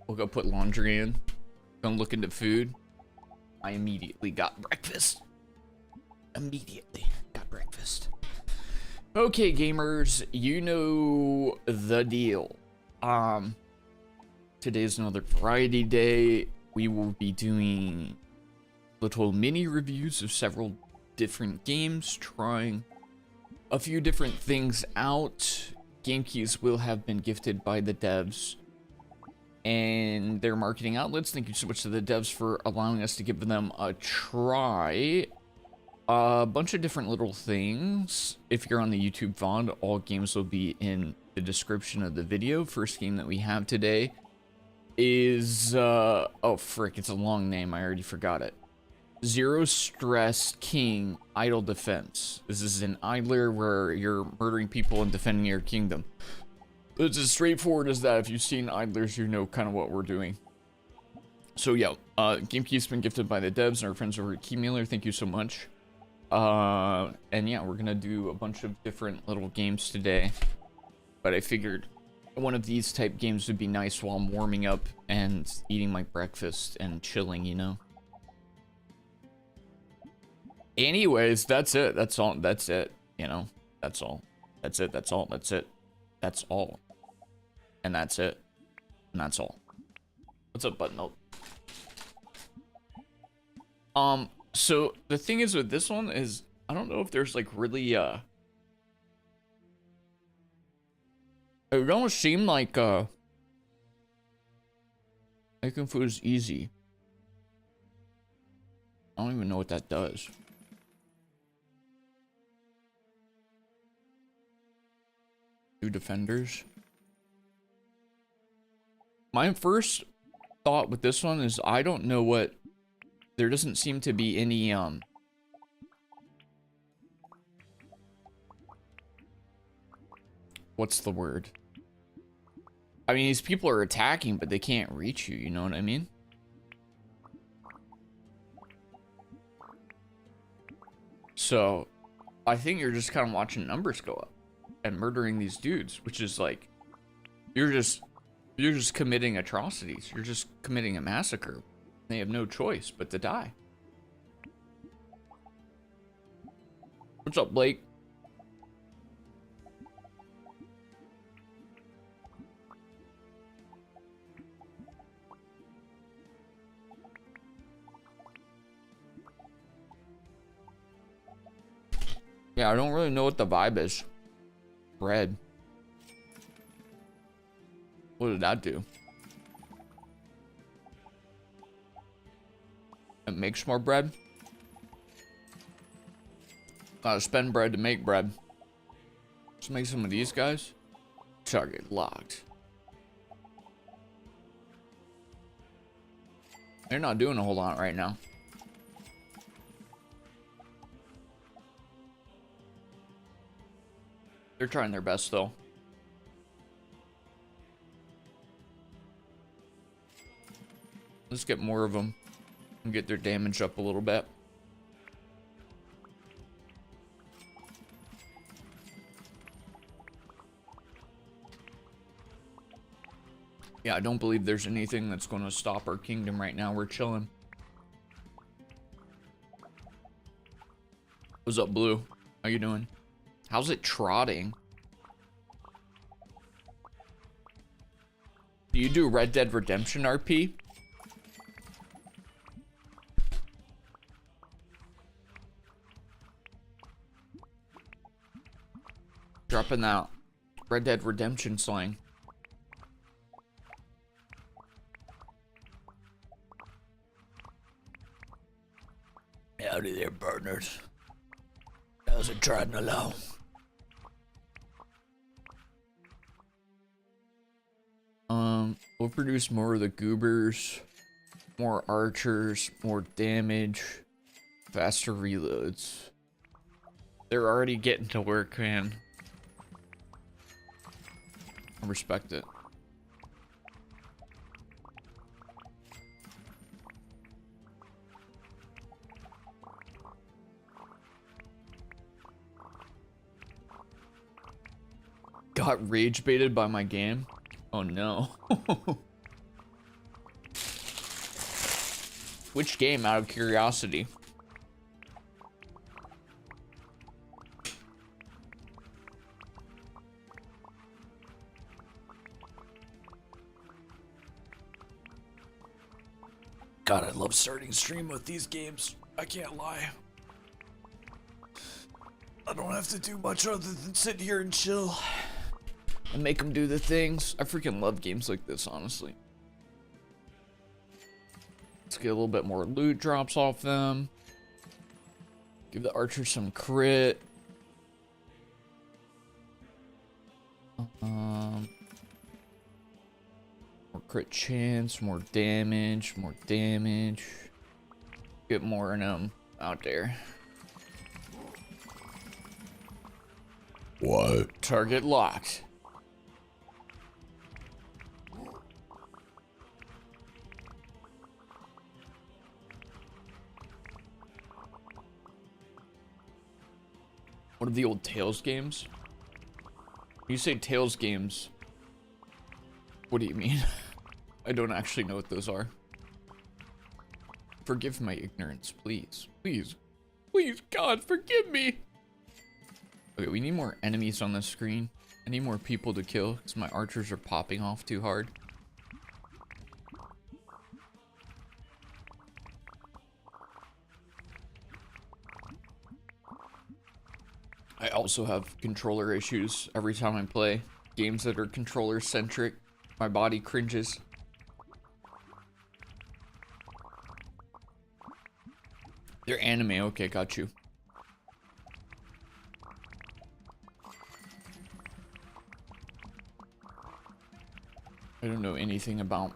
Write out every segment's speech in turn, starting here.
We'll go put laundry in. Gonna look into food. I immediately got breakfast. Immediately got breakfast. Okay, gamers, you know the deal. Today's another variety day. We will be doing little mini reviews of several different games, trying a few different things out. Game keys will have been gifted by the devs and their marketing outlets. Thank you so much to the devs for allowing us to give them a try. A bunch of different little things. If you're on the YouTube VOD, all games will be in the description of the video. First game that we have today is, oh frick, it's a long name, I already forgot it. Zero Stress King Idle Defense. This is an idler where you're murdering people and defending your kingdom. It's as straightforward as that. If you've seen idlers, you know kind of what we're doing. So yeah, game key's been gifted by the devs and our friends over at Keymailer. Thank you so much. And yeah, we're gonna do a bunch of different little games today, but I figured one of these type games would be nice while I'm warming up and eating my breakfast and chilling, you know. Anyways, that's it. That's all. That's it. You know, that's all. That's it. That's all. That's it. That's all. And that's it. And that's all. What's up, Button Up? So the thing is with this one is I don't know if there's like really it don't seem like making food is easy. I don't even know what that does. Two defenders. My first thought with this one is I don't know what. There doesn't seem to be any, what's the word? I mean, these people are attacking, but they can't reach you, you know what I mean? So, I think you're just kind of watching numbers go up and murdering these dudes, which is like, you're just committing atrocities. You're just committing a massacre. They have no choice but to die. What's up, Blake? Yeah, I don't really know what the vibe is. Bread. What did that do? It makes more bread. Gotta spend bread to make bread. Let's make some of these guys. Target locked. They're not doing a whole lot right now. They're trying their best though. Let's get more of them and get their damage up a little bit. Yeah, I don't believe there's anything that's going to stop our kingdom right now. We're chilling. What's up, Blue? How you doing? How's it trotting? Do you do Red Dead Redemption RP? Dropping that Red Dead Redemption slang. Howdy there, partners. How's it trotting along? We'll produce more of the goobers, more archers, more damage, faster reloads. They're already getting to work, man. I respect it. Got rage baited by my game? Oh no. Which game, out of curiosity? God, I love starting stream with these games. I can't lie. I don't have to do much other than sit here and chill and make them do the things. I freaking love games like this, honestly. Let's get a little bit more loot drops off them. Give the archer some crit. More crit chance, more damage, more damage. Get more in them out there. What? Target locked. What are the old Tales games? When you say Tales games, what do you mean? I don't actually know what those are. Forgive my ignorance, please. Please. Please, God, forgive me! Okay, we need more enemies on the screen. I need more people to kill, because my archers are popping off too hard. I also have controller issues every time I play games that are controller centric. My body cringes. They're anime, okay, got you. I don't know anything about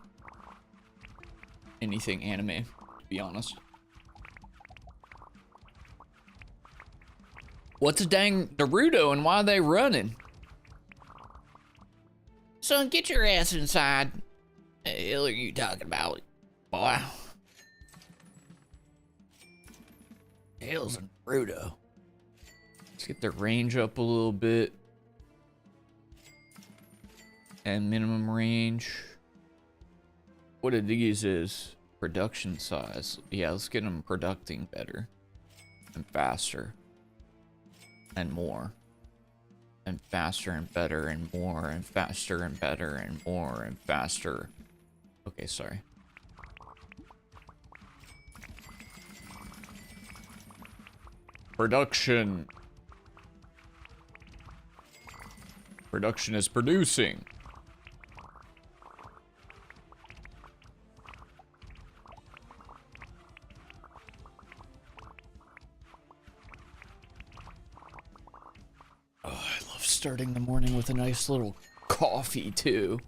anything anime, to be honest. What's a dang Naruto and why are they running? Son, get your ass inside. The hell are you talking about, boy? The hell's a Naruto? Let's get the range up a little bit. And minimum range. What are these is? Production size. Yeah, let's get them producing better. And faster. And more. And faster and better and more and faster and better and more and faster. Okay, sorry. Production. Production is producing. Oh, I love starting the morning with a nice little coffee too.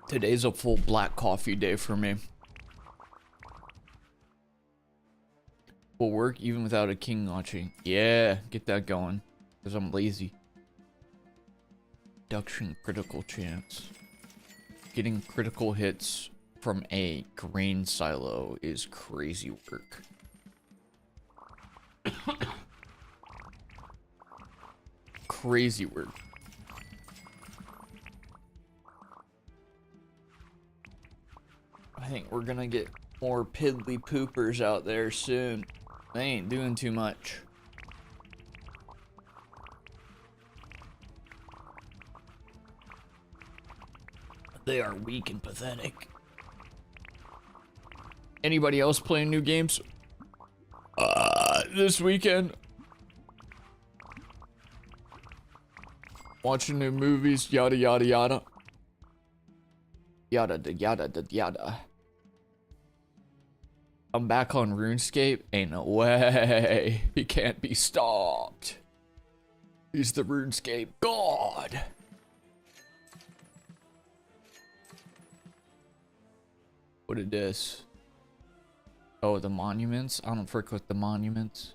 Today's a full black coffee day for me. Will work even without a king launching. Yeah, get that going. Because I'm lazy. Reduction critical chance. Getting critical hits from a grain silo is crazy work. Crazy work. I think we're gonna get more piddly poopers out there soon. They ain't doing too much. They are weak and pathetic. Anybody else playing new games? This weekend? Watching new movies, yada yada yada. Yada da yada da yada. I'm back on RuneScape. Ain't no way. He can't be stopped. He's the RuneScape god. What it is? Oh, the monuments? I don't frick with the monuments.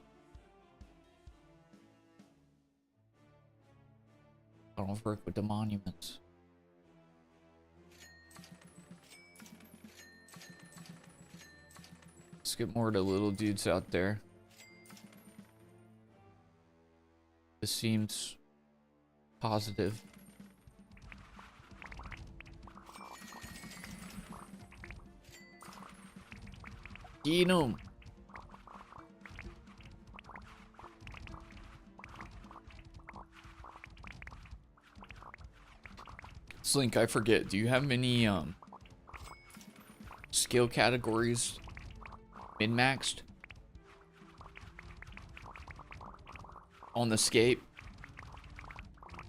I don't frick with the monuments. Let's get more of the little dudes out there. This seems positive. Get him. Slink, I forget. Do you have any skill categories min-maxed on the scape?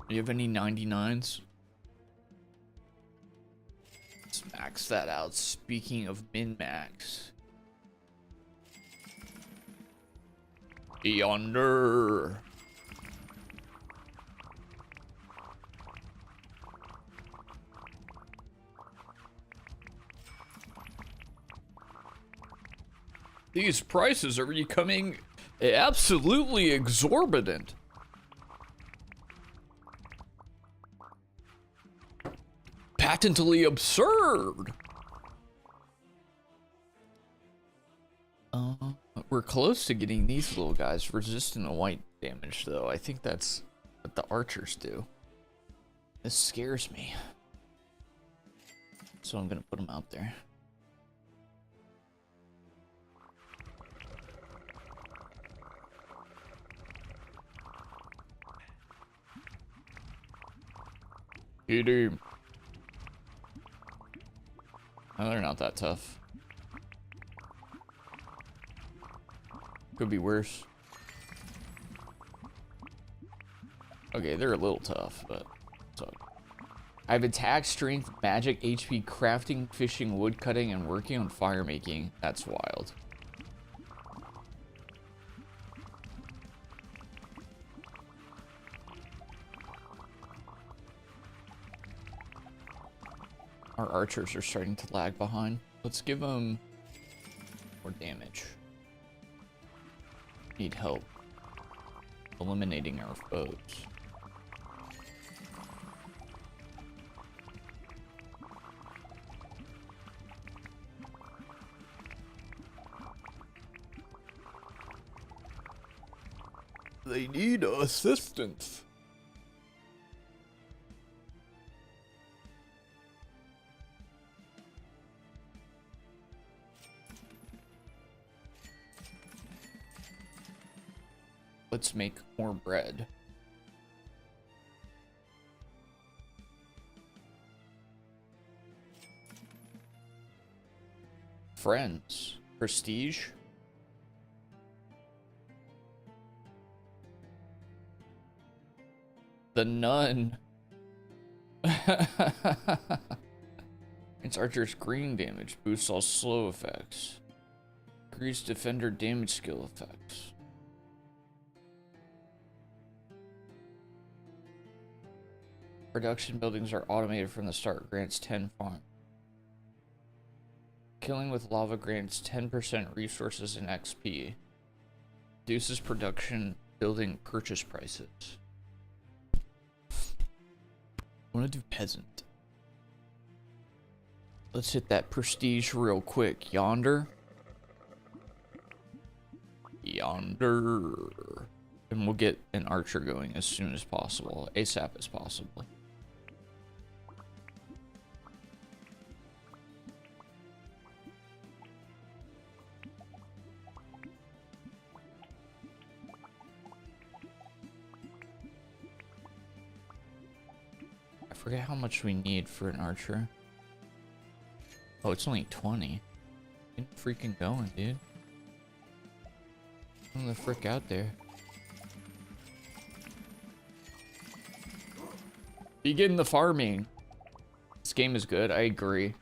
Do you have any 99s? Let's max that out. Speaking of min-max. Yonder. These prices are becoming absolutely exorbitant. Patently absurd. We're close to getting these little guys resistant to white damage, though. I think that's what the archers do. This scares me. So I'm gonna put them out there. Hit him. Oh, they're not that tough. Could be worse. Okay, they're a little tough, but so I have attack, strength, magic, HP, crafting, fishing, wood cutting, and working on fire making. That's wild. Our archers are starting to lag behind. Let's give them more damage. Need help eliminating our foes. They need assistance. Let's make more bread. Friends. Prestige. The nun. It's archer's green damage. Boosts all slow effects. Increase defender damage skill effects. Production buildings are automated from the start. Grants 10 farm. Killing with lava grants 10% resources and XP. Reduces production building purchase prices. I want to do peasant. Let's hit that prestige real quick. Yonder. Yonder. And we'll get an archer going as soon as possible. ASAP as possible. I forget how much we need for an archer. Oh, it's only 20. Get freaking going, dude. Come the frick out there. Begin the farming. This game is good, I agree.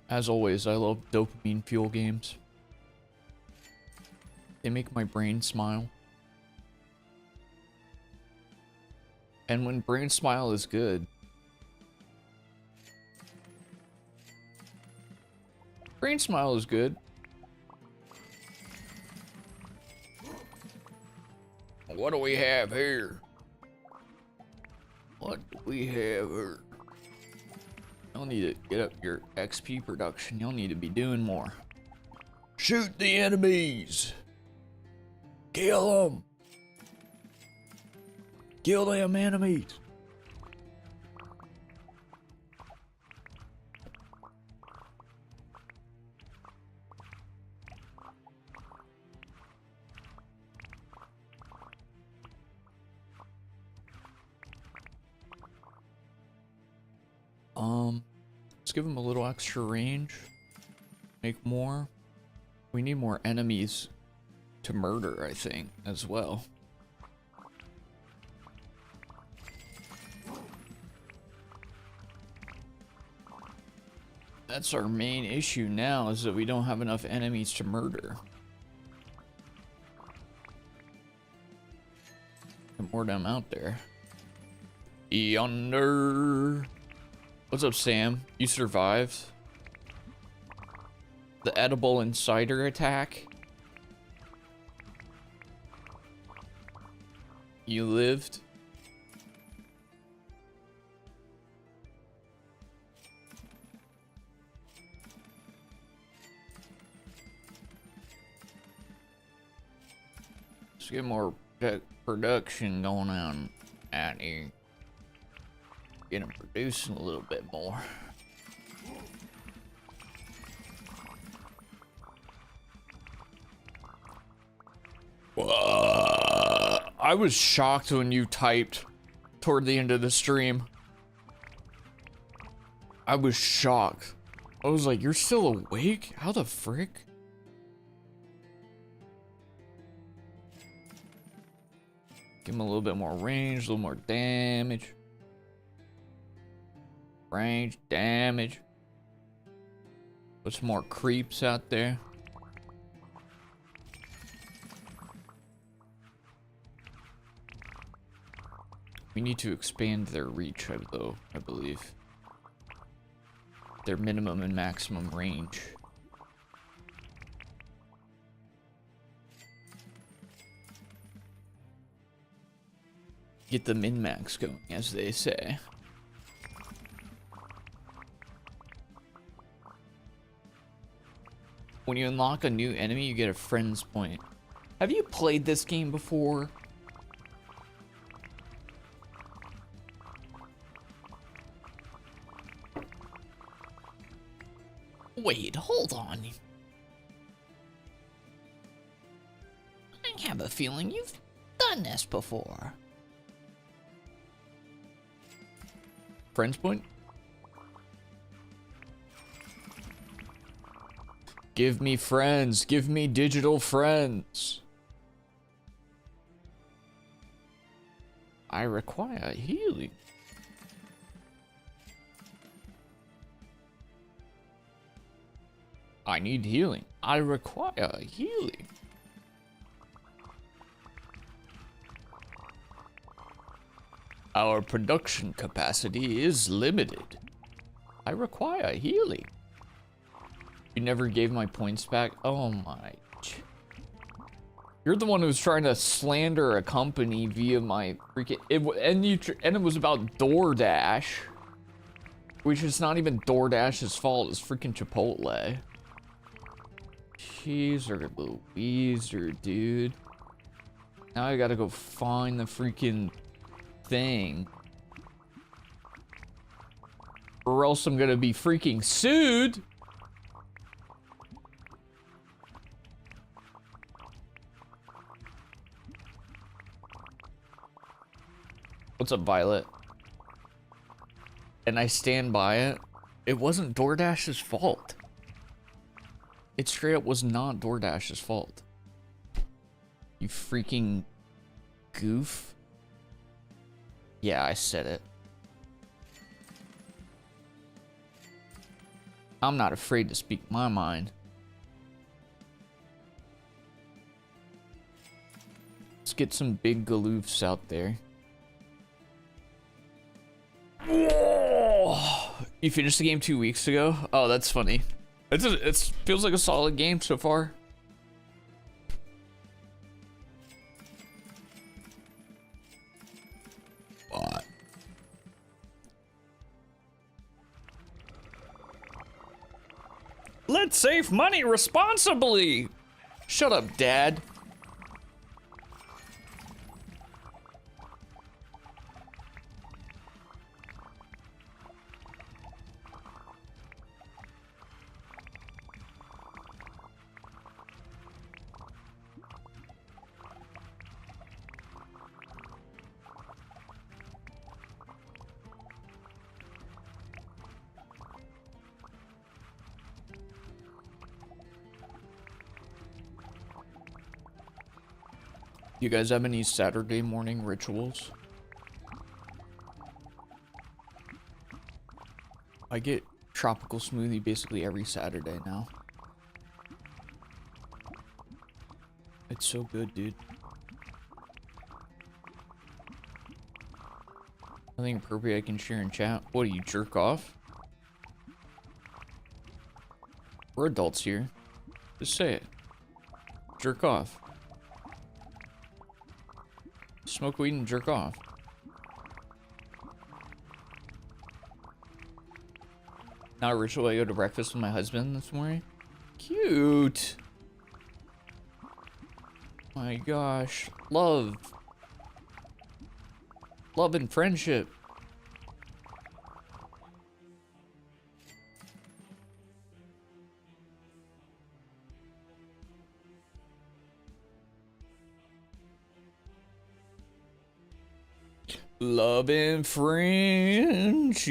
As always, I love dopamine fuel games. They make my brain smile. And when brain smile is good, brain smile is good. What do we have here? What do we have here? Y'all need to get up your XP production. Y'all need to be doing more. Shoot the enemies! Kill them! Kill them enemies! give him a little extra range. Make more. We need more enemies to murder, I think, as well. That's our main issue now, is that we don't have enough enemies to murder. Get more of them out there. Yonder. What's up, Sam? You survived the edible insider attack? You lived? Let's get more production going on out here. Get them producing a little bit more. I was shocked when you typed toward the end of the stream. I was shocked. I was like, you're still awake? How the frick? Give him a little bit more range, a little more damage. Range, damage. Put some more creeps out there. We need to expand their reach, though, I believe. Their minimum and maximum range. Get the min-max going, as they say. When you unlock a new enemy, you get a friend's point. Have you played this game before? Wait, hold on. I have a feeling you've done this before. Friends point? Give me friends. Give me digital friends. I require healing. I need healing. I require healing. Our production capacity is limited. I require healing. You never gave my points back? Oh my. You're the one who's trying to slander a company via my freaking... and it was about DoorDash. Which is not even DoorDash's fault. It's freaking Chipotle. Jeez Louiser, dude. Now I gotta go find the freaking thing. Or else I'm gonna be freaking sued. What's up, Violet? And I stand by it. It wasn't DoorDash's fault. It straight up was not DoorDash's fault. You freaking goof. Yeah, I said it. I'm not afraid to speak my mind. Let's get some big galoofs out there. Whoa! You finished the game 2 weeks ago? Oh, that's funny. It feels like a solid game so far. What? Let's save money responsibly! Shut up, Dad. You guys have any Saturday morning rituals? I get tropical smoothie basically every Saturday now. It's so good, dude. Nothing appropriate I can share in chat. What, do you jerk off? We're adults here. Just say it. Jerk off. Smoke weed and jerk off. Not a ritual. I go to breakfast with my husband this morning. Cute. My gosh. Love. Love and friendship. Love and friendship,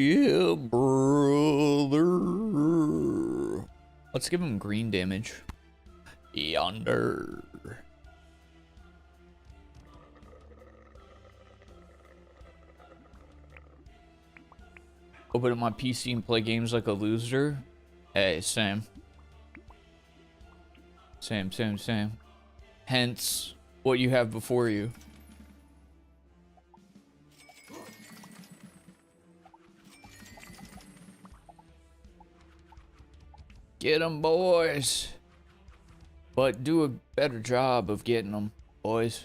brother. Let's give him green damage. Yonder. Open up my PC and play games like a loser. Hey, same. Same. Hence, what you have before you. Get them, boys. But do a better job of getting them, boys.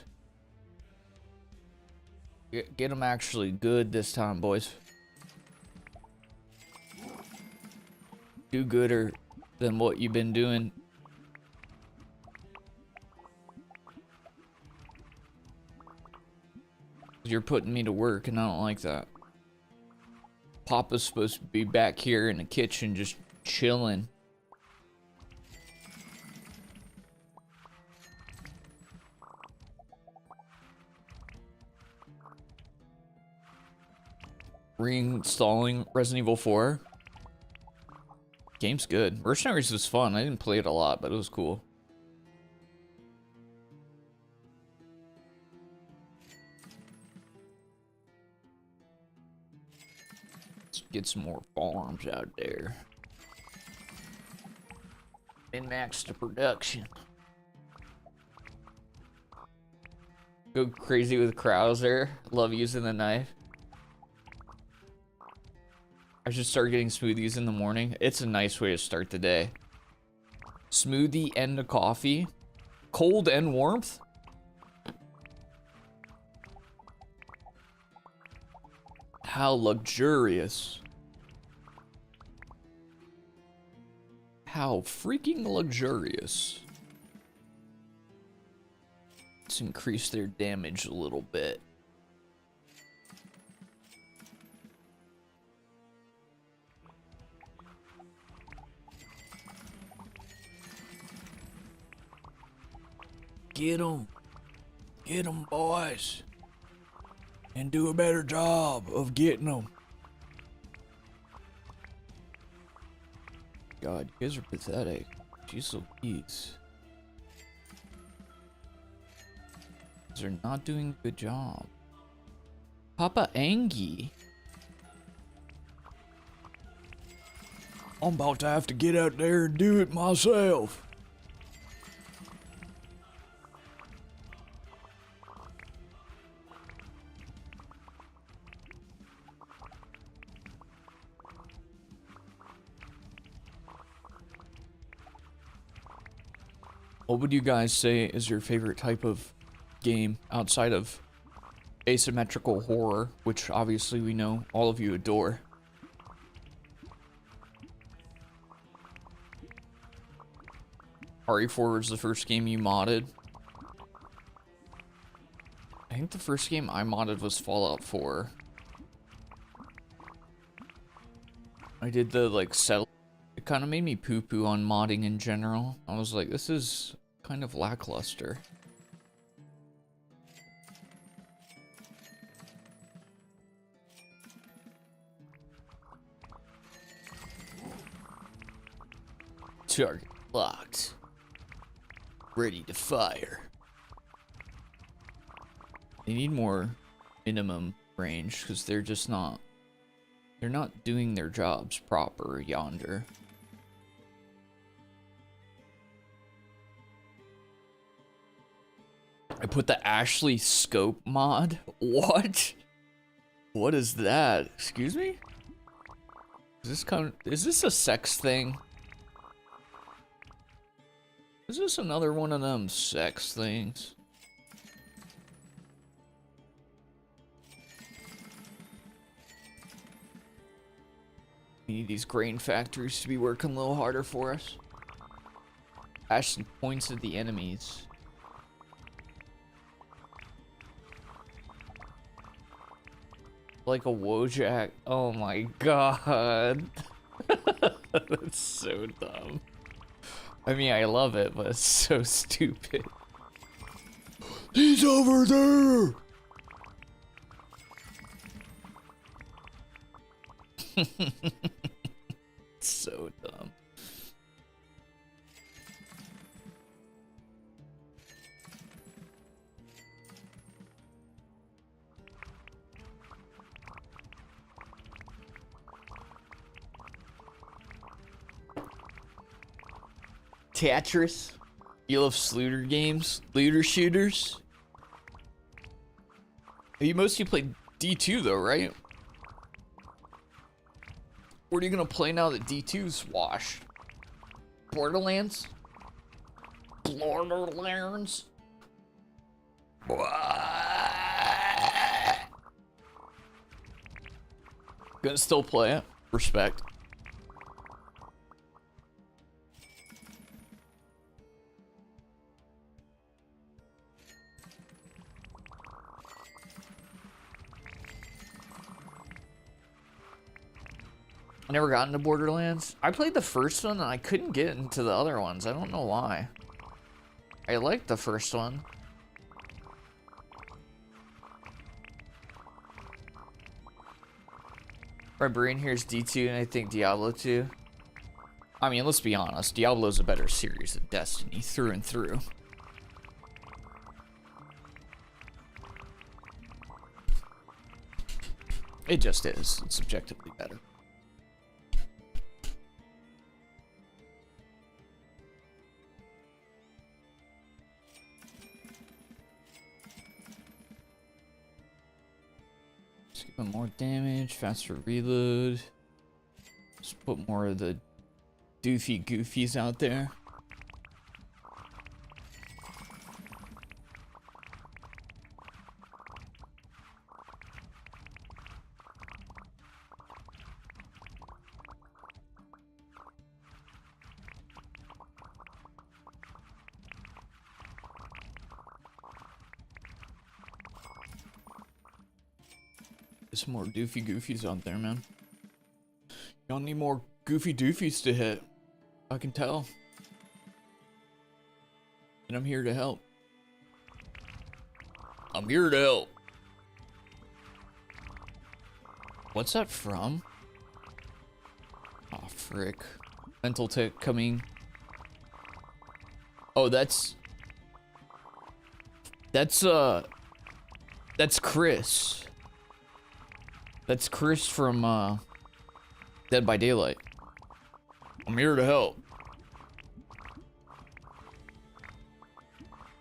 Get them actually good this time, boys. Do gooder than what you've been doing. You're putting me to work, and I don't like that. Papa's supposed to be back here in the kitchen just chilling. Reinstalling Resident Evil 4. Game's good. Mercenaries was fun. I didn't play it a lot, but it was cool. Let's get some more farms out there. Min-max the production. Go crazy with Krauser. Love using the knife. I should start getting smoothies in the morning. It's a nice way to start the day. Smoothie and a coffee. Cold and warmth. How luxurious. How freaking luxurious. Let's increase their damage a little bit. Get them, boys, and do a better job of getting them. God, you guys are pathetic. Jeez Louise. They're not doing a good job. Papa Angie. I'm about to have to get out there and do it myself. What would you guys say is your favorite type of game outside of asymmetrical horror, which obviously we know all of you adore? RE4 was the first game you modded. I think the first game I modded was Fallout 4. I did the like settle. It kind of made me poo-poo on modding in general. I was like, this is kind of lackluster. Target locked. Ready to fire. They need more minimum range because they're just not. They're not doing their jobs proper yonder. I put the Ashley scope mod. What? What is that? Excuse me? Is this a sex thing? Is this another one of them sex things? We need these grain factories to be working a little harder for us. Ashley points at the enemies. Like a Wojak. Oh my god. That's so dumb. I mean, I love it, but it's so stupid. He's over there! So dumb. Tetris? You love looter games? Looter shooters? You mostly play D2 though, right? What are you gonna play now that D2's washed? Borderlands? Borderlands? Gonna still play it. Respect. I never got into Borderlands. I played the first one and I couldn't get into the other ones. I don't know why. I liked the first one. My brain here's D2 and I think Diablo 2. I mean, let's be honest. Diablo's a better series than Destiny through and through. It just is. It's objectively better. More damage, faster reload. Just put more of the doofy goofies out there. Some more doofy goofies out there, man. Y'all need more goofy doofies to hit. I can tell. And I'm here to help. I'm here to help. What's that from? Oh, frick. Mental tick coming. Oh, that's Chris. That's Chris from Dead by Daylight. I'm here to help.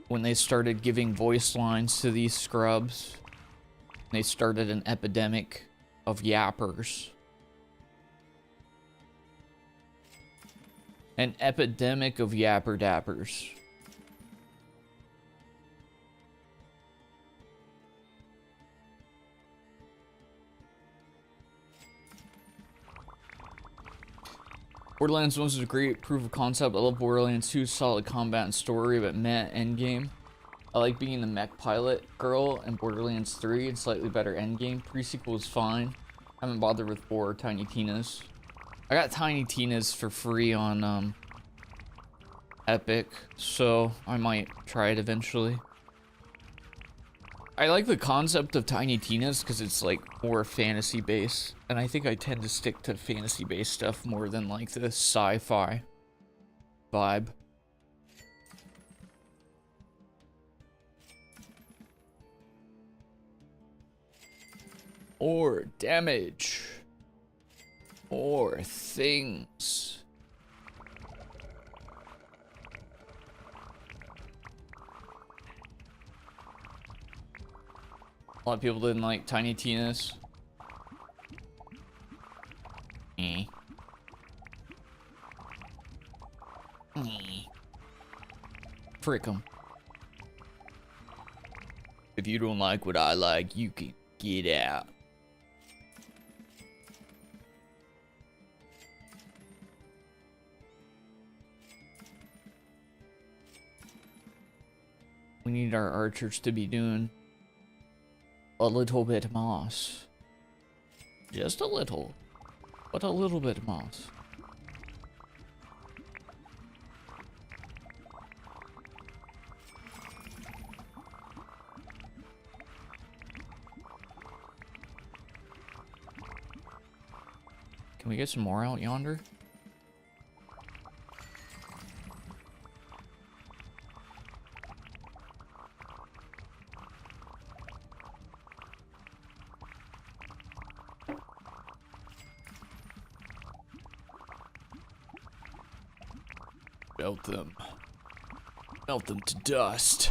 When they started giving voice lines to these scrubs, they started an epidemic of yappers. An epidemic of yapper dappers. Borderlands 1 was a great proof of concept. I love Borderlands 2, solid combat and story, but meh endgame. I like being the mech pilot girl in Borderlands 3 and slightly better endgame. Pre-sequel was fine. Haven't bothered with 4 Tiny Tina's. I got Tiny Tina's for free on Epic, so I might try it eventually. I like the concept of Tiny Tina's because it's like more fantasy based, and I think I tend to stick to fantasy based stuff more than like the sci-fi vibe. More damage. More things. A lot of people didn't like Tiny Tina's. Frick 'em. If you don't like what I like, you can get out. We need our archers to be doing a little bit moss. Just a little, but a little bit moss. Can we get some more out yonder? Melt them. Melt them to dust.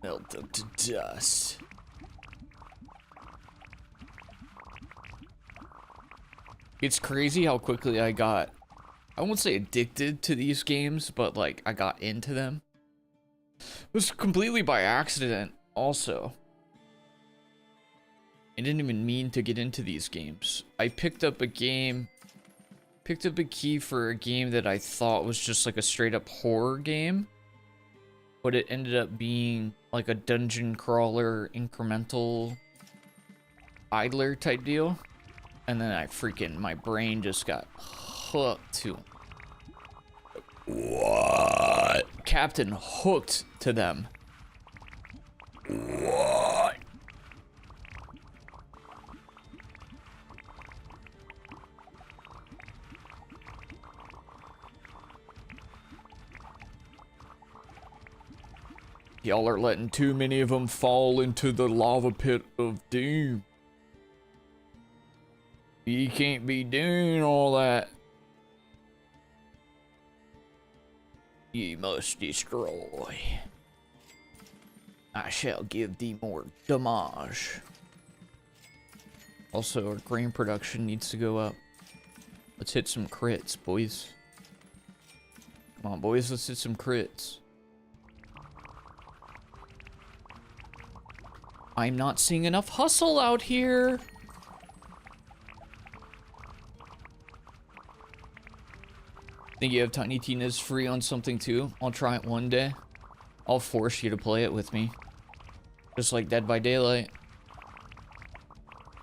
Melt them to dust. It's crazy how quickly I got, I won't say addicted to these games, but like I got into them. It was completely by accident also. I didn't even mean to get into these games. I picked up a game, picked up a key for a game that I thought was just like a straight up horror game, but it ended up being like a dungeon crawler, incremental idler type deal. And then my brain just got hooked to what? Captain hooked to them. What? Y'all are letting too many of them fall into the lava pit of doom. You can't be doing all that. You must destroy. I shall give thee more damage. Also, our grain production needs to go up. Let's hit some crits, boys. Come on, boys, let's hit some crits. I'm not seeing enough hustle out here. Think you have Tiny Tina's free on something too? I'll try it one day. I'll force you to play it with me. Just like Dead by Daylight.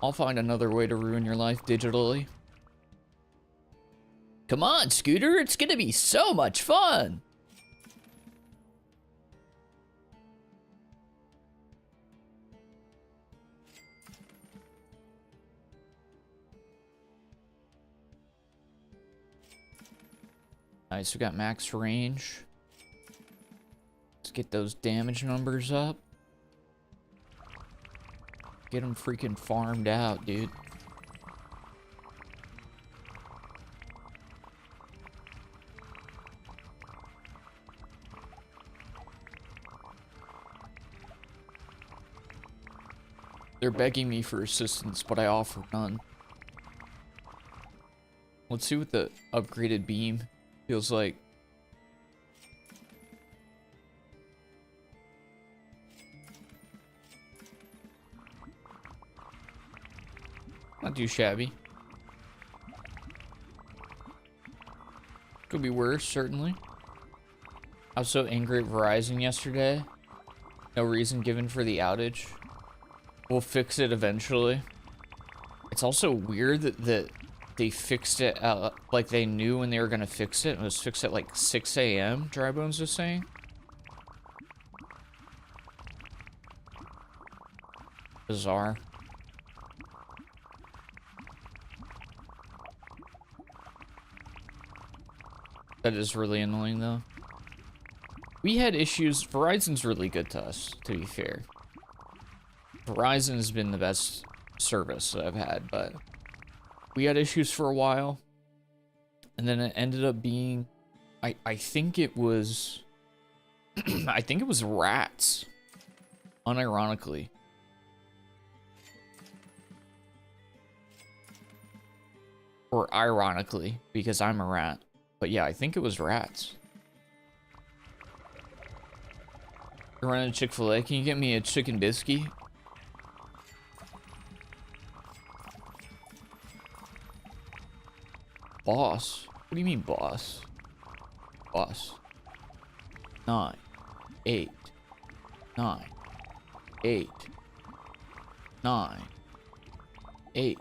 I'll find another way to ruin your life digitally. Come on, Scooter, it's gonna be so much fun! Nice, we got max range. Let's get those damage numbers up. Get them freaking farmed out, dude. They're begging me for assistance, but I offer none. Let's see what the upgraded beam feels like. Not too shabby. Could be worse, certainly. I was so angry at Verizon yesterday. No reason given for the outage. We'll fix it eventually. It's also weird that they fixed it like they knew when they were gonna fix it. It was fixed at like 6 a.m. Drybones was saying. Bizarre. That is really annoying though. We had issues. Verizon's really good to us, to be fair. Verizon has been the best service that I've had, but we had issues for a while. And then it ended up being, I think it was, I think it was rats, unironically. Or ironically, because I'm a rat. But yeah, I think it was rats. You're running a Chick-fil-A. Can you get me a chicken biscuit? Boss? What do you mean, boss? Boss. 9, 8, 9, 8, 9, 8.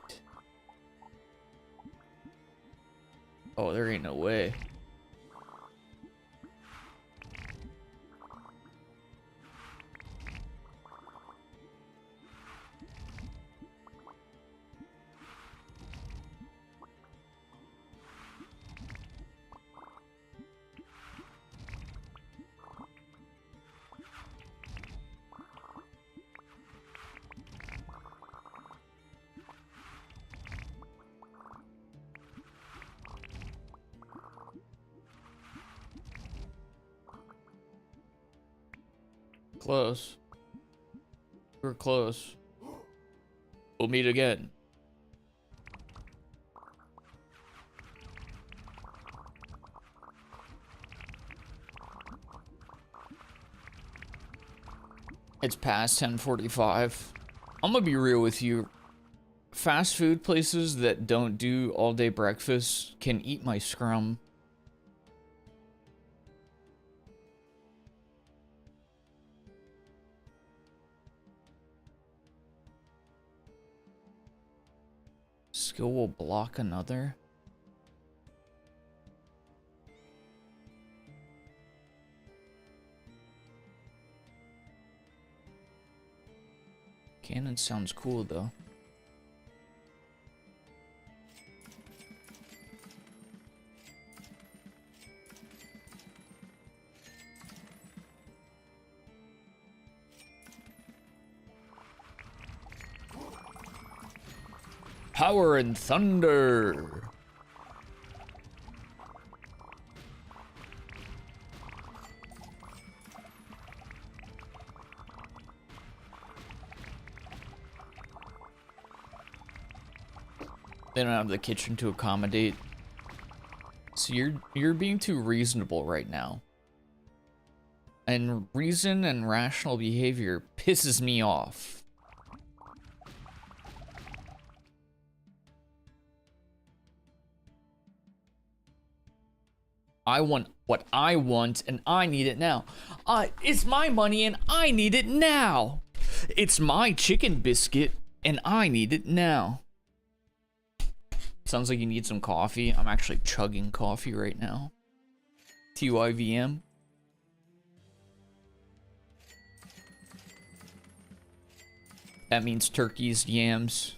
Oh, there ain't no way. Close. We're close. We'll meet again. It's past 10:45. I'm gonna be real with you. Fast food places that don't do all-day breakfast can eat my scrum. Skill will block another. Cannon sounds cool though. Power and thunder. They don't have the kitchen to accommodate. So you're being too reasonable right now. And reason and rational behavior pisses me off. I want what I want, and I need it now. It's my money, and I need it now. It's my chicken biscuit, and I need it now. Sounds like you need some coffee. I'm actually chugging coffee right now. TYVM. That means turkeys, yams,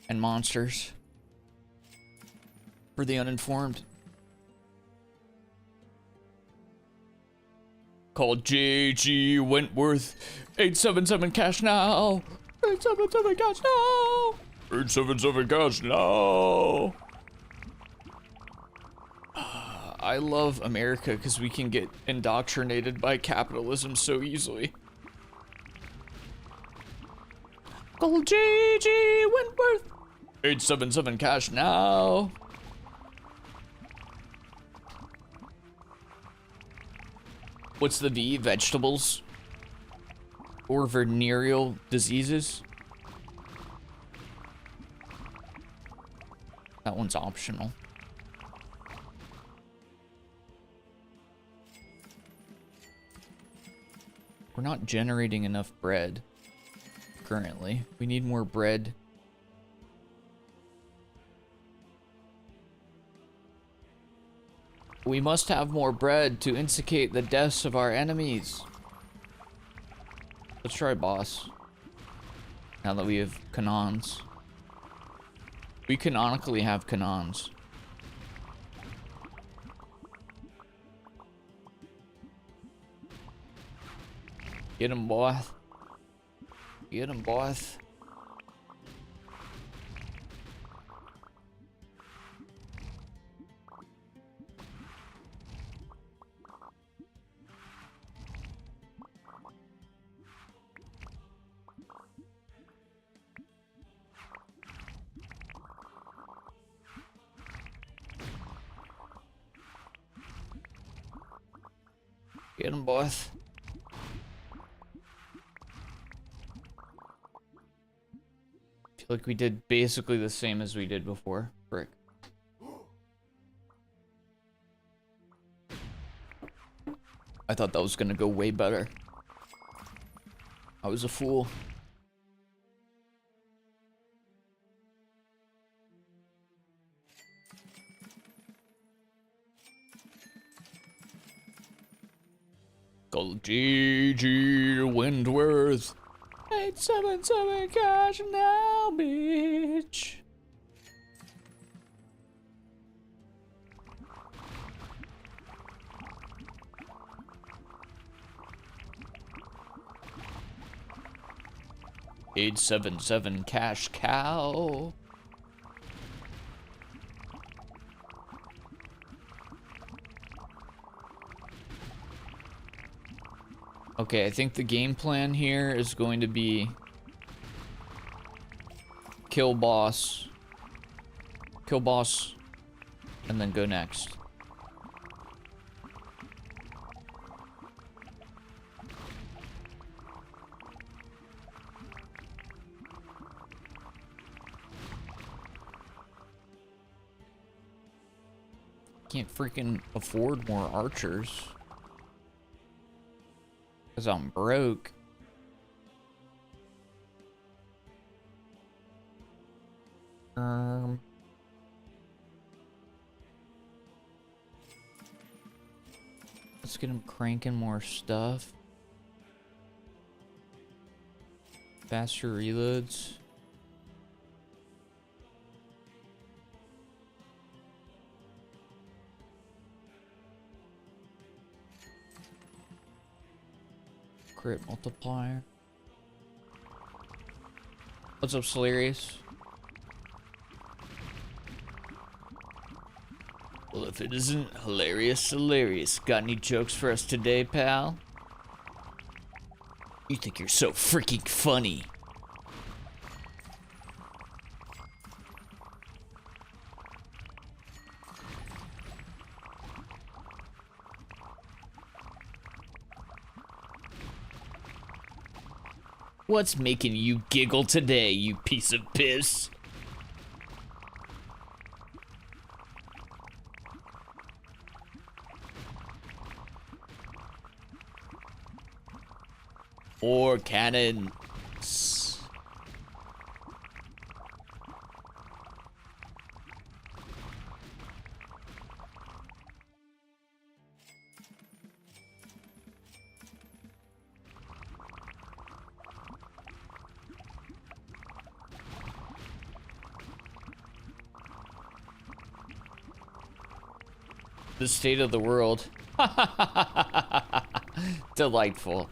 and monsters. For the uninformed. Call JG Wentworth. 877 cash now. 877 cash now. 877 cash now. I love America because we can get indoctrinated by capitalism so easily. Call JG Wentworth. 877 cash now. What's the V? Vegetables? Or venereal diseases? That one's optional. We're not generating enough bread currently. We need more bread. We must have more bread to instigate the deaths of our enemies. Let's try boss. Now that we have canons. We canonically have canons. Get him, boy. Get him, boys. Get them, boys. Feel like we did basically the same as we did before. Frick. I thought that was gonna go way better. I was a fool. Go GG Windworth. 877 cash now, bitch. $877 cash cow. Okay, I think the game plan here is going to be kill boss, and then go next. Can't freaking afford more archers. 'Cause I'm broke. Let's get him cranking more stuff. Faster reloads. Crit multiplier. What's up, Solarius? Well, if it isn't hilarious, got any jokes for us today, pal? You think you're so freaking funny. What's making you giggle today, you piece of piss? Or cannons. The state of the world. Delightful.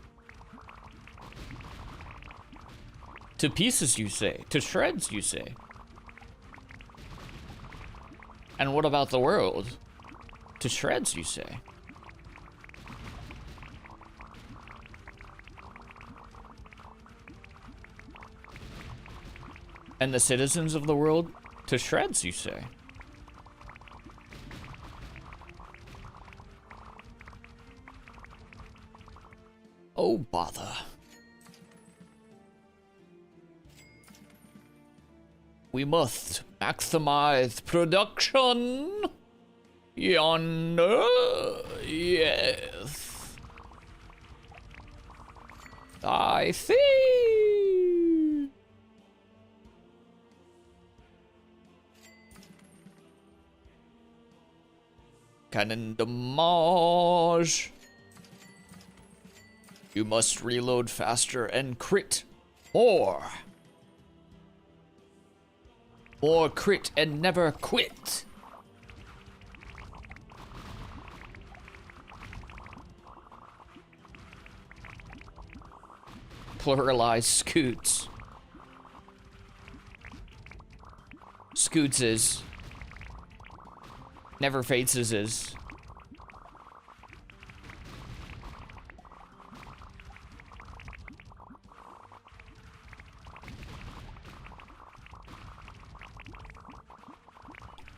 To pieces, you say. To shreds, you say. And what about the world? To shreds, you say. And the citizens of the world? To shreds, you say. Oh, bother. We must maximize production. Yonder, yes. I see. Cannon damage. You must reload faster and crit more. More crit and never quit. pluralize scoots. Scootses. Never faceses.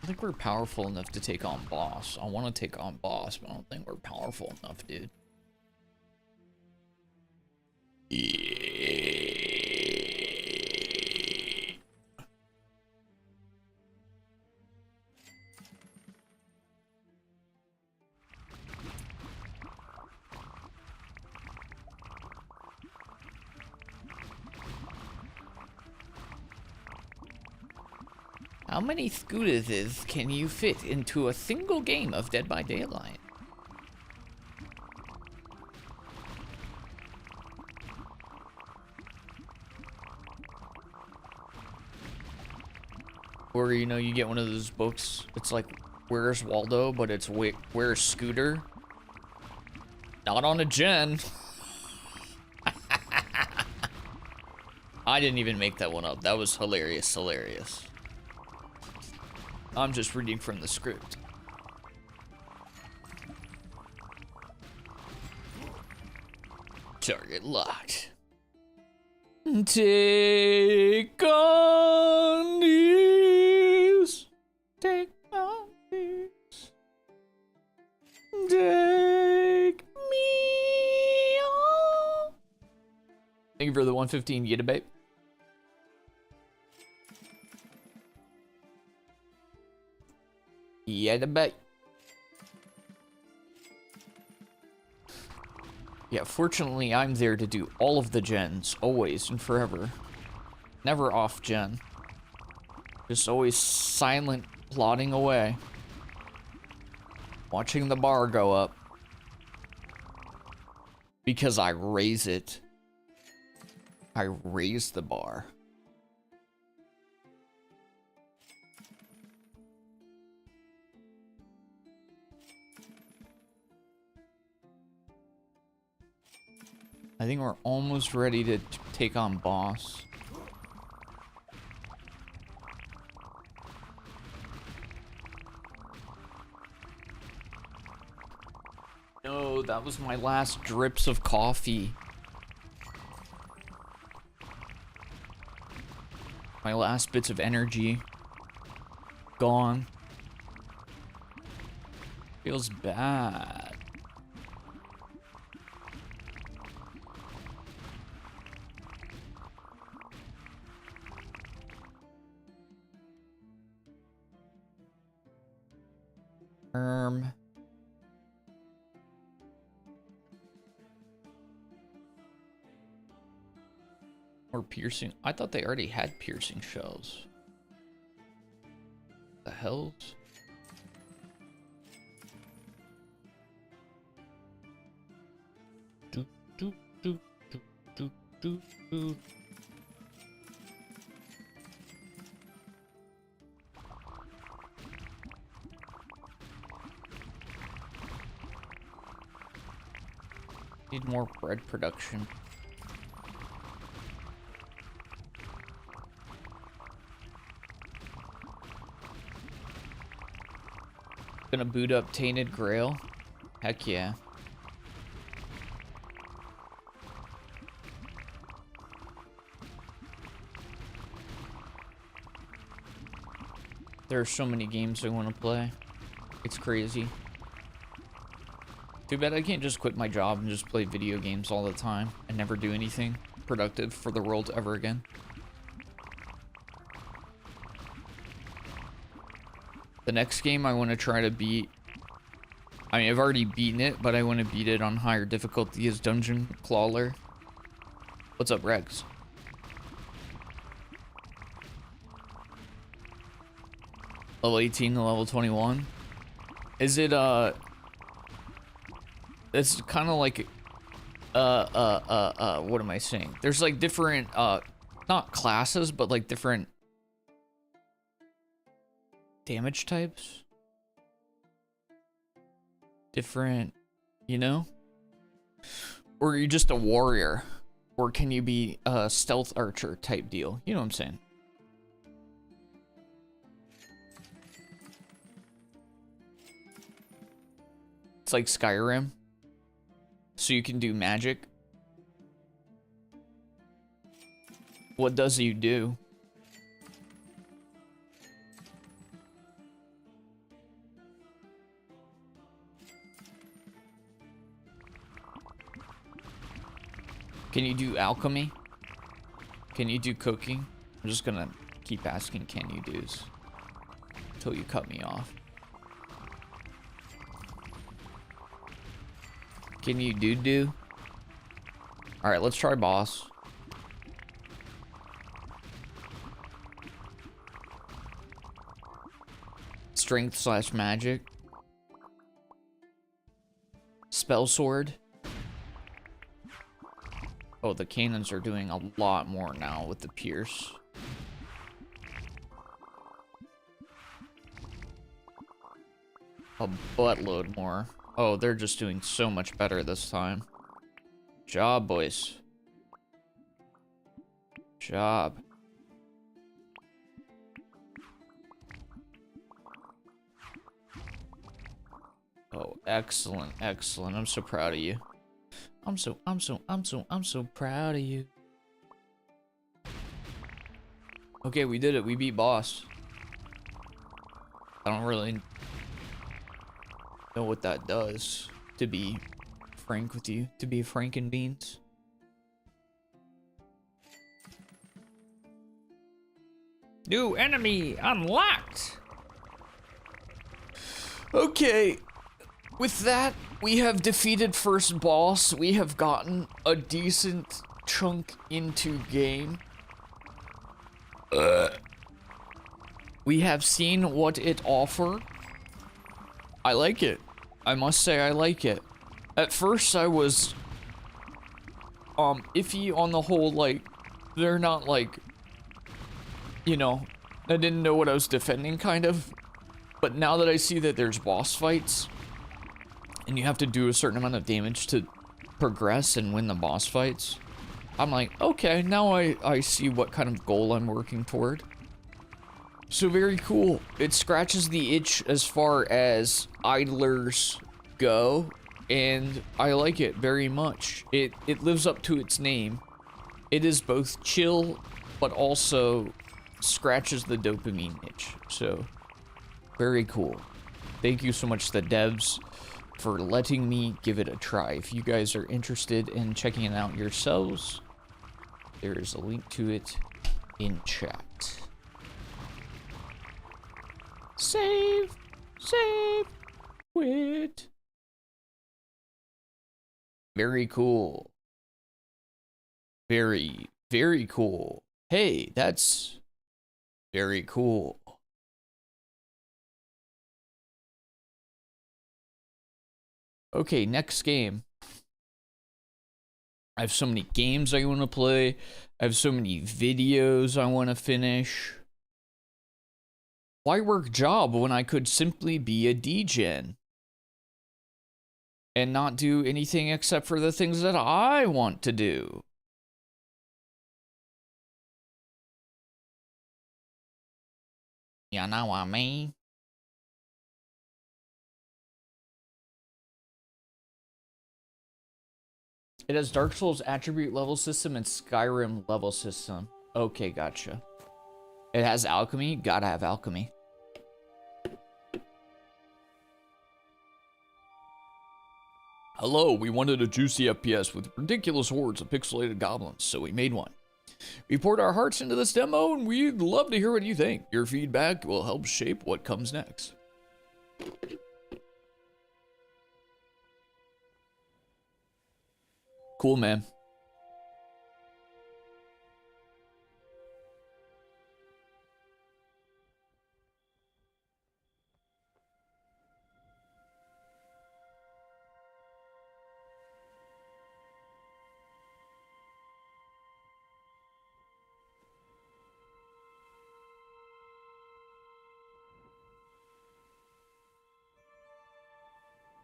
I think we're powerful enough to take on boss. I want to take on boss, but I don't think we're powerful enough, dude. Yeah. How many scooters can you fit into a single game of Dead by Daylight? Or, you know, you get one of those books, it's like, Where's Waldo, but it's Where's Scooter? Not on a gen. I didn't even make that one up. That was hilarious, hilarious. I'm just reading from the script. Target locked. Take on these. Take on these. Take me on. Thank you for the 115 Yita babe. Yeah, the bet. Yeah, fortunately, I'm there to do all of the gens, always and forever. Never off gen. Just always silent, plodding away. Watching the bar go up. Because I raise it. I raise the bar. I think we're almost ready to take on boss. No, that was my last drips of coffee. My last bits of energy. Gone. Feels bad. Or piercing. I thought they already had piercing shells. The hells? Do do do do do do do. Need more bread production. Gonna boot up Tainted Grail? Heck yeah. There are so many games I want to play. It's crazy. Too bad I can't just quit my job and just play video games all the time and never do anything productive for the world ever again. The next game I want to try to beat, I mean, I've already beaten it, but I want to beat it on higher difficulty, is Dungeon Crawler. What's up, Rex? Level 18 to level 21. Is it, it's kind of like, what am I saying? There's like different, not classes, but like different damage types, different, you know, or you're just a warrior, Or can you be a stealth archer type deal? You know what I'm saying? It's like Skyrim. So you can do magic. What does you do? Can you do alchemy? Can you do cooking? I'm just gonna keep asking can you do's until you cut me off. Can you do? Alright, let's try boss. Strength slash magic. Spell sword. Oh, the cannons are doing a lot more now with the pierce. A buttload more. Oh, they're just doing so much better this time. Job, boys. Job. Oh, excellent, excellent. I'm so proud of you. I'm so proud of you. Okay, we did it. We beat boss. I don't really know what that does, to be frank with you. To be frank and beans. New enemy unlocked! Okay. With that, we have defeated first boss. We have gotten a decent chunk into game. We have seen what it offers. I like it. I must say I like it. At first I was iffy on the whole, like, they're not like, you know, I didn't know what I was defending kind of. But now that I see that there's boss fights and you have to do a certain amount of damage to progress and win the boss fights, I'm like, okay, now I see what kind of goal I'm working toward. So very cool. It scratches the itch as far as idlers go, and I like it very much. It lives up to its name. It is both chill, but also scratches the dopamine itch. So, very cool. Thank you so much to the devs for letting me give it a try. If you guys are interested in checking it out yourselves, there is a link to it in chat. Save, quit. Very cool. Very, very cool. Hey, that's very cool. Okay, next game. I have so many games I want to play. I have so many videos I want to finish. Why work job when I could simply be a degen? And not do anything except for the things that I want to do. You know what I mean? It has Dark Souls attribute level system and Skyrim level system. Okay, gotcha. It has alchemy? Gotta have alchemy. Hello, we wanted a juicy FPS with ridiculous hordes of pixelated goblins, so we made one. We poured our hearts into this demo, and we'd love to hear what you think. Your feedback will help shape what comes next. Cool, man.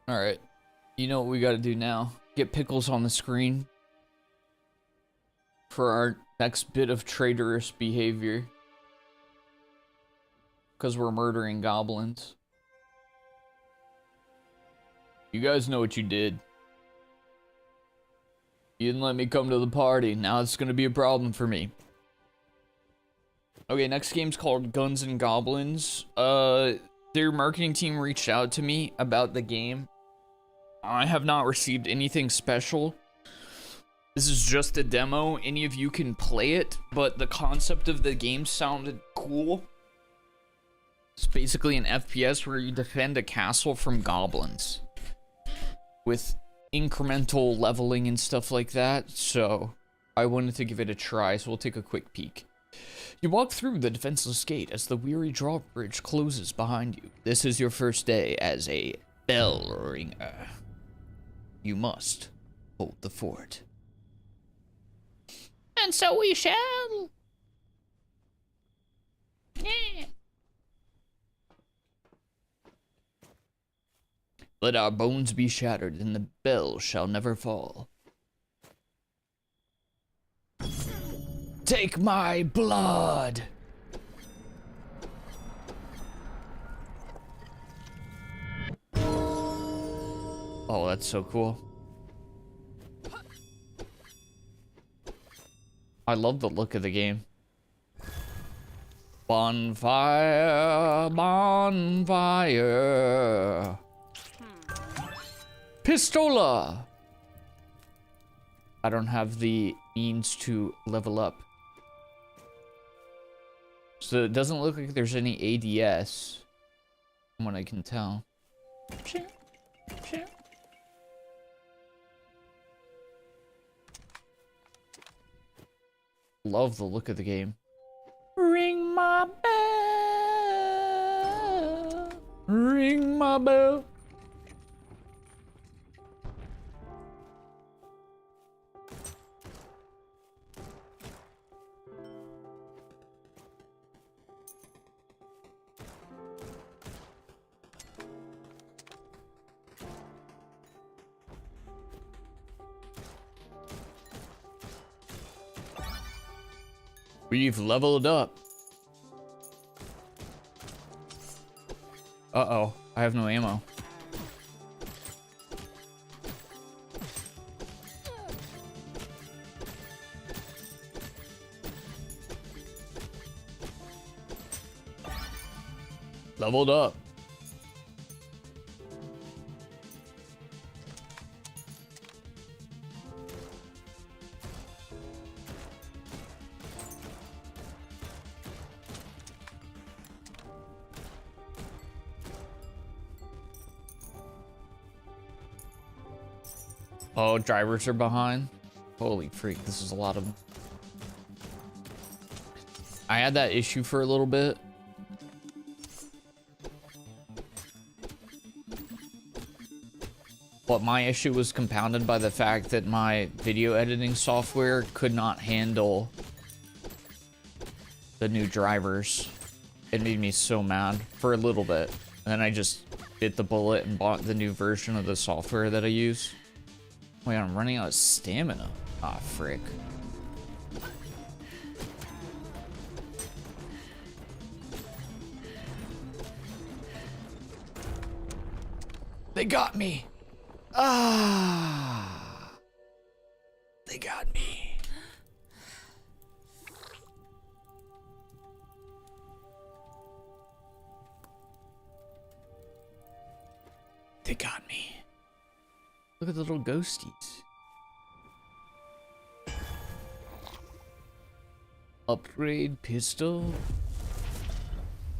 Alright. You know what we gotta do now? Get Pickles on the screen. for our next bit of traitorous behavior. Because we're murdering goblins. You guys know what you did. You didn't let me come to the party. Now it's gonna be a problem for me. Okay, next game's called Guns and Goblins. Their marketing team reached out to me about the game. I have not received anything special. This is just a demo. Any of you can play it, but the concept of the game sounded cool. It's basically an FPS where you defend a castle from goblins with incremental leveling and stuff like that. So I wanted to give it a try, so we'll take a quick peek. You walk through the defenseless gate as the weary drawbridge closes behind you. This is your first day as a bell ringer. You must hold the fort. And so we shall. Yeah. Let our bones be shattered, and the bell shall never fall. Take my blood! Oh, that's so cool. I love the look of the game. Bonfire, bonfire. Pistola! I don't have the means to level up. So it doesn't look like there's any ADS, from what I can tell. Love the look of the game. Ring my bell. Ring my bell. We've leveled up. Uh-oh, I have no ammo. Leveled up. Oh, drivers are behind. Holy freak, this is a lot of them. I had that issue for a little bit. But my issue was compounded by the fact that my video editing software could not handle the new drivers. It made me so mad for a little bit. And then I just bit the bullet and bought the new version of the software that I use. Wait, I'm running out of stamina. Ah, frick. They got me. Ah. They got me. They got me. Look at the little ghosties. Upgrade pistol.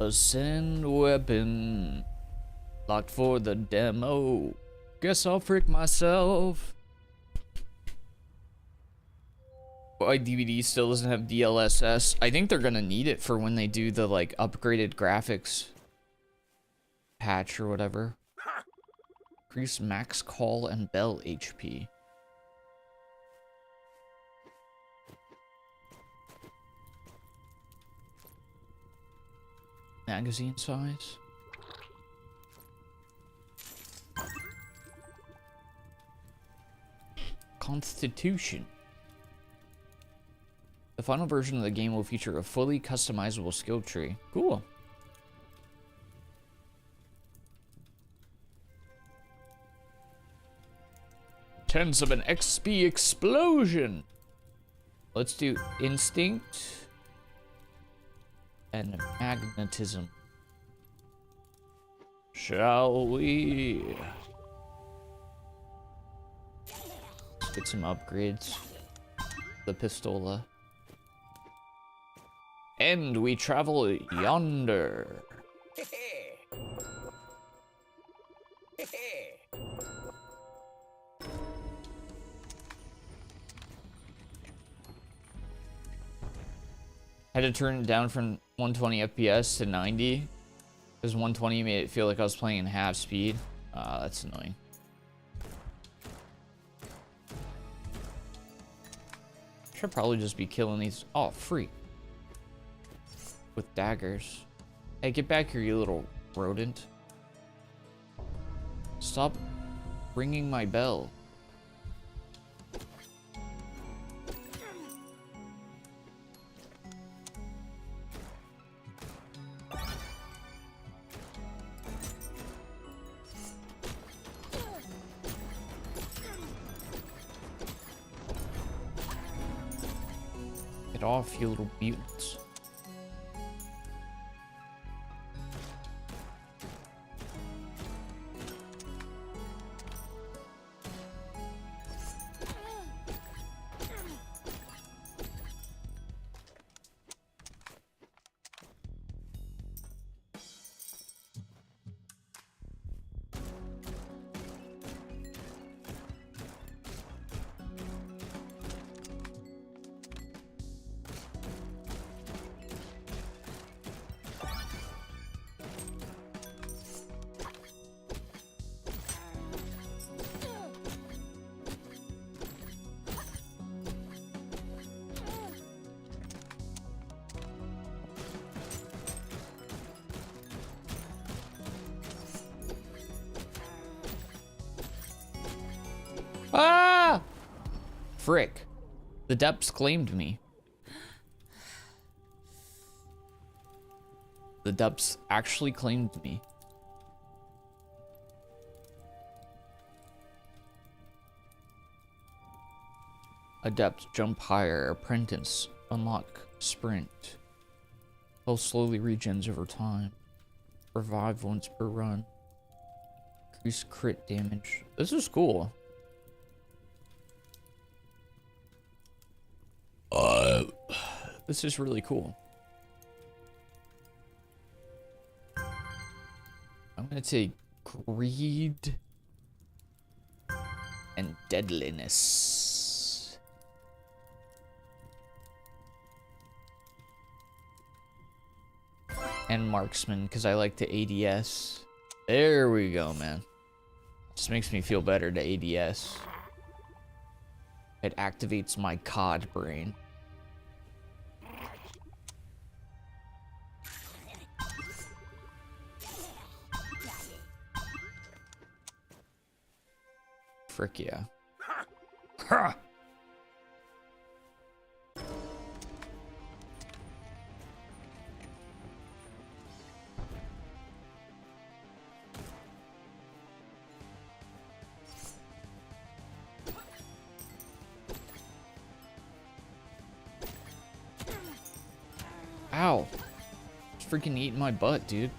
Ascend weapon. Locked for the demo. Guess I'll frick myself. Why DVD still doesn't have DLSS? I think they're gonna need it for when they do the like upgraded graphics patch or whatever. Increase max call and bell HP. Magazine size. Constitution. The final version of the game will feature a fully customizable skill tree. Cool. Tens of an XP explosion. Let's do instinct and magnetism. Shall we? Let's get some upgrades. The pistola. And we travel yonder. Had to turn it down from 120 FPS to 90 because 120 made it feel like I was playing in half speed. That's annoying. Should probably just be killing these. Oh, free. With daggers. Hey, get back here, you little rodent. Stop ringing my bell. Get off, you little mutants. Ah! Frick. The depths claimed me. The depths actually claimed me. Adept, jump higher. Apprentice, unlock, sprint. Health slowly regens over time. Revive once per run. Increase crit damage. This is cool. This is really cool. I'm gonna take greed and deadliness. And marksman, because I like to ADS. There we go, man. Just makes me feel better to ADS. It activates my COD brain. Frick yeah. Ha! Ow. It's freaking eating my butt, dude.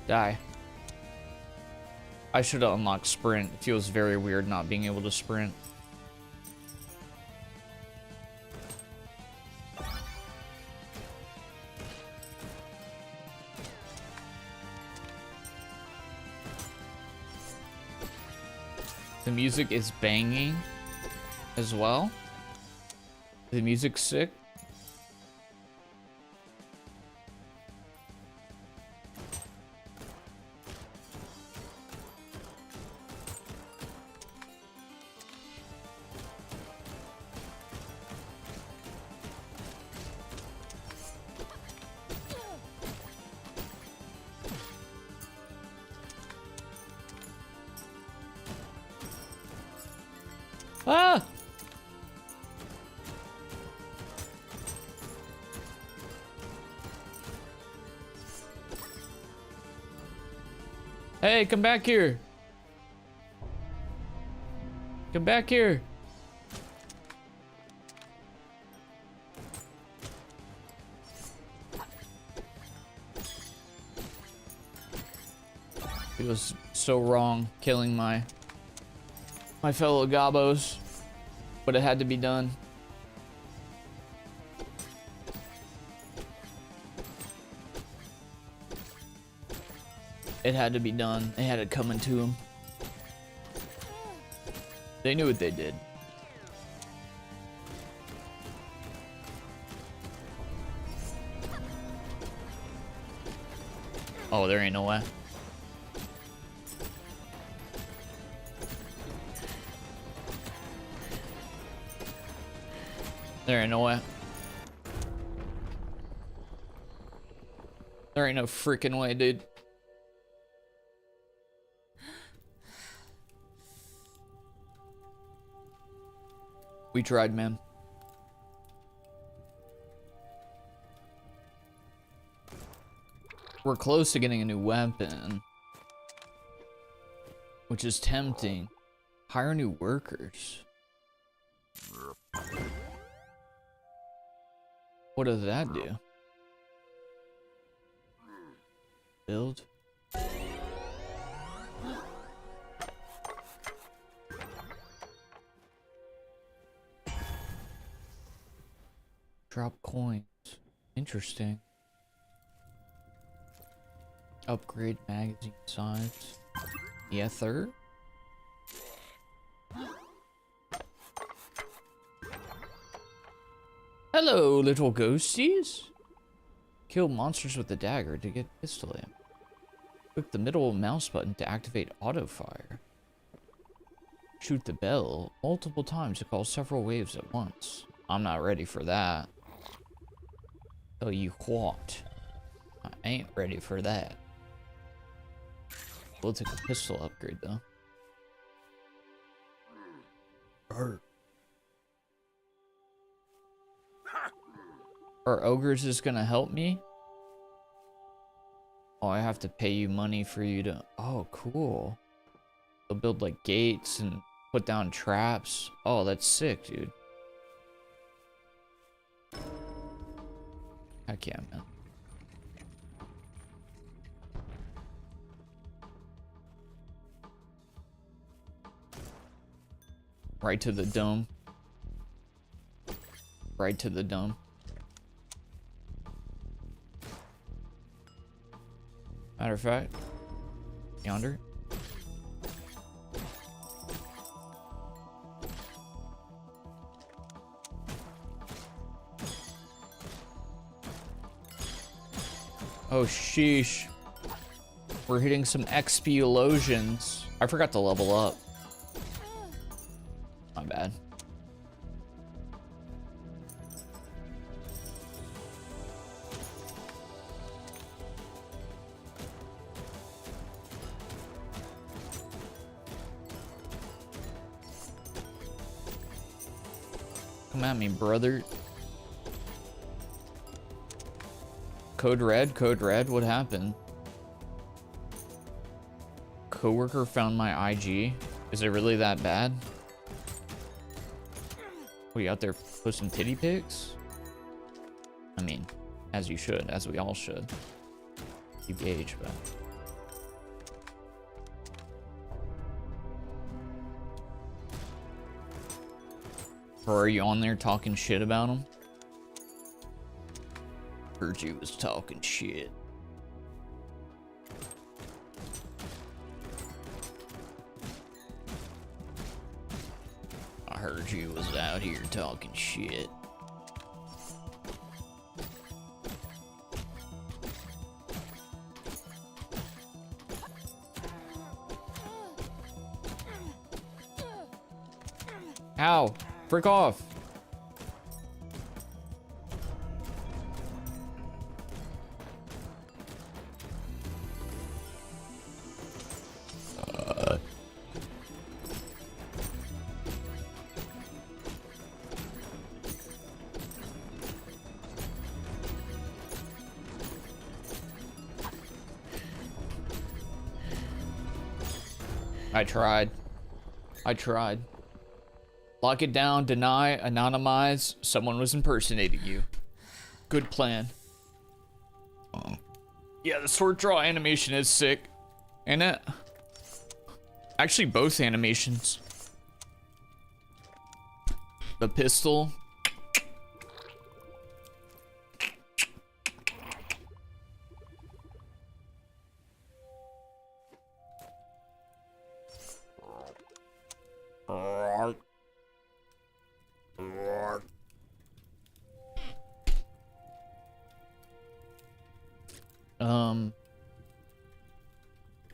Die. I should have unlocked sprint. It feels very weird not being able to sprint. The music is banging as well. The music's sick. Ah! Hey, come back here. Come back here. It was so wrong killing my fellow gobos, but it had to be done. It had to be done. They had it coming to them. They knew what they did. Oh, there ain't no way. There ain't no way. There ain't no freaking way, dude. We tried, man. We're close to getting a new weapon, which is tempting. Hire new workers. What does that do? Build. Drop coins. Interesting. Upgrade magazine size. Ether. Hello, little ghosties. Kill monsters with the dagger to get pistol ammo. Click the middle mouse button to activate auto fire. Shoot the bell multiple times to call several waves at once. I'm not ready for that. Tell you what, I ain't ready for that. We'll take a pistol upgrade though. Arr. Are ogres is gonna help me? Oh, I have to pay you money for you to... Oh, cool. They'll build like gates and put down traps. Oh, that's sick, dude. Heck yeah, man. Right to the dome. Right to the dome. Matter of fact, yonder. Oh, sheesh. We're hitting some explosions. I forgot to level up. My bad. Come at me, brother. Code red, what happened? Coworker found my IG. Is it really that bad? What, you out there posting titty pics? I mean, as you should, as we all should. You gauge, but... Or are you on there talking shit about him? Heard you was talking shit. I heard you was out here talking shit. Ow! Frick off! I tried. I tried. Lock it down, deny, anonymize. Someone was impersonating you. Good plan. Yeah, the sword draw animation is sick. Ain't it? Actually, both animations. The pistol.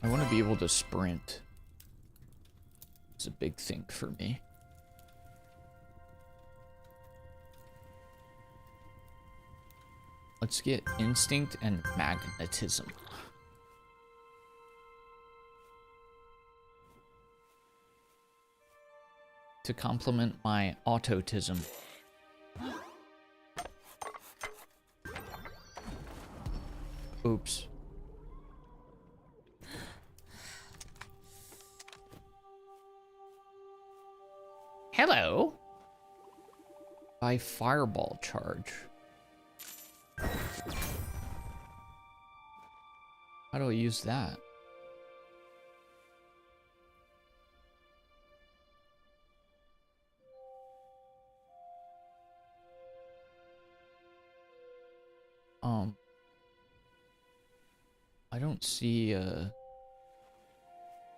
I want to be able to sprint. It's a big thing for me. Let's get instinct and magnetism. To complement my autotism. Oops. Hello. By fireball charge. How do I use that? I don't see a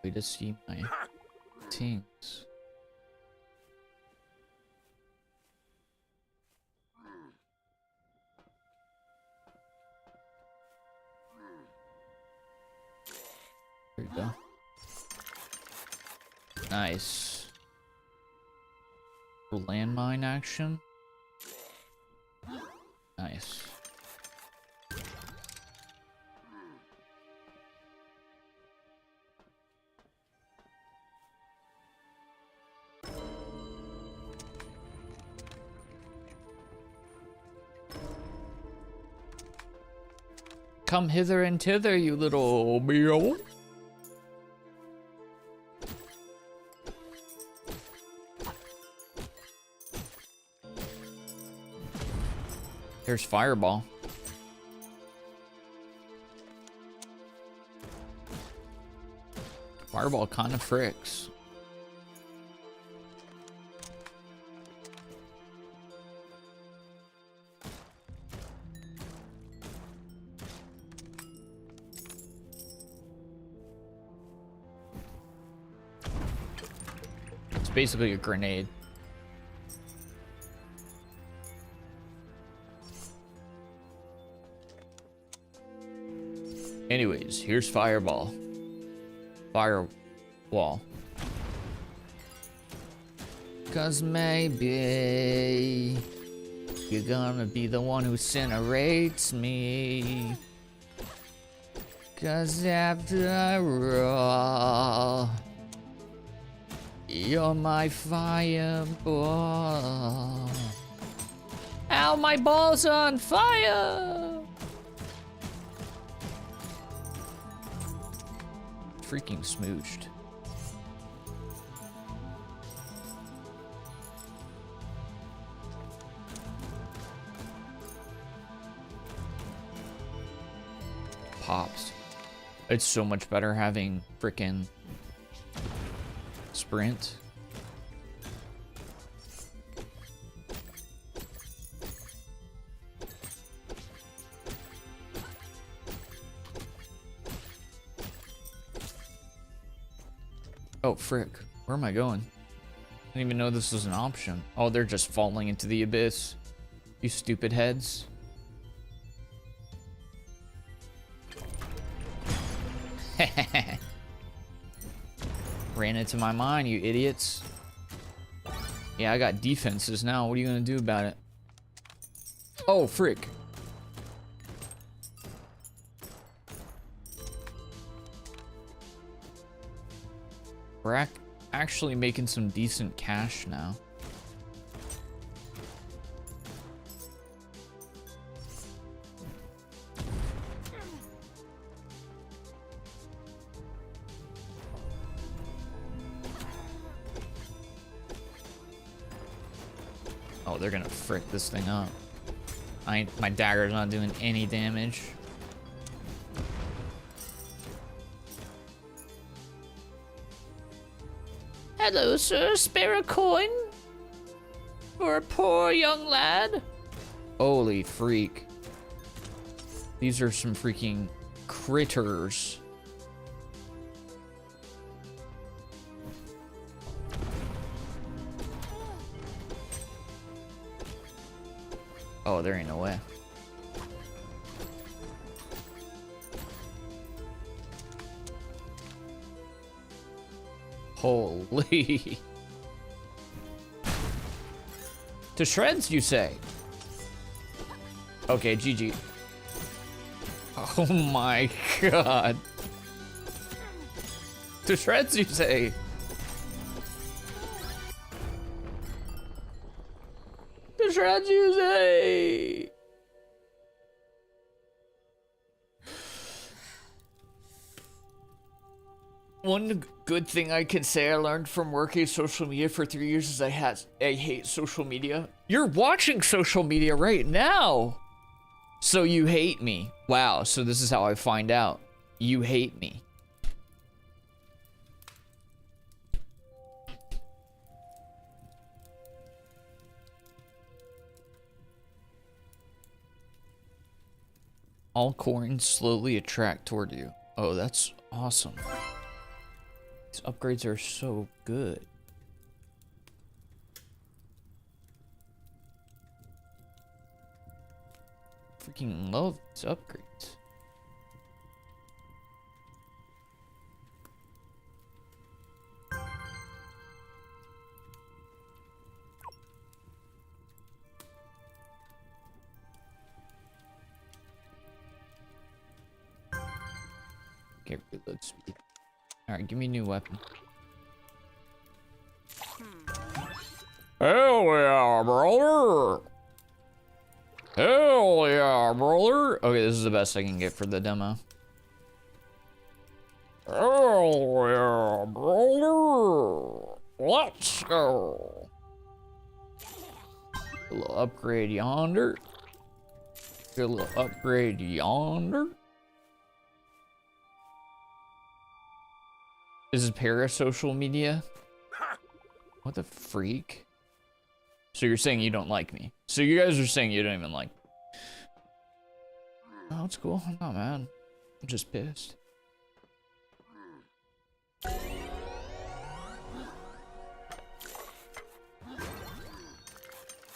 way to see my things. There you go. Nice. Landmine action. Nice. Come hither and thither, you little meow. There's fireball. Fireball kind of fricks. It's basically a grenade. Anyways, here's fireball. Firewall. Cause maybe you're gonna be the one who incinerates me. Cause after all, you're my fireball. Ow, my ball's on fire! Freaking smooched. Pops. It's so much better having frickin' sprint. Oh, frick. Where am I going? I didn't even know this was an option. Oh, they're just falling into the abyss. You stupid heads. Ran into my mind, you idiots. Yeah, I got defenses now. What are you gonna do about it? Oh, frick. We're actually making some decent cash now. Oh, they're gonna frick this thing up. My dagger's not doing any damage. Hello, sir. Spare a coin for a poor young lad? Holy freak. These are some freaking critters. Oh, there ain't no way. Holy. To shreds, you say? Okay, GG. Oh my god. To shreds, you say? To shreds, you say? One good thing I can say I learned from working social media for 3 years is I hate social media. You're watching social media right now. So you hate me. Wow, so this is how I find out. You hate me. All coins slowly attract toward you. Oh, that's awesome. These upgrades are so good. Freaking love these upgrades. Get reload speed. Alright, give me a new weapon. Hell yeah, brother! Hell yeah, brother! Okay, this is the best I can get for the demo. Hell yeah, brother! Let's go! A little upgrade yonder. Get a little upgrade yonder. This is parasocial media? What the freak? So you're saying you don't like me. So you guys are saying you don't even like me. Oh, it's cool. I'm not mad. I'm just pissed.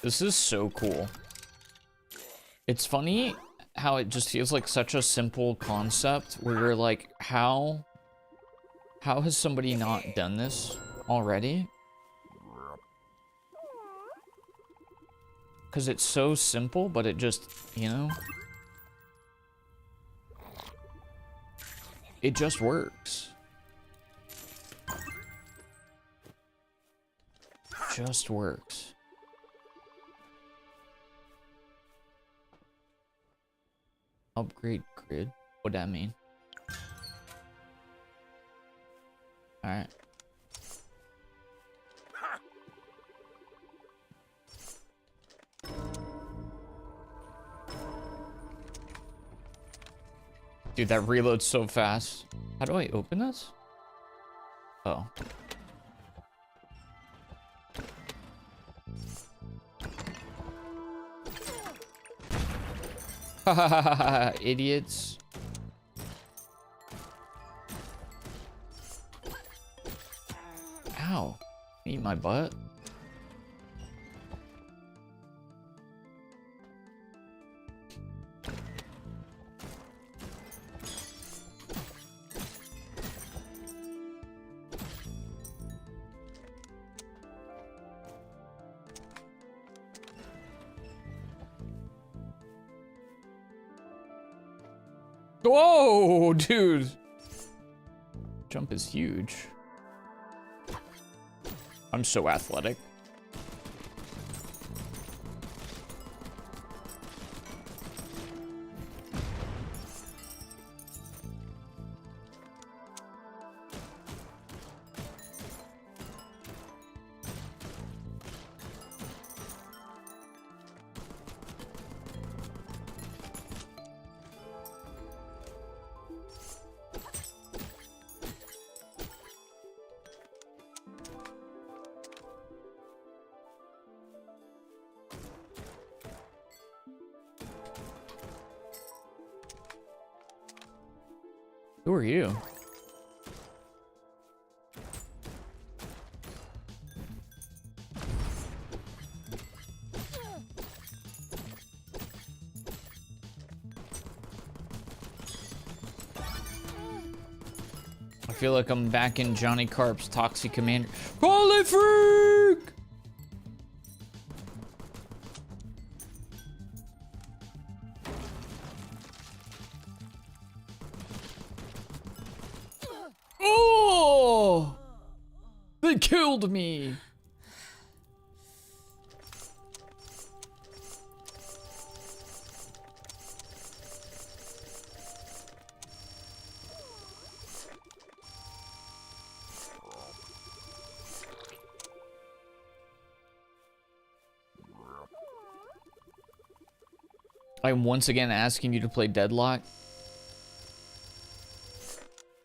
This is so cool. It's funny how it just feels like such a simple concept where you're like, how has somebody not done this already? Because it's so simple, but it just, you know? It just works. Just works. Upgrade grid? What'd that mean? Alright. Dude, that reloads so fast. How do I open this? Oh. Hahaha, idiots. Ow. Eat my butt. Whoa, dude. Jump is huge. I'm so athletic. Who are you? I feel like I'm back in Johnny Carp's Toxic Commander. Holy freak! Oh! They killed me! I'm once again asking you to play Deadlock.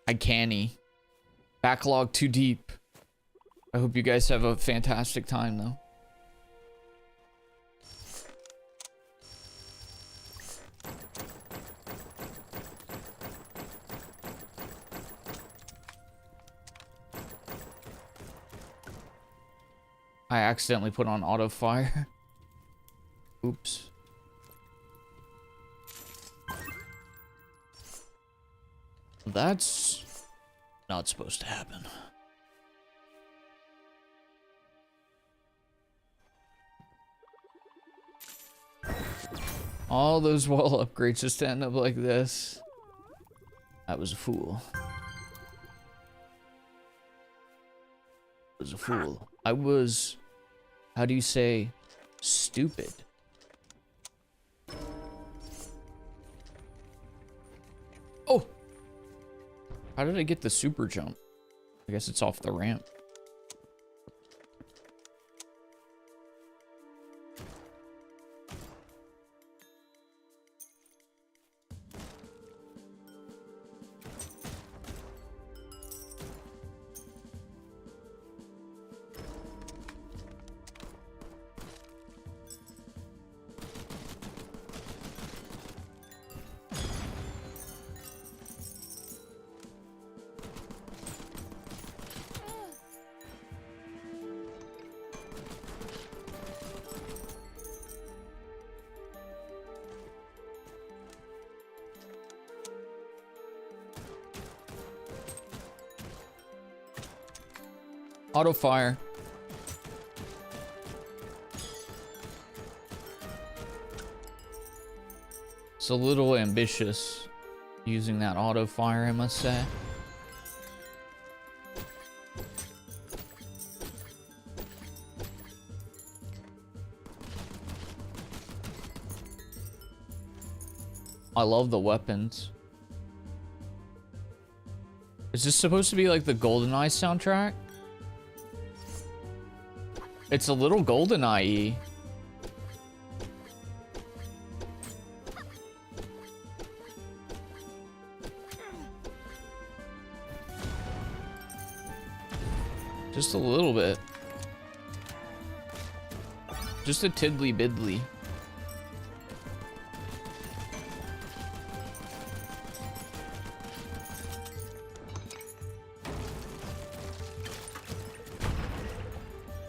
I canny. Backlog too deep. I hope you guys have a fantastic time though. I accidentally put on auto fire. Oops. That's not supposed to happen. All those wall upgrades just end up like this. I was a fool. I was a fool. I was, how do you say, stupid. Oh! How did I get the super jump? I guess it's off the ramp. Auto fire. It's a little ambitious using that auto fire, I must say. I love the weapons. Is this supposed to be like the GoldenEye soundtrack? It's a little GoldenEye-y. Just a little bit. Just a tiddly biddly.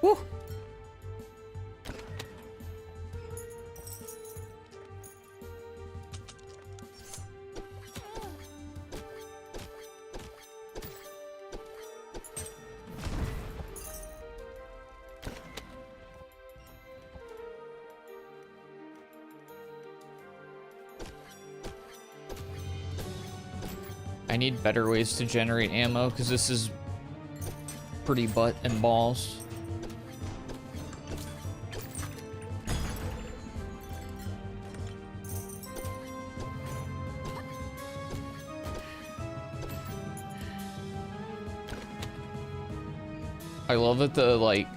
Woo! I need better ways to generate ammo because this is pretty butt and balls. I love that the like,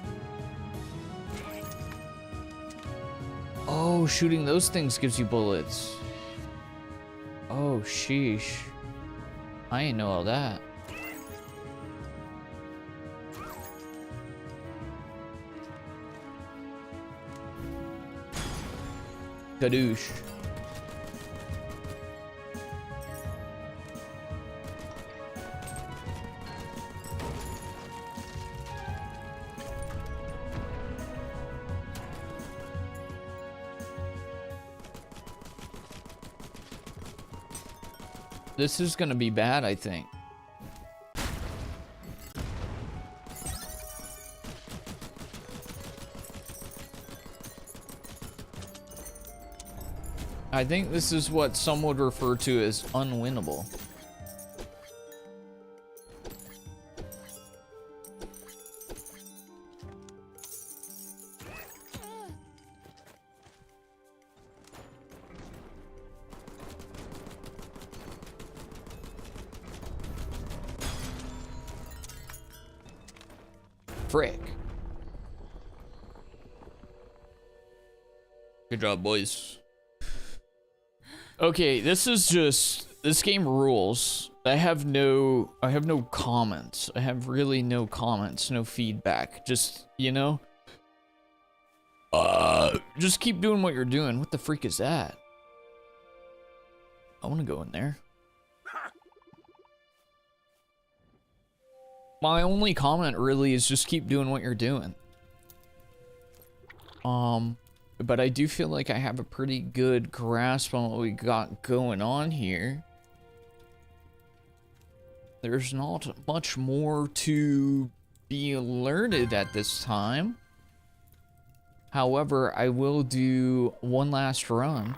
oh, shooting those things gives you bullets. Oh, sheesh. I ain't know all that. Kadoosh. This is gonna be bad, I think. I think this is what some would refer to as unwinnable. Frick. Good job, boys. Okay, this game rules. I have no comments. I have really no comments, no feedback. Just, you know, just keep doing what you're doing. What the freak is that? I want to go in there. My only comment really is just keep doing what you're doing. But I do feel like I have a pretty good grasp on what we got going on here. There's not much more to be alerted at this time. However, I will do one last run.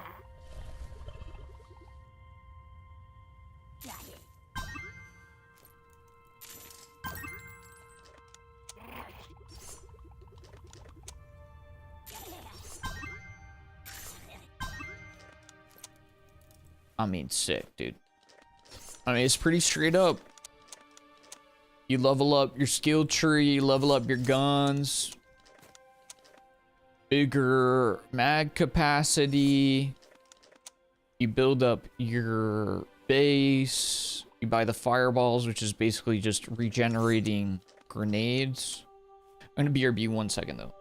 I mean, sick, dude. I mean, it's pretty straight up. You level up your skill tree, you level up your guns. Bigger mag capacity. You build up your base. You buy the fireballs, which is basically just regenerating grenades. I'm gonna BRB 1 second, though.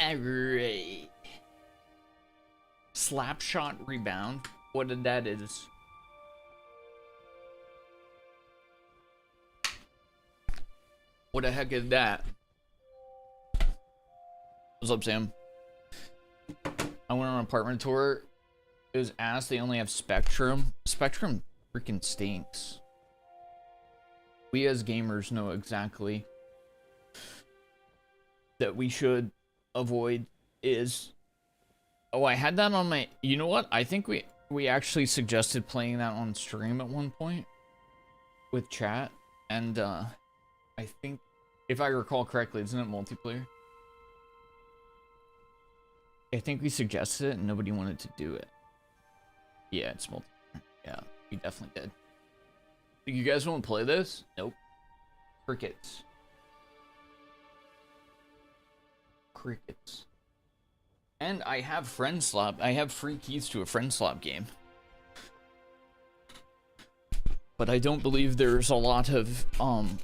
Alright. Slapshot rebound. What that is. What the heck is that? What's up, Sam? I went on an apartment tour. It was ass. They only have Spectrum. Spectrum freaking stinks. We as gamers know exactly that we should avoid is... Oh, I had that on my... You know what? I think we actually suggested playing that on stream at one point with chat. And I think, if I recall correctly, isn't it multiplayer? I think we suggested it and nobody wanted to do it. Yeah, it's multiplayer. Yeah, we definitely did. You guys won't play this? Nope. Crickets. Crickets. And I have friend slot. I have free keys to a friend slot game. But I don't believe there's a lot of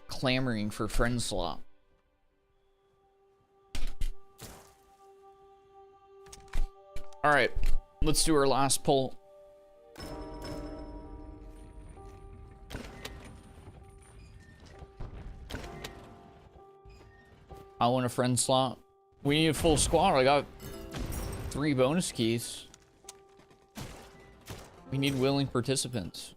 clamoring for friend slot. All right, let's do our last poll. I want a friend slot. We need a full squad. I got 3 bonus keys. We need willing participants.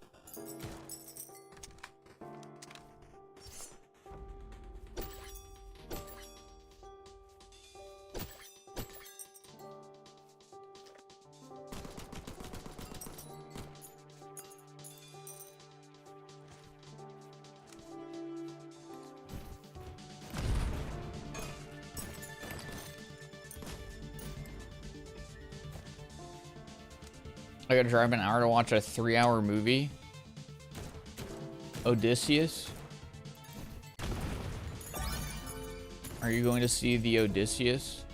I gotta drive an hour to watch a 3-hour movie. Odysseus? Are you going to see the Odysseus?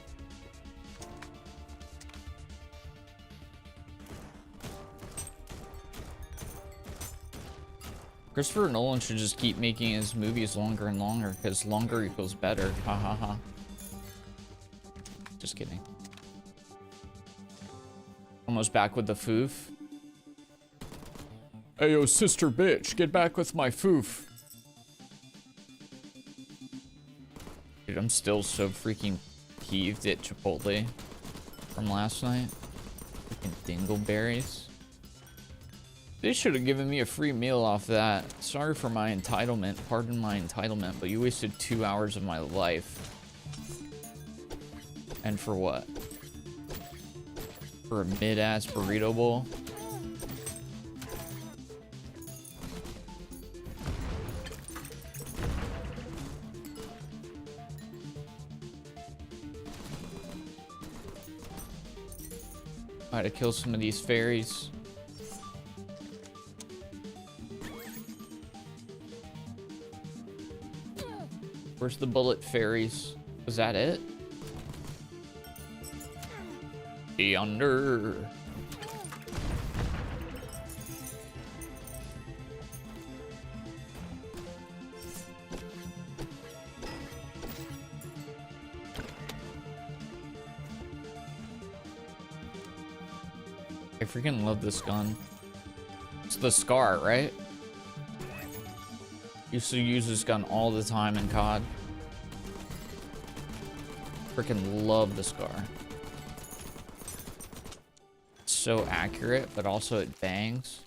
Christopher Nolan should just keep making his movies longer and longer, because longer equals better. Ha ha ha. Just kidding. Almost back with the foof. Hey, yo, sister bitch, get back with my foof. Dude, I'm still so freaking peeved at Chipotle from last night. Freaking dingleberries. They should have given me a free meal off that. Sorry for my entitlement. Pardon my entitlement, but you wasted 2 hours of my life. And for what? For a mid-ass burrito bowl? I had to kill some of these fairies. Where's the bullet fairies? Was that it? Yonder. I freaking love this gun. It's the Scar, right? Used to use this gun all the time in COD. Freaking love the Scar. It's so accurate, but also it bangs.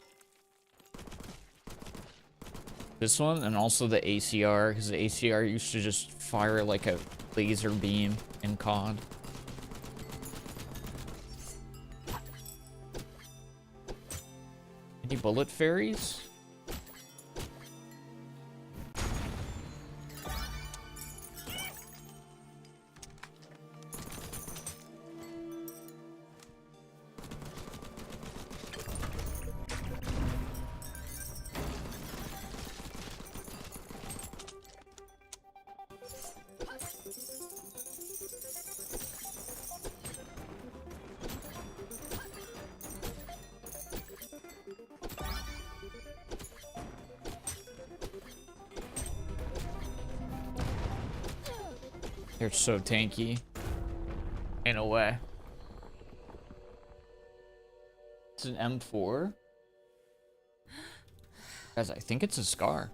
This one, and also the ACR, because the ACR used to just fire like a laser beam in COD. Any bullet fairies? They're so tanky. In a way. It's an M4. Guys, I think it's a Scar.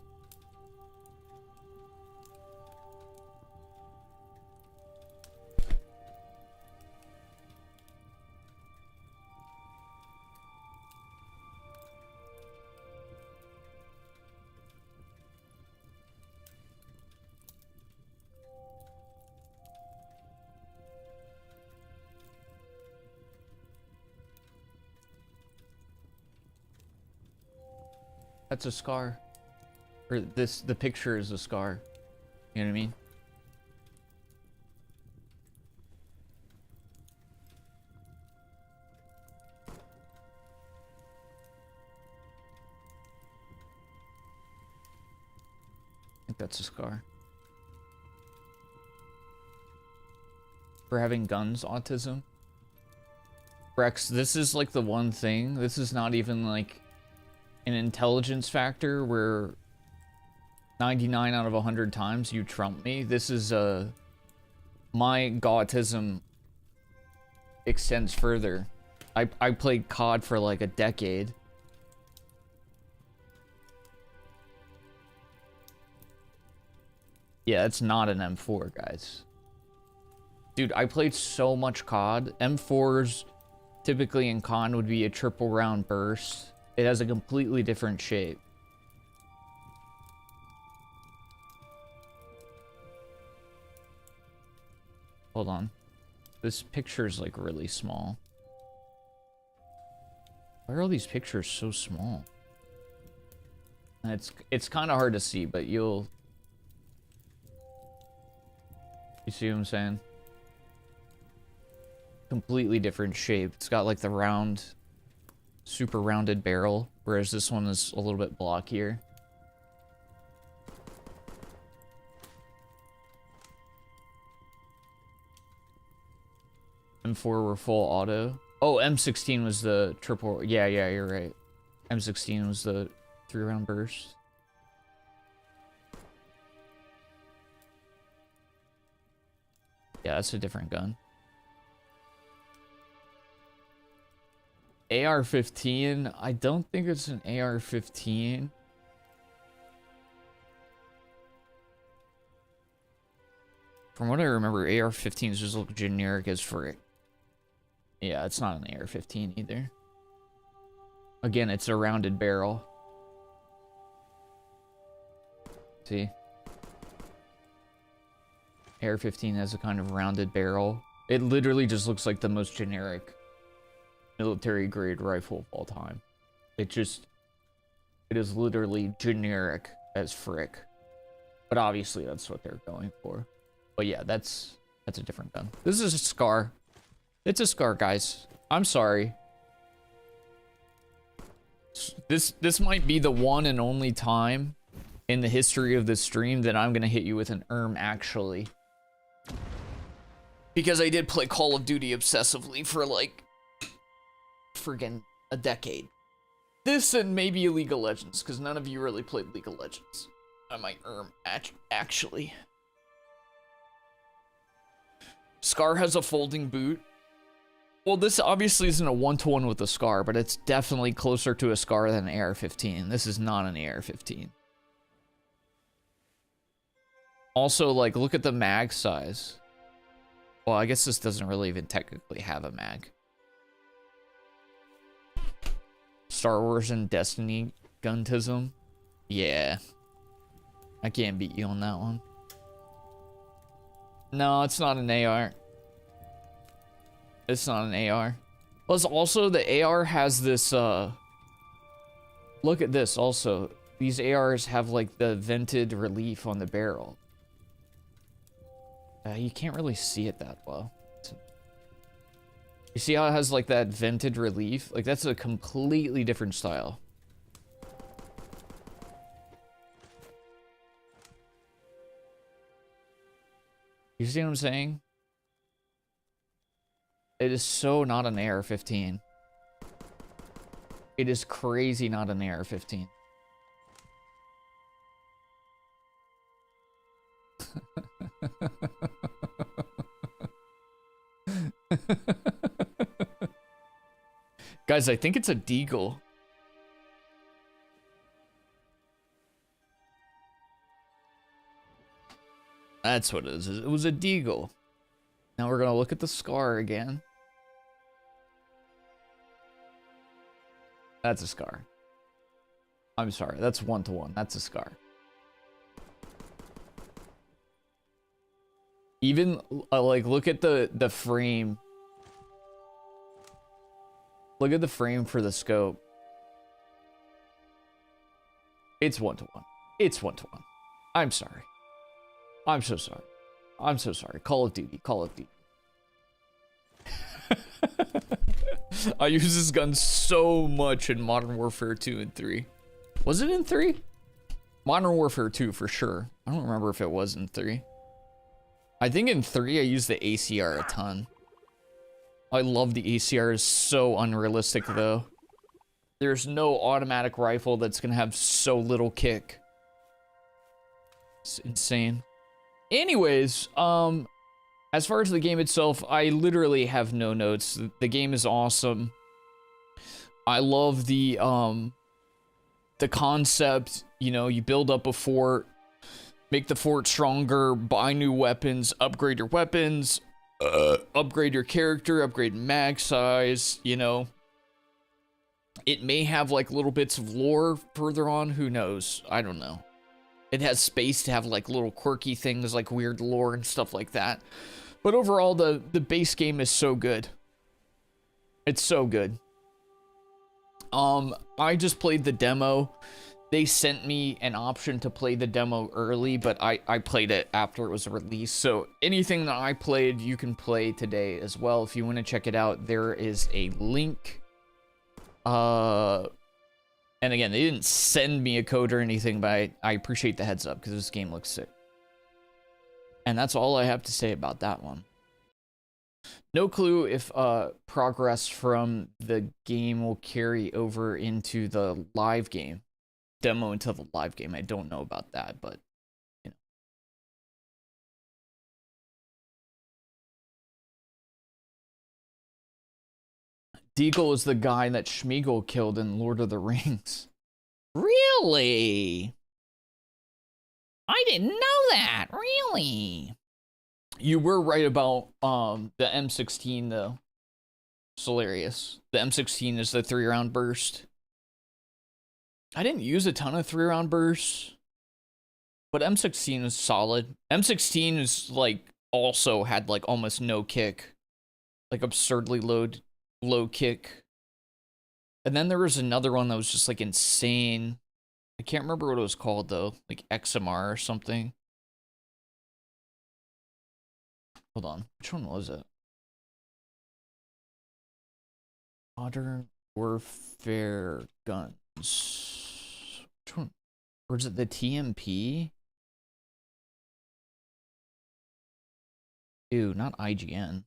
That's a scar. Or the picture is a scar. You know what I mean? I think that's a scar. For having guns, autism. Rex, this is like the one thing. This is not even like an intelligence factor where 99 out of 100 times you trump me. This is my autism extends further. I played COD for like a decade. Yeah, it's not an M4, guys. Dude, I played so much COD. M4s typically in con would be a triple round burst. It has a completely different shape. Hold on. This picture's like really small. Why are all these pictures so small? And it's kind of hard to see, but you see what I'm saying? Completely different shape. It's got like the round, super rounded barrel, whereas this one is a little bit blockier. M4 were full auto. Oh, M16 was the triple. Yeah, you're right. M16 was the 3-round burst. Yeah, that's a different gun. AR-15, I don't think it's an AR-15. From what I remember, AR-15s just look generic as frick. Yeah, it's not an AR-15 either. Again, it's a rounded barrel. See? AR-15 has a kind of rounded barrel. It literally just looks like the most generic military grade rifle of all time. It is literally generic as frick. But obviously that's what they're going for. But yeah, that's a different gun. This is a scar. It's a scar, guys. I'm sorry. This might be the one and only time in the history of this stream that I'm gonna hit you with an actually. Because I did play Call of Duty obsessively for like friggin' a decade. This and maybe League of Legends, because none of you really played League of Legends. I might actually. Scar has a folding boot. Well, this obviously isn't a one-to-one with the Scar, but it's definitely closer to a Scar than an AR-15. This is not an AR-15. Also, like, look at the mag size. Well, I guess this doesn't really even technically have a mag. Star Wars and Destiny guntism. Yeah. I can't beat you on that one. No, it's not an AR. It's not an AR. Plus, also, the AR has this, look at this, also. These ARs have, like, the vented relief on the barrel. You can't really see it that well. You see how it has, like, that vented relief? Like, that's a completely different style. You see what I'm saying? It is so not an AR-15. It is crazy not an AR-15. Guys, I think it's a deagle. That's what it is. It was a deagle. Now we're gonna look at the Scar again. That's a Scar. I'm sorry, that's one-to-one. That's a Scar. Even, like, look at the frame. Look at the frame for the scope. It's 1-to-1. It's 1-to-1. I'm sorry. I'm so sorry. I'm so sorry. Call of Duty. Call of Duty. I use this gun so much in Modern Warfare 2 and 3. Was it in 3? Modern Warfare 2 for sure. I don't remember if it was in 3. I think in 3 I used the ACR a ton. I love the ACR. It's so unrealistic though. There's no automatic rifle that's gonna have so little kick. It's insane. Anyways, as far as the game itself, I literally have no notes. The game is awesome. I love the concept. You know, you build up a fort, make the fort stronger, buy new weapons, upgrade your weapons, upgrade your character, upgrade mag size, you know. It may have like little bits of lore further on, who knows? I don't know. It has space to have like little quirky things like weird lore and stuff like that. But overall, the base game is so good. It's so good. I just played the demo. They sent me an option to play the demo early, but I played it after it was released. So anything that I played, you can play today as well. If you want to check it out, there is a link. And again, they didn't send me a code or anything, but I appreciate the heads up because this game looks sick. And that's all I have to say about that one. No clue if progress from the game will carry over into the live game. Demo into the live game. I don't know about that, but you know. Deagle is the guy that Schmeagol killed in Lord of the Rings. Really? I didn't know that. Really? You were right about the M16 though. It's hilarious. The M16 is the 3-round burst. I didn't use a ton of 3-round bursts, but M16 is solid. M16 is like also had like almost no kick, like absurdly low kick. And then there was another one that was just like insane. I can't remember what it was called though, like XMR or something. Hold on, which one was it? Modern Warfare guns. Which one? Or is it the TMP? Ew, not IGN.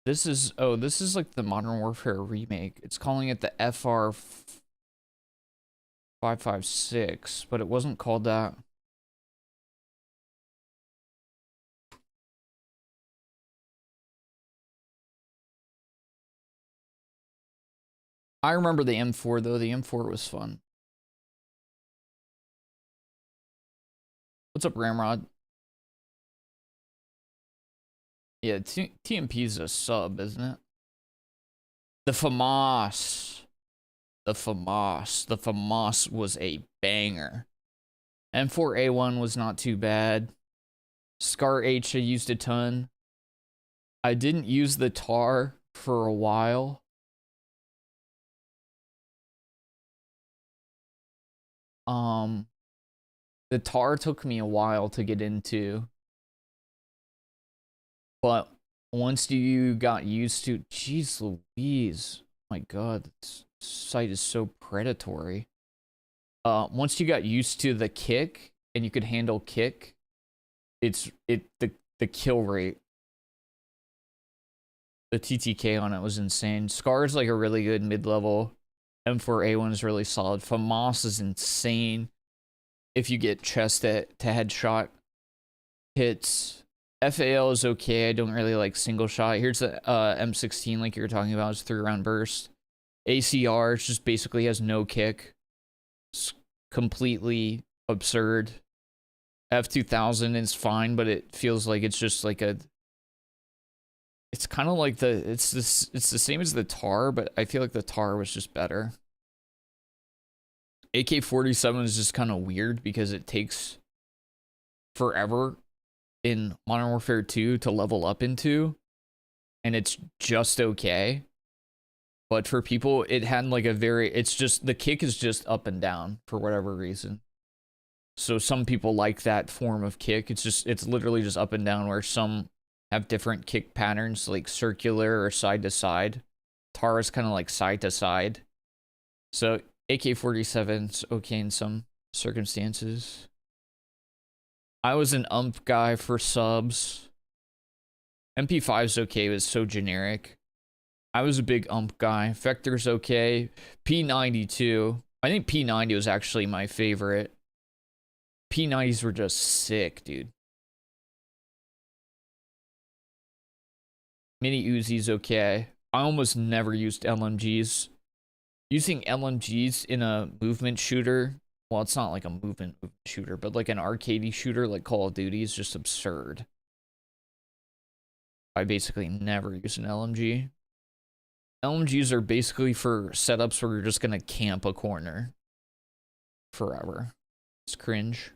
This is, oh, this is like the Modern Warfare remake. It's calling it the FR 556, but it wasn't called that. I remember the M4 though. The M4 was fun. What's up, Ramrod? Yeah, TMP is a sub, isn't it? The FAMAS. The FAMAS. The FAMAS was a banger. M4A1 was not too bad. Scar H I used a ton. I didn't use the TAR for a while. The TAR took me a while to get into. But once you got used to, jeez Louise, my God, this site is so predatory. Once you got used to the kick and you could handle kick, the kill rate, the TTK on it was insane. Scar is like a really good mid-level. M4A1 is really solid. FAMAS is insane if you get chest to headshot hits. FAL is okay. I don't really like single shot. Here's the M16 like you were talking about. It's 3-round burst. ACR just basically has no kick. It's completely absurd. F2000 is fine, but it feels like it's just like a... It's kind of like it's the same as the TAR, but I feel like the TAR was just better. AK-47 is just kind of weird because it takes forever in Modern Warfare 2 to level up into, and it's just okay. But for people, it had like a very, it's just, the kick is just up and down for whatever reason. So some people like that form of kick. It's literally just up and down, where some have different kick patterns, like circular or side to side. Tara's kind of like side to side. So AK-47's okay in some circumstances. I was an ump guy for subs. MP5's okay, but it's so generic. I was a big ump guy. Vector's okay. P90 I think P90 was actually my favorite. P90s were just sick, dude. Mini Uzi's okay. I almost never used LMGs. Using LMGs in a movement shooter, well, it's not like a movement shooter, but like an arcadey shooter like Call of Duty is just absurd. I basically never use an LMG. LMGs are basically for setups where you're just gonna camp a corner forever. It's cringe.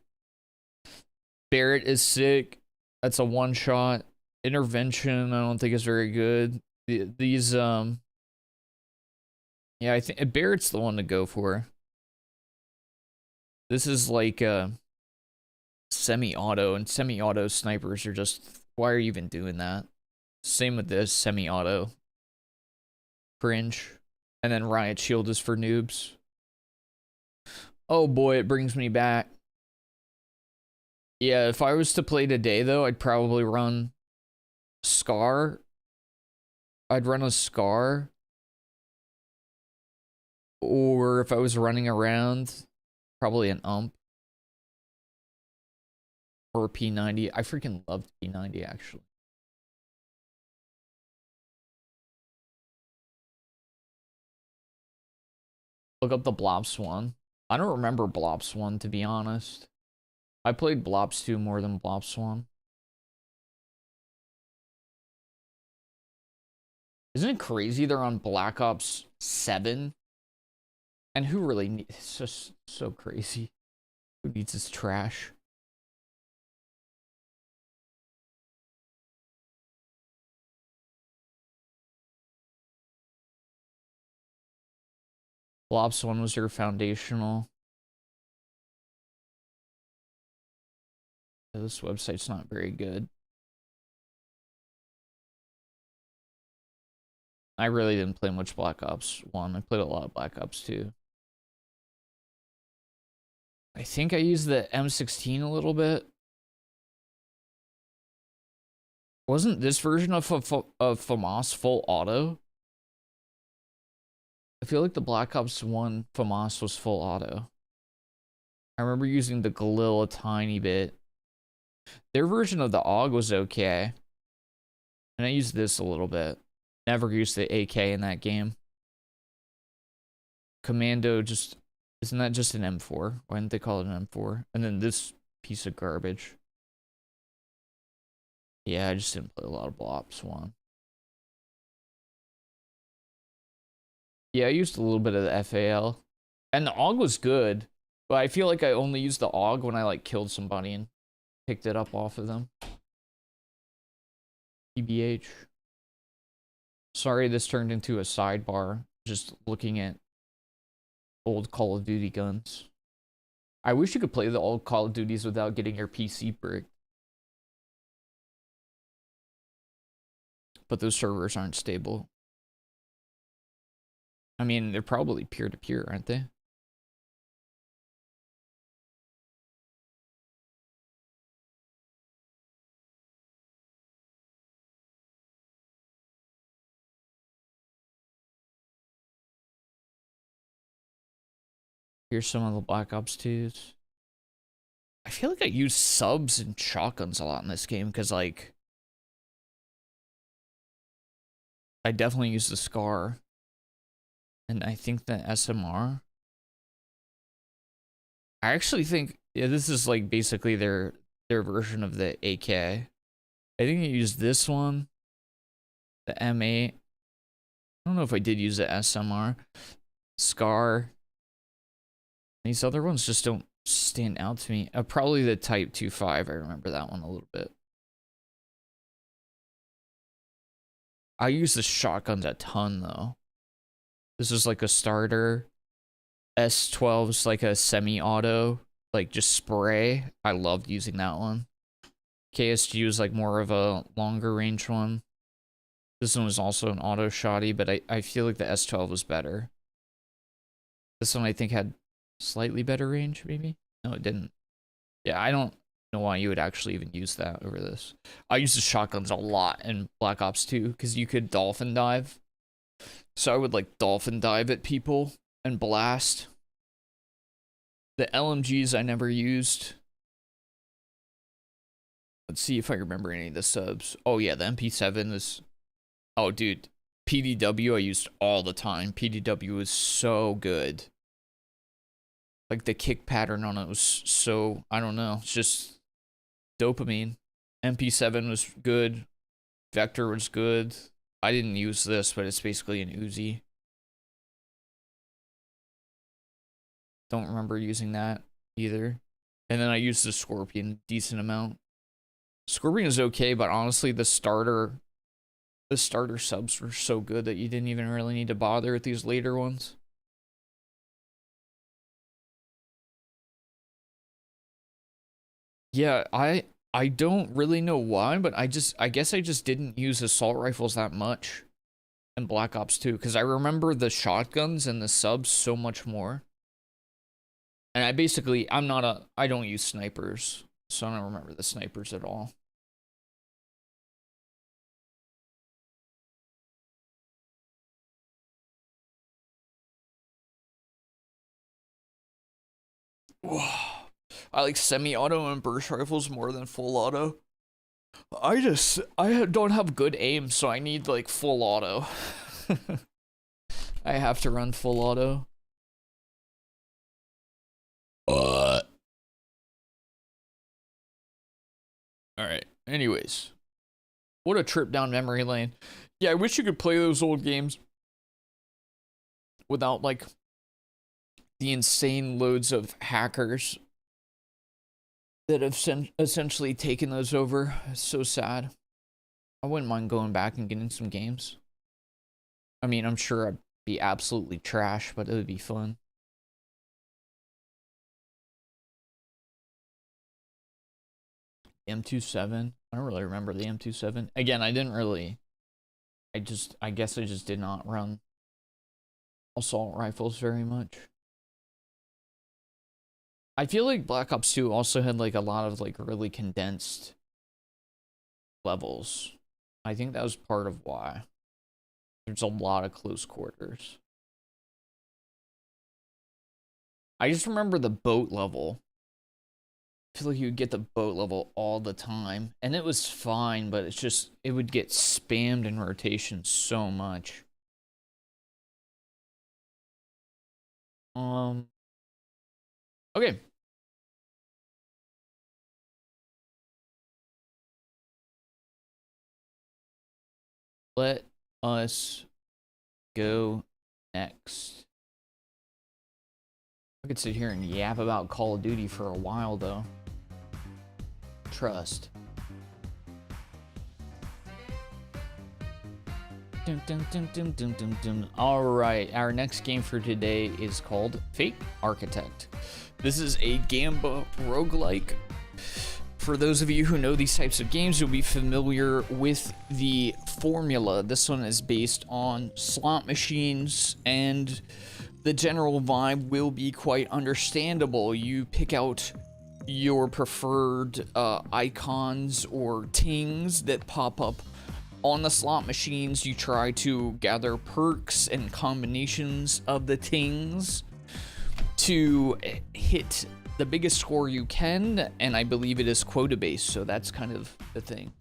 Barrett is sick. That's a one shot. Intervention, I don't think is very good. These yeah, I think Barrett's the one to go for. This is like semi-auto, and semi-auto snipers are just, why are you even doing that? Same with this semi-auto. Cringe. And then Riot Shield is for noobs. Oh boy, it brings me back. Yeah, if I was to play today though, I'd probably run Scar. I'd run a Scar. Or if I was running around, probably an ump. Or a P90. I freaking loved P90 actually. Look up the Blops one. I don't remember Blops one, to be honest. I played Blops 2 more than Blops 1. Isn't it crazy they're on Black Ops 7? And who really needs, it's just so crazy. Who needs this trash? Blops 1 was your foundational. This website's not very good. I really didn't play much Black Ops 1. I played a lot of Black Ops 2. I think I used the M16 a little bit. Wasn't this version of FAMAS full auto? I feel like the Black Ops 1 FAMAS was full auto. I remember using the Galil a tiny bit. Their version of the AUG was okay. And I used this a little bit. Never used the AK in that game. Commando just... Isn't that just an M4? Why didn't they call it an M4? And then this piece of garbage. Yeah, I just didn't play a lot of Blops 1. Yeah, I used a little bit of the FAL. And the AUG was good. But I feel like I only used the AUG when I like killed somebody and picked it up off of them. TBH. Sorry this turned into a sidebar. Just looking at old Call of Duty guns. I wish you could play the old Call of Duties without getting your PC bricked. But those servers aren't stable. I mean, they're probably peer-to-peer, aren't they? Here's some of the Black Ops 2s. I feel like I use subs and shotguns a lot in this game because, like, I definitely use the Scar. And I think the SMR. I actually think, yeah, this is like basically their version of the AK. I think I used this one, the M8. I don't know if I did use the SMR. Scar. These other ones just don't stand out to me. Probably the Type 2.5. I remember that one a little bit. I use the shotguns a ton though. This is like a starter. S12 is like a semi-auto, like just spray. I loved using that one. KSG was like more of a longer range one. This one was also an auto shotty, but I feel like the S12 was better. This one I think had slightly better range, maybe? No, it didn't. Yeah, I don't know why you would actually even use that over this. I used the shotguns a lot in Black Ops 2 because you could dolphin dive. So I would like dolphin dive at people and blast. The LMGs I never used. Let's see if I remember any of the subs. Oh yeah, the MP7 is... Oh dude, PDW I used all the time. PDW was so good. Like the kick pattern on it was so... I don't know, it's just dopamine. MP7 was good. Vector was good. I didn't use this, but it's basically an Uzi. Don't remember using that either. And then I used the Scorpion a decent amount. Scorpion is okay, but honestly the starter subs were so good that you didn't even really need to bother with these later ones. Yeah, I don't really know why, but I guess I just didn't use assault rifles that much in Black Ops 2 because I remember the shotguns and the subs so much more. And I don't use snipers, so I don't remember the snipers at all. I like semi-auto and burst rifles more than full auto. I don't have good aim, so I need like full auto. I have to run full auto. Alright, anyways. What a trip down memory lane. Yeah, I wish you could play those old games without like the insane loads of hackers that have essentially taken those over. It's so sad. I wouldn't mind going back and getting some games. I mean, I'm sure I'd be absolutely trash, but it would be fun. M27. I don't really remember the M27. Again, I guess I just did not run assault rifles very much. I feel like Black Ops 2 also had like a lot of like really condensed levels. I think that was part of why. There's a lot of close quarters. I just remember the boat level. I feel like you would get the boat level all the time. And it was fine, but it would get spammed in rotation so much. Okay. Let us go next. I could sit here and yap about Call of Duty for a while, though. Trust. Alright, our next game for today is called Fate Architect. This is a Gamba roguelike. For those of you who know these types of games, you'll be familiar with the formula. This one is based on slot machines, and the general vibe will be quite understandable. You pick out your preferred icons or tings that pop up on the slot machines. You try to gather perks and combinations of the tings to hit the biggest score you can, and I believe it is quota based, so that's kind of the thing.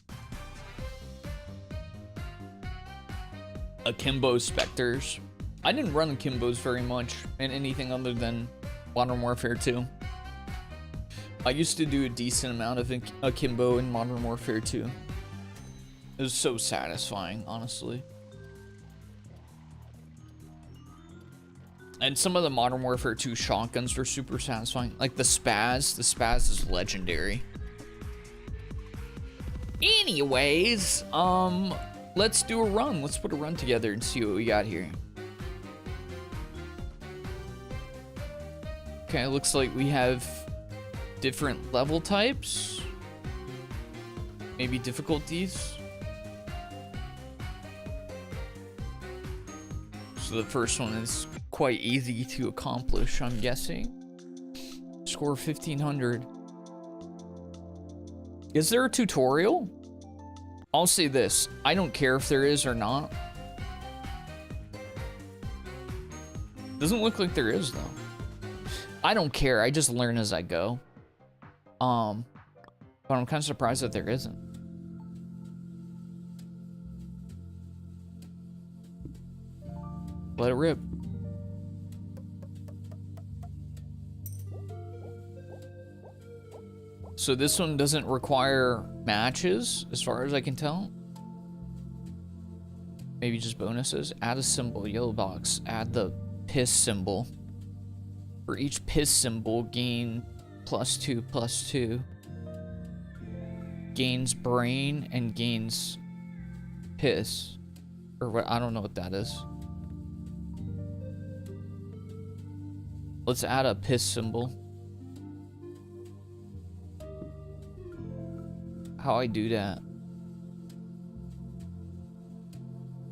Akimbo Spectres. I didn't run Akimbos very much in anything other than Modern Warfare 2. I used to do a decent amount of Akimbo in Modern Warfare 2. It was so satisfying, honestly. And some of the Modern Warfare 2 shotguns were super satisfying. Like the Spaz. The Spaz is legendary. Anyways, let's do a run. Let's put a run together and see what we got here. Okay, looks like we have different level types. Maybe difficulties. So the first one is quite easy to accomplish, I'm guessing. Score 1500. Is there a tutorial? I'll say this. I don't care if there is or not. Doesn't look like there is, though. I don't care. I just learn as I go. But I'm kind of surprised that there isn't. Let it rip. So this one doesn't require matches, as far as I can tell. Maybe just bonuses. Add a symbol, yellow box. Add the piss symbol. For each piss symbol, gain +2/+2. Gains brain and gains piss. Or what? I don't know what that is. Let's add a piss symbol. How I do that?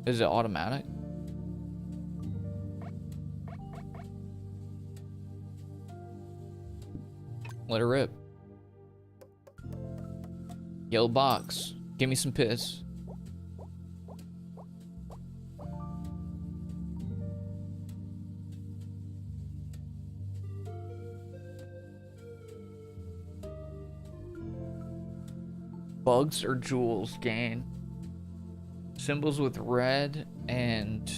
Is it automatic? Let it rip. Yellow box. Give me some piss. Bugs or jewels gain. Symbols with red and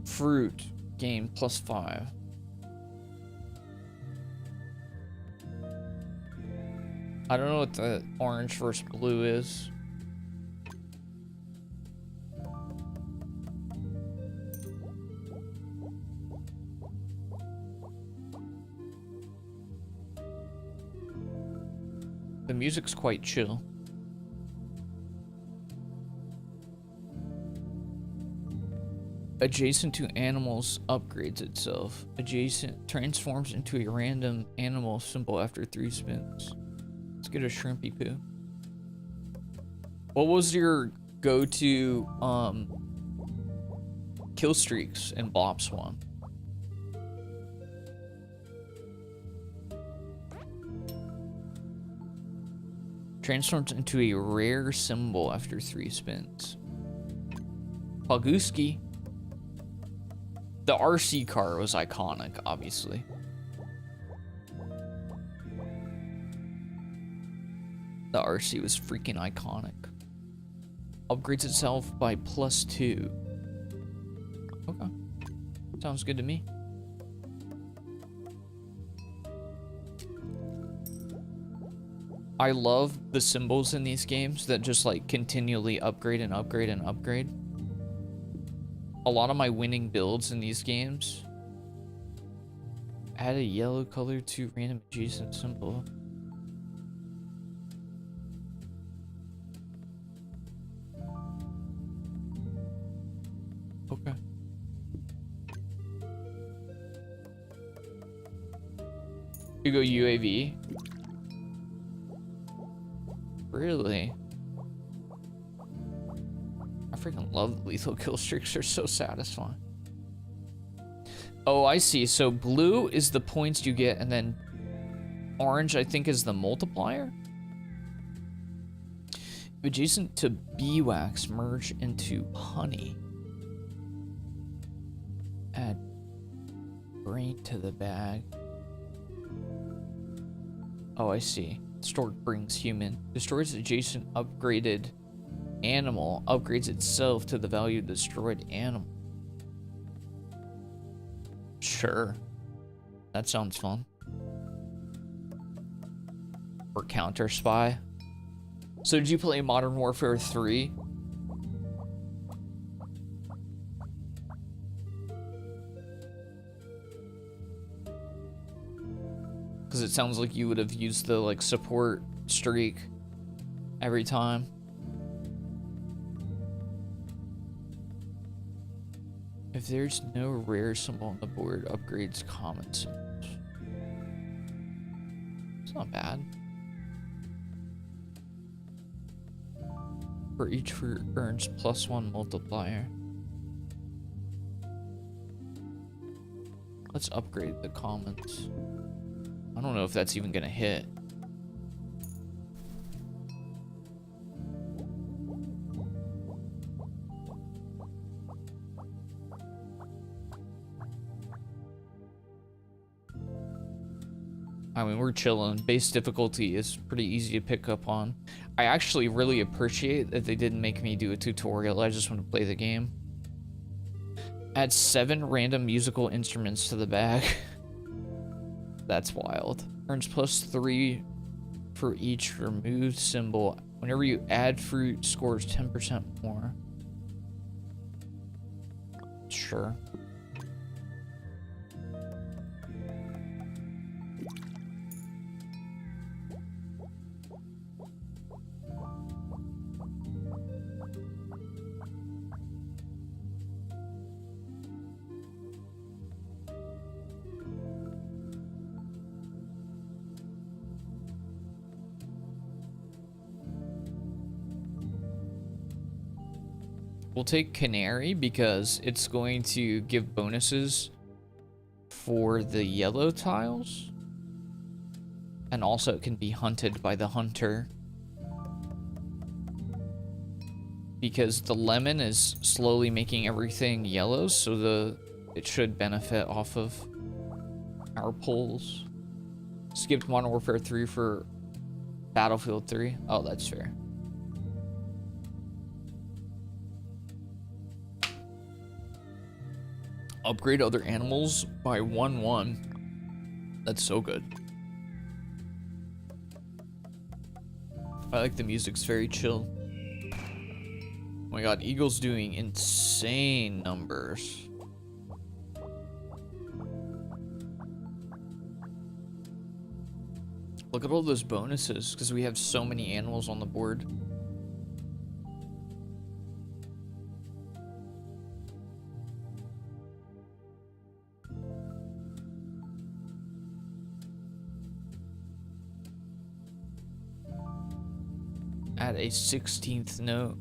fruit gain +5. I don't know what the orange versus blue is. The music's quite chill. Adjacent to animals upgrades itself. Adjacent transforms into a random animal symbol after 3 spins. Let's get a shrimpy poo. What was your go-to kill streaks in Bop Swan? Transforms into a rare symbol after 3 spins. Paguski. The RC car was iconic, obviously. The RC was freaking iconic. Upgrades itself by +2. Okay. Sounds good to me. I love the symbols in these games that just like continually upgrade and upgrade and upgrade. A lot of my winning builds in these games add a yellow color to random adjacent symbol. Okay. You go UAV. Really? I freaking love lethal kill streaks. They're so satisfying. Oh, I see. So blue is the points you get, and then orange, I think, is the multiplier. Adjacent to beeswax, merge into honey. Add brain to the bag. Oh, I see. Stork brings human. Destroys adjacent upgraded animal. Upgrades itself to the value of destroyed animal. Sure. That sounds fun. Or Counter Spy. So did you play Modern Warfare 3? Because it sounds like you would have used the like support streak every time. If there's no rare symbol on the board, upgrades common symbols. It's not bad. For each fruit earns +1 multiplier. Let's upgrade the commons. I don't know if that's even gonna hit. I mean, we're chilling. Base difficulty is pretty easy to pick up on. I actually really appreciate that they didn't make me do a tutorial. I just want to play the game. Add 7 random musical instruments to the bag. That's wild. Earns +3 for each removed symbol. Whenever you add fruit, scores 10% more. Sure. We'll take Canary because it's going to give bonuses for the yellow tiles. And also it can be hunted by the hunter. Because the lemon is slowly making everything yellow, so it should benefit off of our pulls. Skipped Modern Warfare 3 for Battlefield 3. Oh, that's fair. Upgrade other animals by 1/1. That's so good. I like the music's very chill. Oh my god, Eagle's doing insane numbers. Look at all those bonuses, because we have so many animals on the board. Add a 16th note.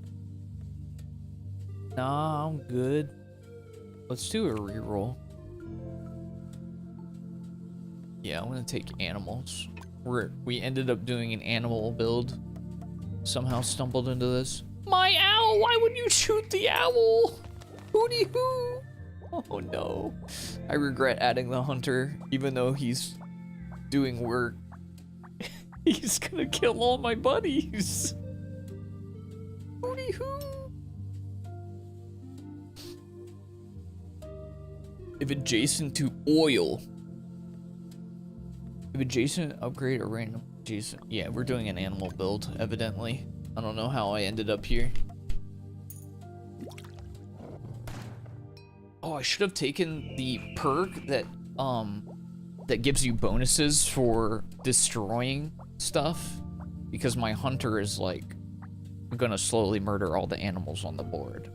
Nah, I'm good. Let's do a reroll. Yeah, I'm gonna take animals. We ended up doing an animal build. Somehow stumbled into this. My owl! Why would you shoot the owl? Hooty hoo! Oh no. I regret adding the hunter, even though he's doing work. He's gonna kill all my buddies. Hooty hoo! If adjacent to oil. If adjacent, upgrade a random adjacent. Yeah, we're doing an animal build, evidently. I don't know how I ended up here. Oh, I should have taken the perk that gives you bonuses for destroying stuff, because my hunter is like gonna slowly murder all the animals on the board.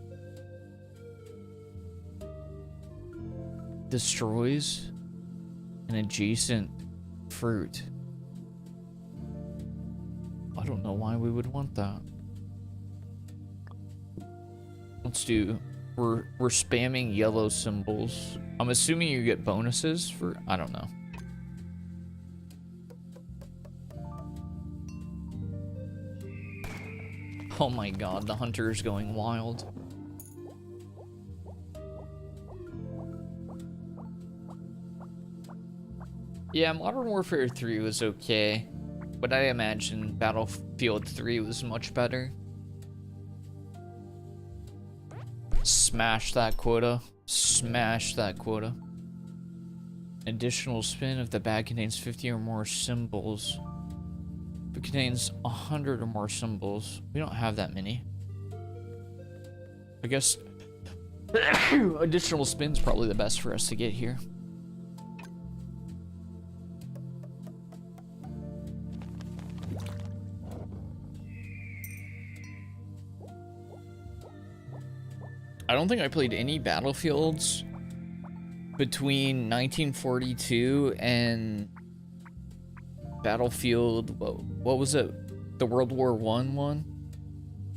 Destroys an adjacent fruit. I don't know why we would want that. Let's do, we're spamming yellow symbols. I'm assuming you get bonuses for, I don't know. Oh my god, the hunter is going wild. Yeah, Modern Warfare 3 was okay, but I imagine Battlefield 3 was much better. Smash that quota. Smash that quota. Additional spin if the bag contains 50 or more symbols. If it contains 100 or more symbols. We don't have that many. I guess additional spin's probably the best for us to get here. I don't think I played any Battlefields between 1942 and Battlefield, what was it? The World War I one?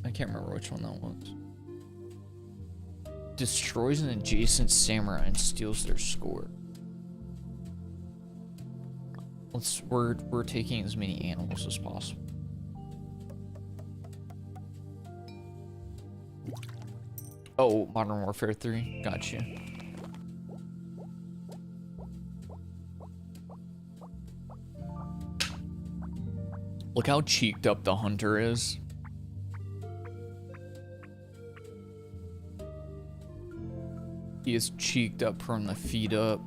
I can't remember which one that was. Destroys an adjacent samurai and steals their score. We're taking as many animals as possible. Oh, Modern Warfare 3. Gotcha. Look how cheeked up the hunter is. He is cheeked up from the feet up.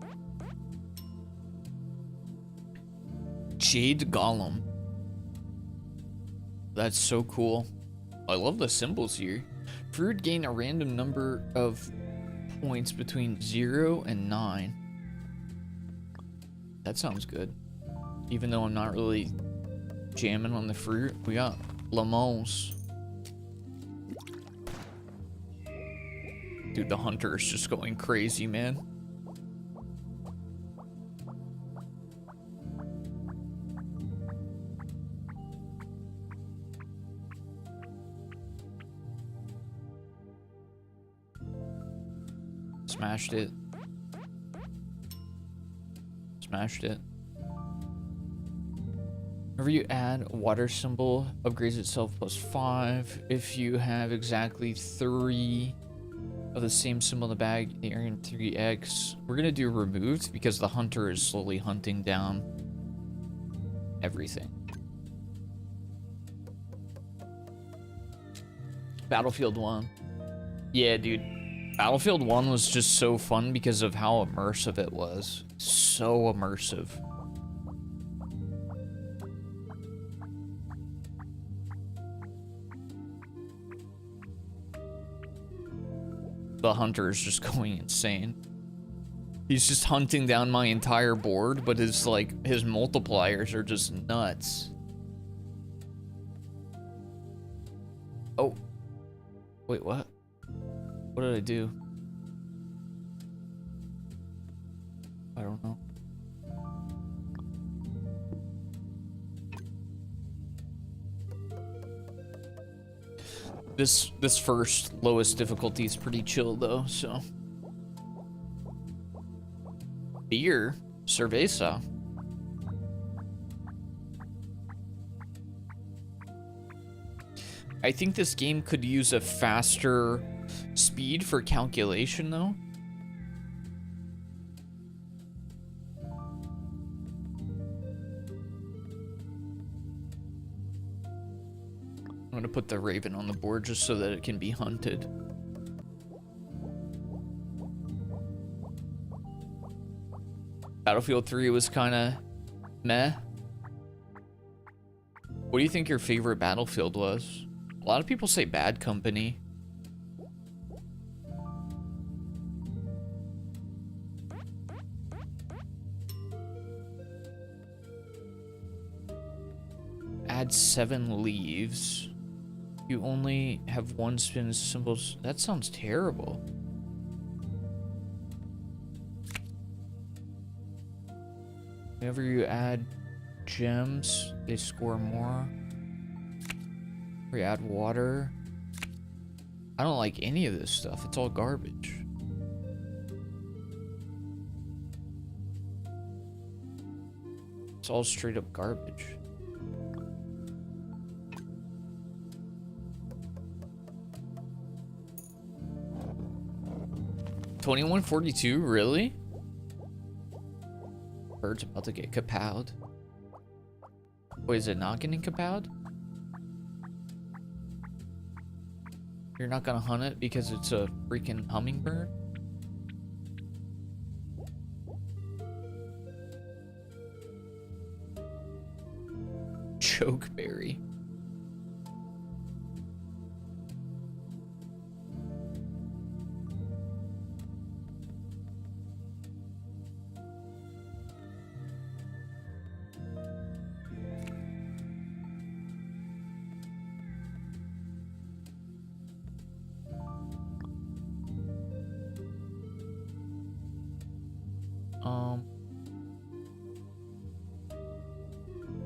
Jade Golem. That's so cool. I love the symbols here. Fruit gain a random number of points between 0 and 9. That sounds good. Even though I'm not really jamming on the fruit, we got lemons. Dude, the hunter is just going crazy, man. Smashed it. Smashed it. Whenever you add a water symbol, upgrades itself +5. If you have exactly 3 of the same symbol in the bag, they earn 3x. We're gonna do removed because the hunter is slowly hunting down everything. Battlefield 1. Yeah, dude. Battlefield 1 was just so fun because of how immersive it was. So immersive. The hunter is just going insane. He's just hunting down my entire board, but his multipliers are just nuts. Oh. Wait, what? What did I do? I don't know. This first lowest difficulty is pretty chill though, so. Beer, cerveza. I think this game could use a faster speed for calculation though. I'm gonna put the raven on the board just so that it can be hunted. Battlefield 3 was kind of meh. What do you think your favorite Battlefield was? A lot of people say Bad Company. Add 7 leaves. You only have 1 spin symbols. That sounds terrible. Whenever you add gems, they score more. Or you add water. I don't like any of this stuff. It's all garbage. It's all straight up garbage. $21.42, really? Bird's about to get kapowed. Wait, is it not getting kapowed? You're not gonna hunt it because it's a freaking hummingbird? Chokeberry.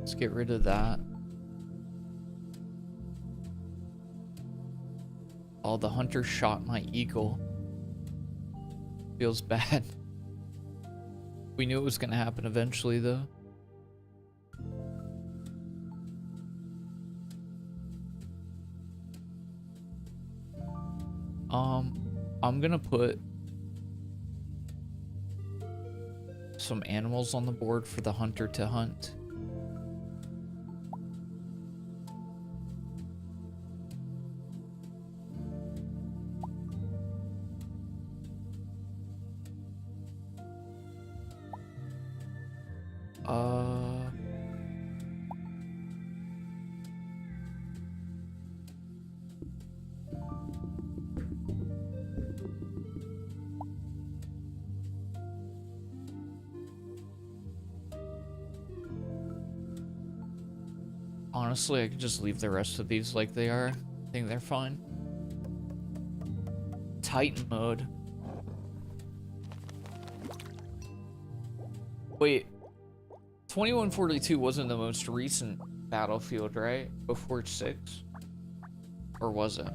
Let's get rid of that. Oh, the hunter shot my eagle. Feels bad. We knew it was gonna happen eventually, though. I'm gonna put some animals on the board for the hunter to hunt. Honestly, I could just leave the rest of these like they are. I think they're fine. Titan mode. Wait, 2142 wasn't the most recent Battlefield, right? Before 6? Or was it?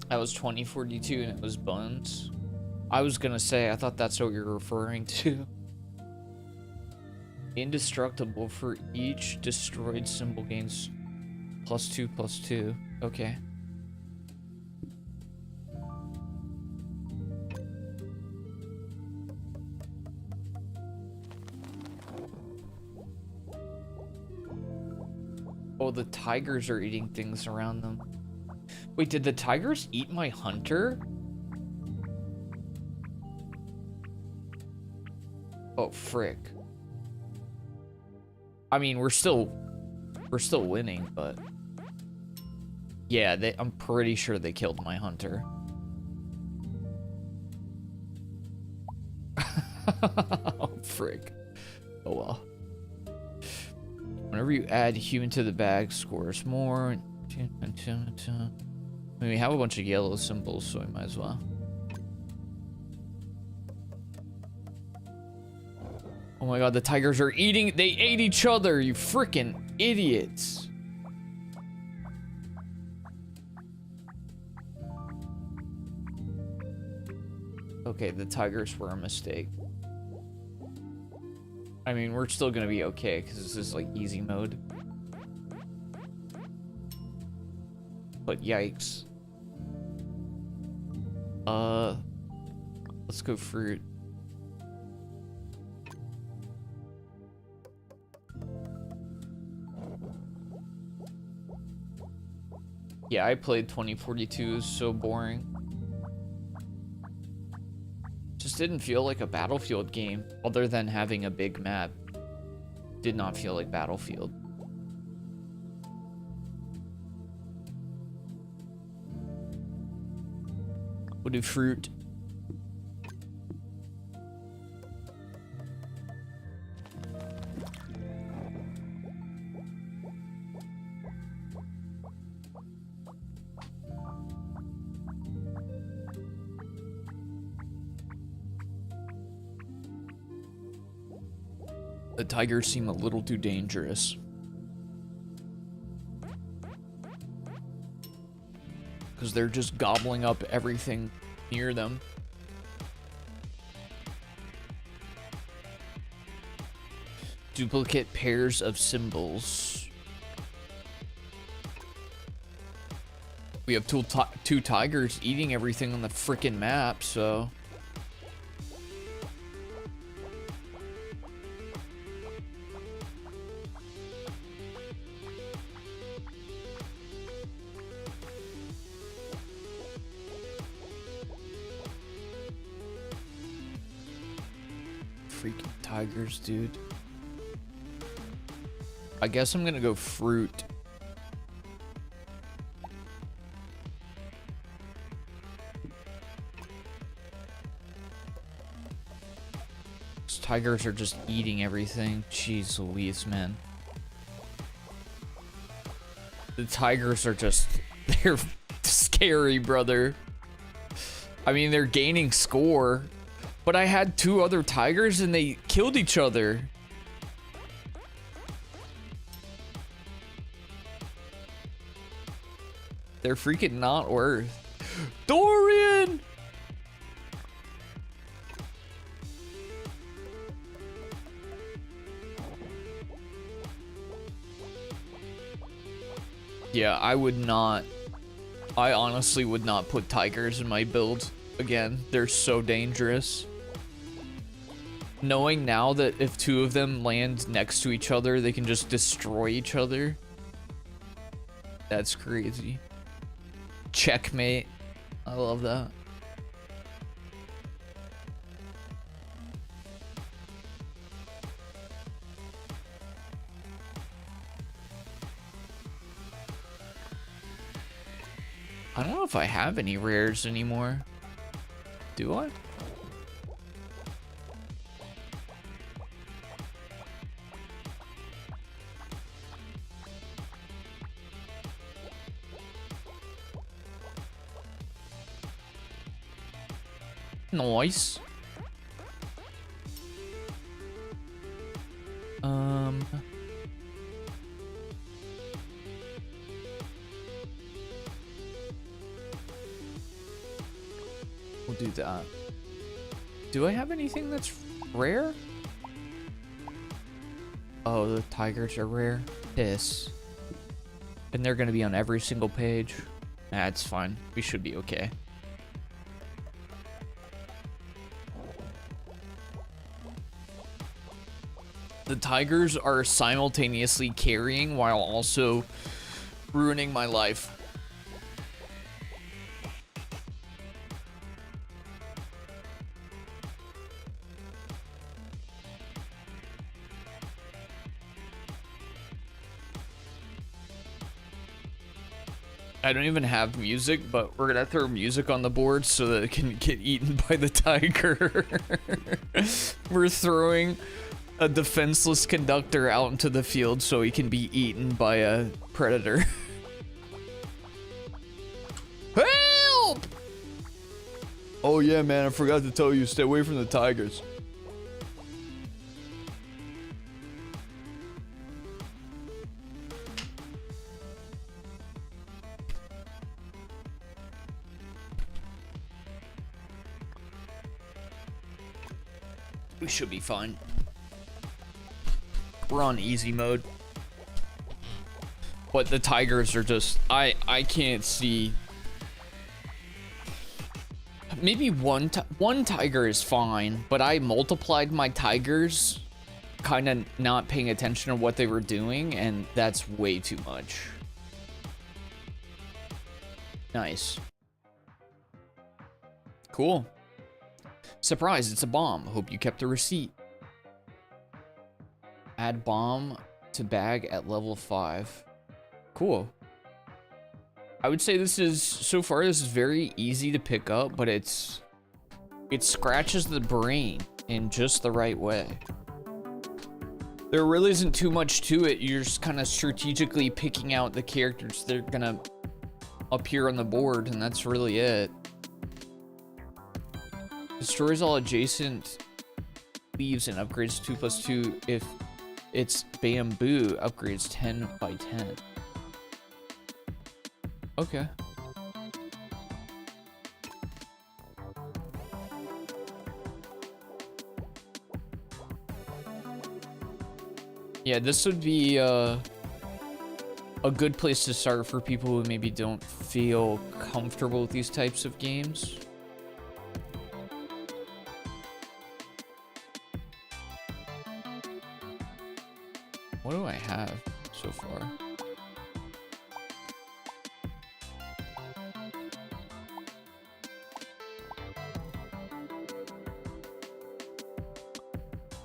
That was 2042 and it was Bones. I was gonna say, I thought that's what you're referring to. Indestructible for each destroyed symbol gains +2/+2. Okay. Oh, the tigers are eating things around them. Wait, did the tigers eat my hunter? Oh, frick. I mean, we're still winning, but yeah, I'm pretty sure they killed my hunter. Oh, frick. Oh well. Whenever you add human to the bag, scores more. I mean, we have a bunch of yellow symbols, so we might as well. Oh my god, the tigers are eating. They ate each other, you freaking idiots. Okay, the tigers were a mistake. I mean, we're still gonna be okay, because this is like easy mode. But yikes. Let's go fruit. Yeah, I played 2042, it was so boring. Just didn't feel like a Battlefield game, other than having a big map. Did not feel like Battlefield. We'll do fruit. The tigers seem a little too dangerous. Because they're just gobbling up everything near them. Duplicate pairs of symbols. We have two tigers eating everything on the frickin' map, so... Freaking tigers, dude. I guess I'm gonna go fruit. These tigers are just eating everything. Jeez Louise, man. The tigers are just, they're scary, brother. I mean, they're gaining score, but I had 2 other tigers and they killed each other. They're freaking not worth. Dorian! Yeah, I honestly would not put tigers in my build again. They're so dangerous. Knowing now that if 2 of them land next to each other, they can just destroy each other. That's crazy. Checkmate. I love that. I don't know if I have any rares anymore. Do I? Nice. We'll do that. Do I have anything that's rare? Oh, the tigers are rare. Piss. And they're gonna be on every single page. That's fine. We should be okay. The tigers are simultaneously carrying while also ruining my life. I don't even have music, but we're gonna throw music on the board so that it can get eaten by the tiger. We're throwing a defenseless conductor out into the field so he can be eaten by a predator. Help! Oh yeah, man, I forgot to tell you, stay away from the tigers. We should be fine. We're on easy mode. But the tigers are just... I can't see... Maybe one tiger is fine, but I multiplied my tigers kind of not paying attention to what they were doing, and that's way too much. Nice. Cool. Surprise, it's a bomb. Hope you kept a receipt. Add bomb to bag at level 5. Cool. I would say this is, so far, this is very easy to pick up, but it scratches the brain in just the right way. There really isn't too much to it. You're just kind of strategically picking out the characters that are gonna appear on the board, and that's really it. Destroys all adjacent leaves and upgrades 2+2 if it's bamboo. Upgrades 10 by 10. Okay. Yeah, this would be a good place to start for people who maybe don't feel comfortable with these types of games. What do I have so far?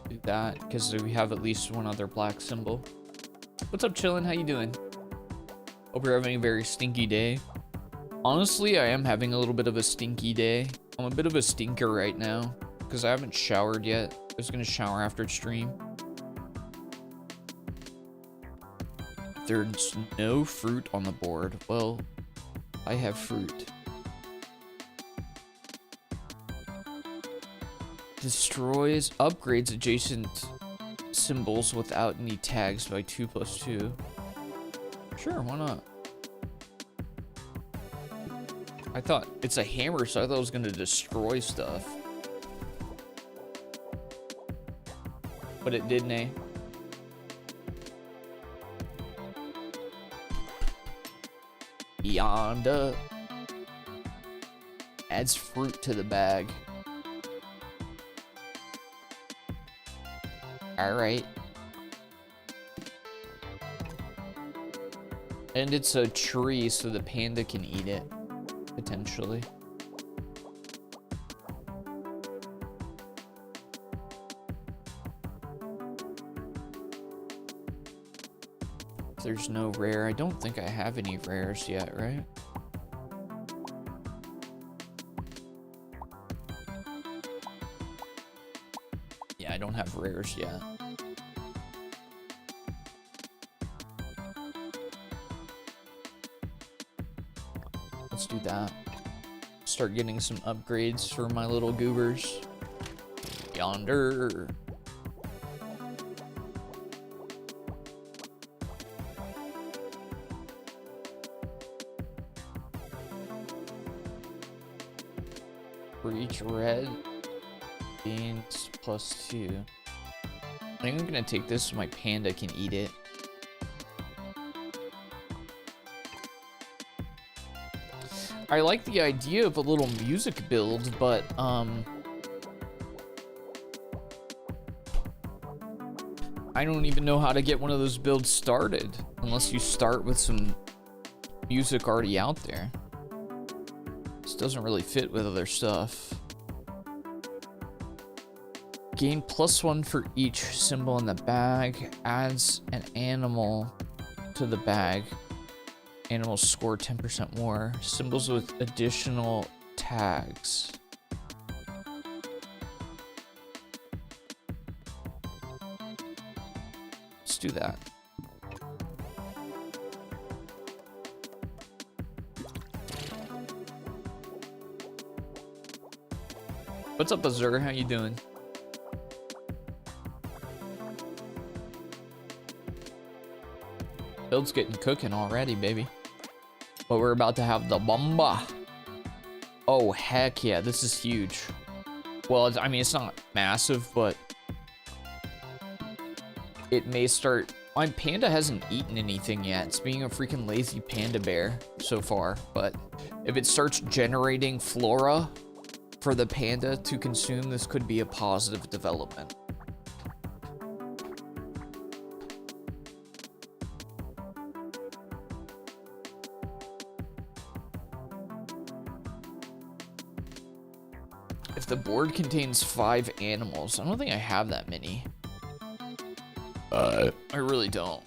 Do that, because we have at least one other black symbol. What's up, chillin'? How you doing? Hope you're having a very stinky day. Honestly, I am having a little bit of a stinky day. I'm a bit of a stinker right now, because I haven't showered yet. I was gonna shower after stream. There's no fruit on the board. Well, I have fruit. Destroys, upgrades adjacent symbols without any tags by 2+2. Sure, why not? I thought it's a hammer, so I thought it was gonna destroy stuff. But it didn't, eh? Yonda adds fruit to the bag. Alright. And it's a tree, so the panda can eat it, potentially. There's no rare. I don't think I have any rares yet, right? Yeah, I don't have rares yet. Let's do that. Start getting some upgrades for my little goobers. Yonder. For each red, gains +2. I think I'm gonna take this so my panda can eat it. I like the idea of a little music build, but I don't even know how to get one of those builds started unless you start with some music already out there. This doesn't really fit with other stuff. Gain +1 for each symbol in the bag. Adds an animal to the bag. Animals score 10% more. Symbols with additional tags. Let's do that. What's up, Azur? How you doing? Build's getting cooking already, baby. But we're about to have the bomba. Oh, heck yeah. This is huge. Well, I mean, it's not massive, but it may start... My panda hasn't eaten anything yet. It's being a freaking lazy panda bear so far. But if it starts generating flora for the panda to consume, this could be a positive development. If the board contains 5 animals, I don't think I have that many. I really don't.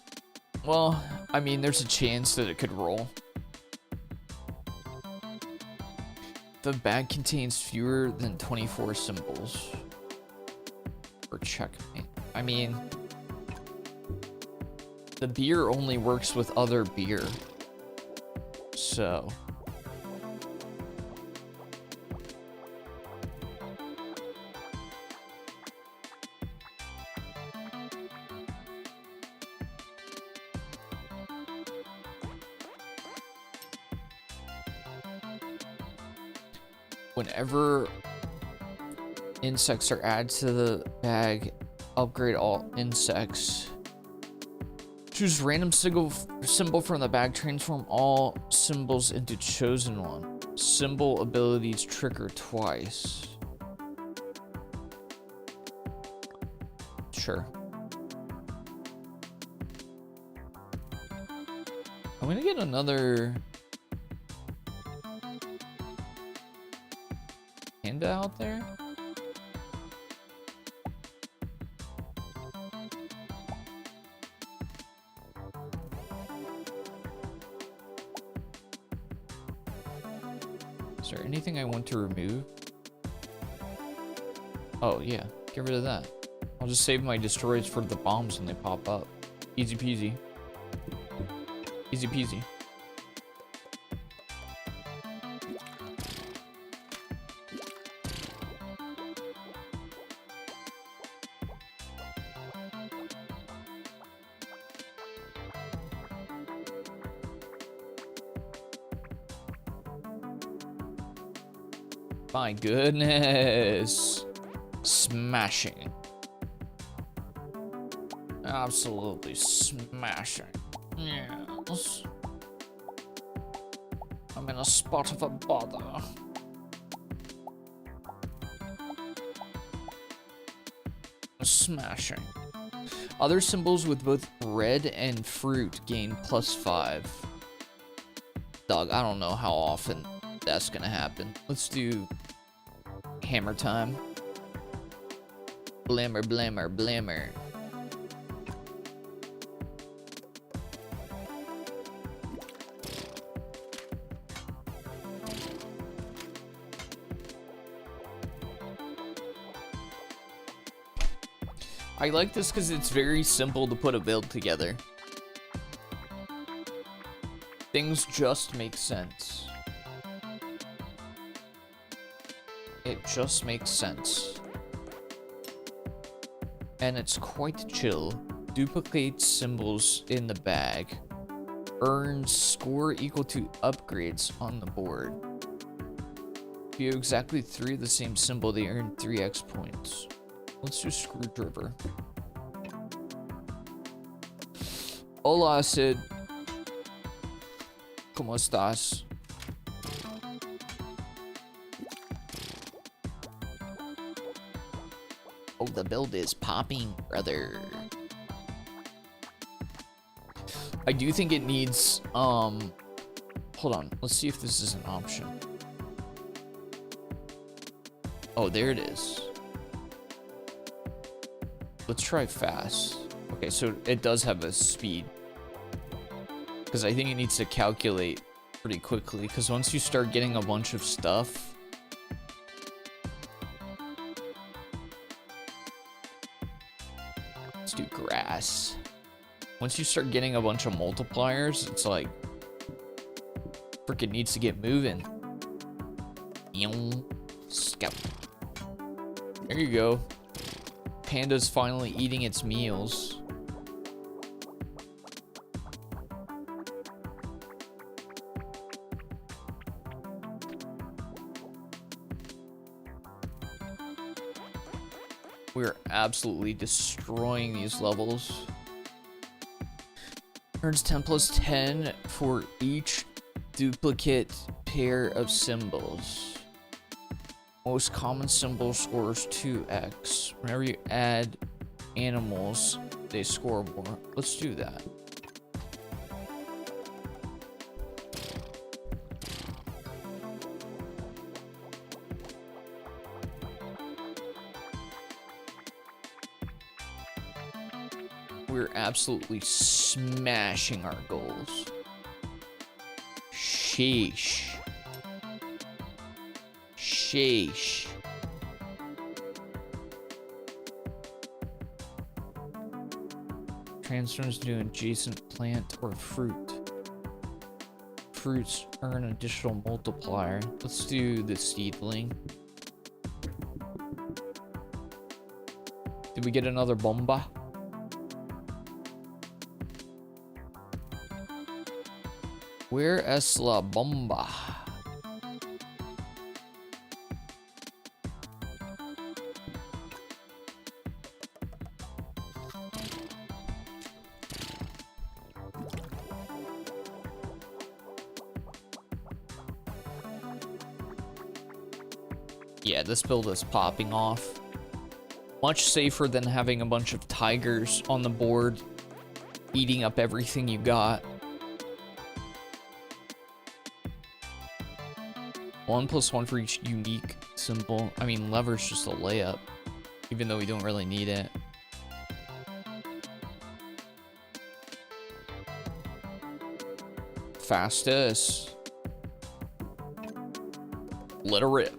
Well, I mean, there's a chance that it could roll. The bag contains fewer than 24 symbols. Or checkmate. I mean, the beer only works with other beer. So... Whenever insects are added to the bag, upgrade all insects. Choose random symbol from the bag, transform all symbols into chosen one. Symbol abilities trigger twice. Sure. I'm gonna get another... panda out there? Is there anything I want to remove? Oh yeah, get rid of that. I'll just save my destroys for the bombs when they pop up. Easy peasy. Easy peasy. My goodness. Smashing. Absolutely smashing. Yes. I'm in a spot of a bother. Smashing. Other symbols with both red and fruit gain +5. Dog, I don't know how often that's gonna happen. Let's do hammer time. Blammer, blammer, blammer. I like this because it's very simple to put a build together. Things just make sense. It just makes sense. And it's quite chill. Duplicate symbols in the bag. Earns score equal to upgrades on the board. If you have exactly 3 of the same symbol, they earn 3x points. Let's do screwdriver. Hola, Sid. ¿Cómo estás? Oh, the build is popping, brother. I do think it needs, hold on. Let's see if this is an option. Oh, there it is. Let's try fast. Okay, so it does have a speed. Because I think it needs to calculate pretty quickly. Because once you start getting a bunch of stuff... Let's do grass. Once you start getting a bunch of multipliers, it's like... Freaking needs to get moving. Scout. There you go. Panda's finally eating its meals. We're absolutely destroying these levels. Earns 10 plus 10 for each duplicate pair of symbols. Most common symbol scores 2x. Whenever you add animals, they score more. Let's do that. We're absolutely smashing our goals. Sheesh. Sheesh. Transforms to an adjacent plant or fruit. Fruits earn an additional multiplier. Let's do the seedling. Did we get another bomba? Where es la bomba? Yeah, this build is popping off. Much safer than having a bunch of tigers on the board, eating up everything you got. 1 plus 1 for each unique symbol. I mean, lever's just a layup, even though we don't really need it. Fastest. Let her rip.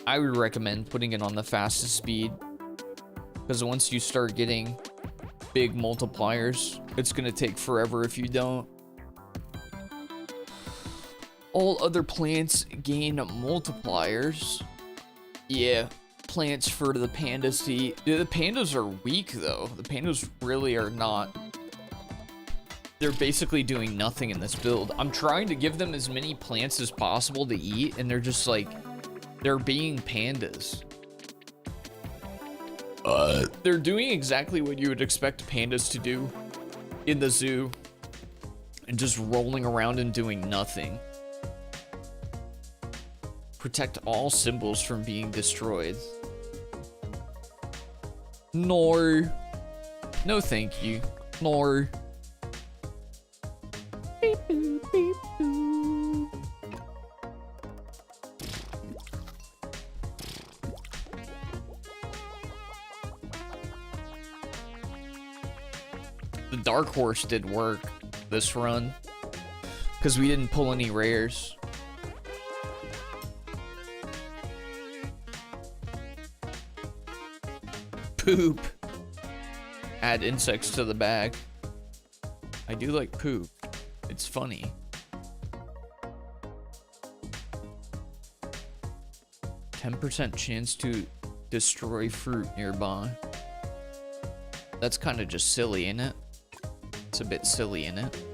I would recommend putting it on the fastest speed. Because once you start getting big multipliers, it's gonna take forever if you don't. All other plants gain multipliers. Yeah, plants for the pandas to eat. Dude, the pandas are weak though. The pandas really are not. They're basically doing nothing in this build. I'm trying to give them as many plants as possible to eat, and they're just like, they're being pandas. They're doing exactly what you would expect pandas to do in the zoo, and just rolling around and doing nothing. Protect all symbols from being destroyed. No. No, thank you. No. Beep, boop, beep, boop. The Dark Horse did work this run, because we didn't pull any rares. Poop. Add insects to the bag. I do like poop. It's funny. %10 chance to destroy fruit nearby. That's kind of just silly, isn't it? It's a bit silly, isn't it?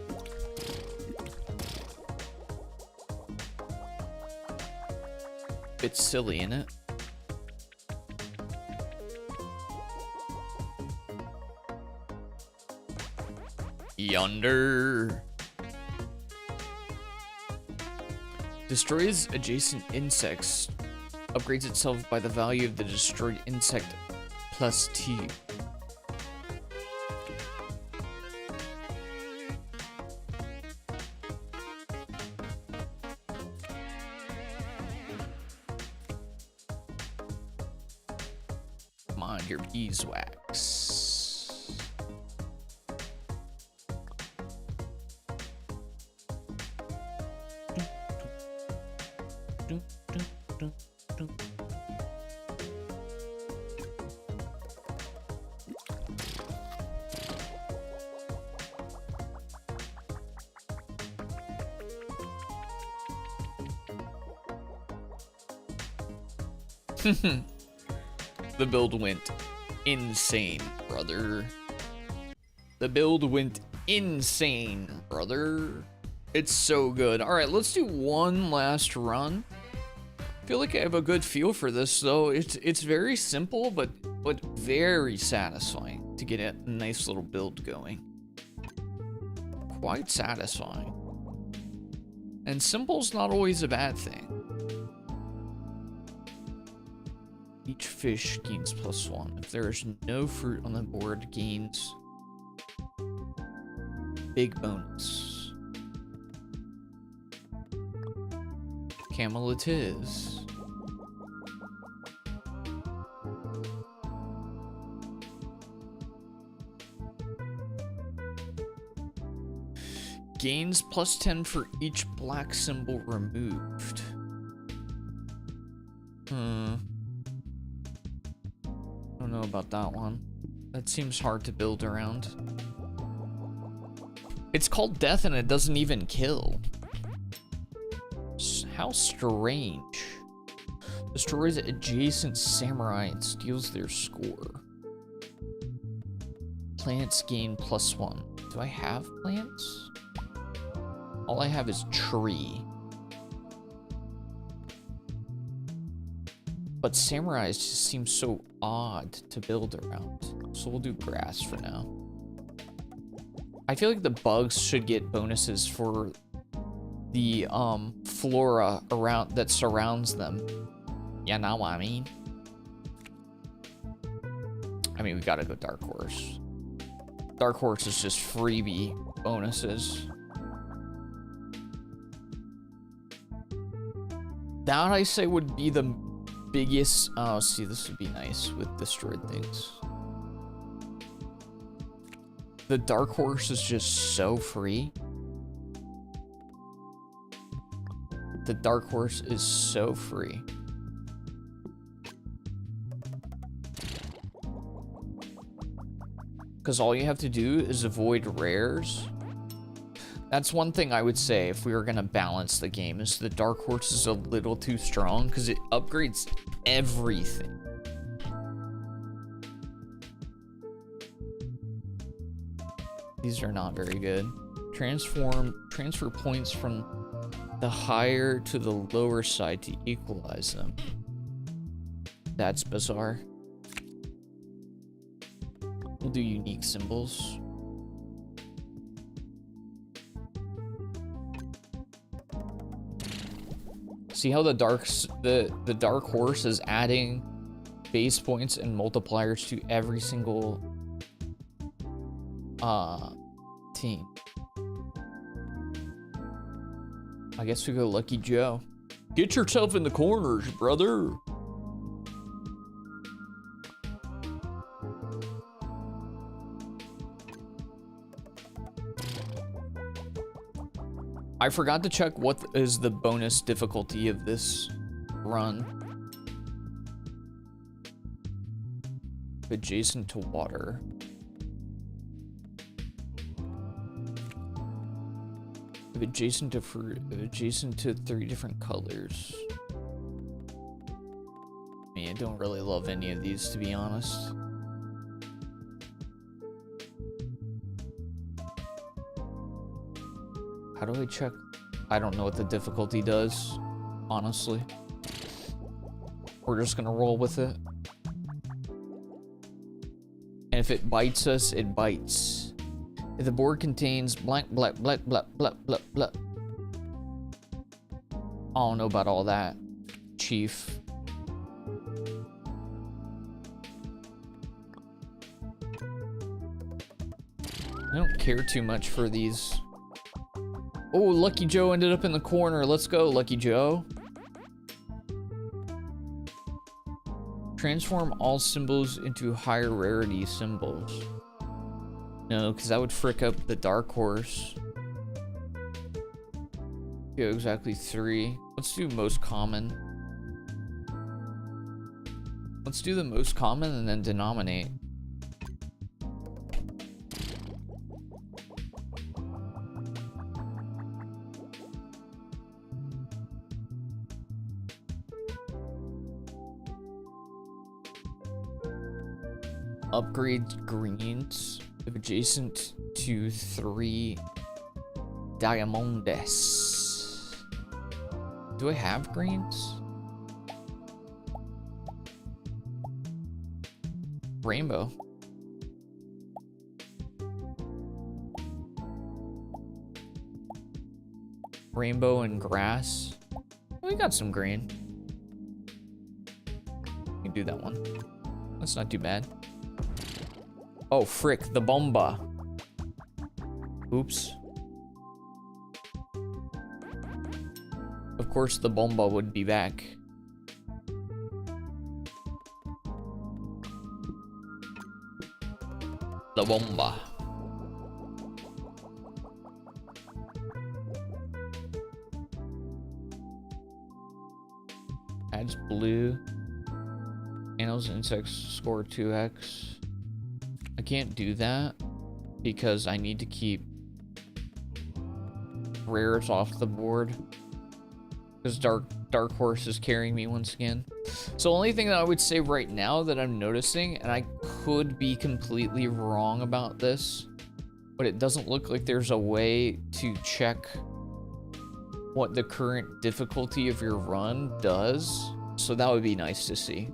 Bit silly, isn't it? Yonder. Destroys adjacent insects. Upgrades itself by the value of the destroyed insect plus T. Come on, your beeswax. The build went insane, brother. The build went insane, brother. It's so good. All right, let's do one last run. I feel like I have a good feel for this, though. It's very simple, but very satisfying to get a nice little build going. Quite satisfying. And simple's not always a bad thing. Each fish gains +1. If there is no fruit on the board, gains big bonus. Camel it is. Gains +10 for each black symbol removed. Don't know about that one. That seems hard to build around. It's called death and it doesn't even kill. How strange. Destroys adjacent samurai and steals their score. Plants gain +1. Do I have plants? All I have is tree. But samurais just seem so odd to build around. So we'll do grass for now. I feel like the bugs should get bonuses for the flora around that surrounds them. You know what I mean? I mean, we gotta go Dark Horse. Dark Horse is just freebie bonuses. That I say would be the biggest. Oh, see, this would be nice with destroyed things. The Dark Horse is just so free. The Dark Horse is so free. because all you have to do is avoid rares. That's one thing I would say if we were gonna balance the game, is the Dark Horse is a little too strong because it upgrades everything. These are not very good. Transfer points from the higher to the lower side to equalize them. That's bizarre. We'll do unique symbols. See how the Dark Horse is adding base points and multipliers to every single team. I guess we go Lucky Joe. Get yourself in the corners, brother. I forgot to check what is the bonus difficulty of this run. Adjacent to water. Adjacent to fruit, adjacent to 3 different colors. I mean, I don't really love any of these, to be honest. How do I check? I don't know what the difficulty does, honestly. We're just gonna roll with it. And if it bites us, it bites. If the board contains blank, blank, blank, blank, blank, blank, blank. I don't know about all that, Chief. I don't care too much for these. Oh, Lucky Joe ended up in the corner. Let's go, Lucky Joe. Transform all symbols into higher rarity symbols. No, because that would frick up the Dark Horse. Go exactly 3. Let's do most common. Let's do the most common and then denominate. Upgrade greens if adjacent to 3 diamondes. Do I have greens? Rainbow. Rainbow and grass. We got some green. We can do that one. That's not too bad. Oh, frick, the bomba. Oops. Of course, the bomba would be back. The bomba. Adds blue. Animals and insects score 2x. I can't do that because I need to keep rares off the board. Because Dark Horse is carrying me once again. So the only thing that I would say right now that I'm noticing, and I could be completely wrong about this, but it doesn't look like there's a way to check what the current difficulty of your run does. So that would be nice to see.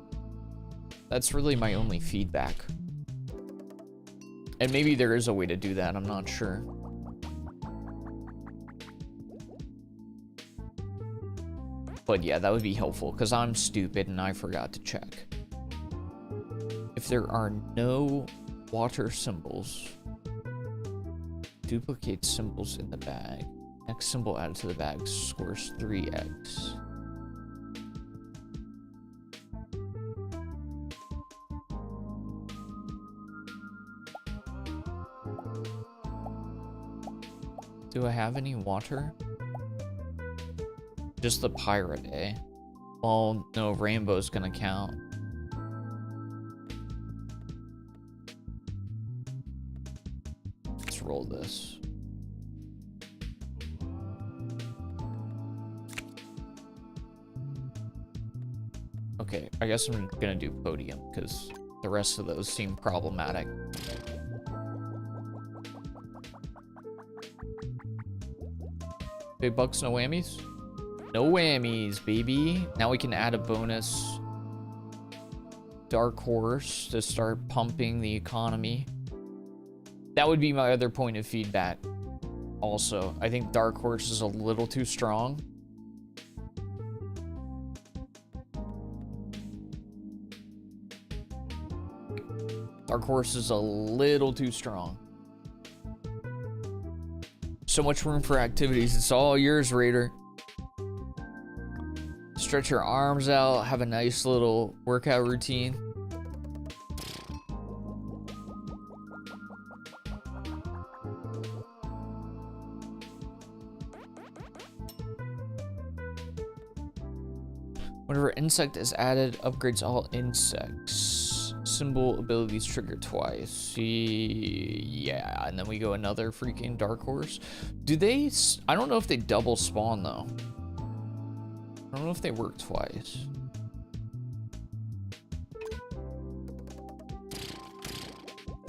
That's really my only feedback. And maybe there is a way to do that, I'm not sure. But yeah, that would be helpful, because I'm stupid and I forgot to check. If there are no water symbols, duplicate symbols in the bag. Next symbol added to the bag scores 3x. Do I have any water? Just the pirate, eh? Well, no, rainbow's gonna count. let's roll this. Okay, I guess I'm gonna do podium because the rest of those seem problematic. Big bucks, no whammies? No whammies, baby. Now we can add a bonus Dark Horse to start pumping the economy. That would be my other point of feedback. Also, I think Dark Horse is a little too strong. Dark Horse is a little too strong. So much room for activities. It's all yours, Raider. Stretch your arms out. Have a nice little workout routine. Whenever insect is added, upgrades all insects. Symbol abilities trigger twice. Yeah, and then we go another freaking Dark Horse. Do they? I don't know if they double spawn though. I don't know if they work twice.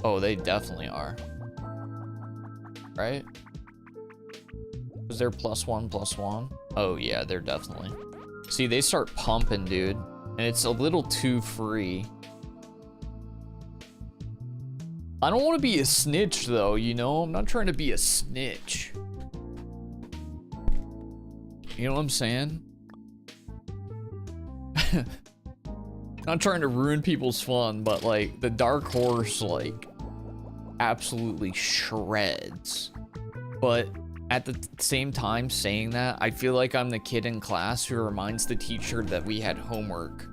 Oh, they definitely are. Right? Was there +1/+1? Oh yeah, they're definitely. See, they start pumping, dude. And it's a little too free. I don't want to be a snitch, though, you know? I'm not trying to be a snitch. You know what I'm saying? Not trying to ruin people's fun, but, like, the Dark Horse, like, absolutely shreds. But at the same time saying that, I feel like I'm the kid in class who reminds the teacher that we had homework.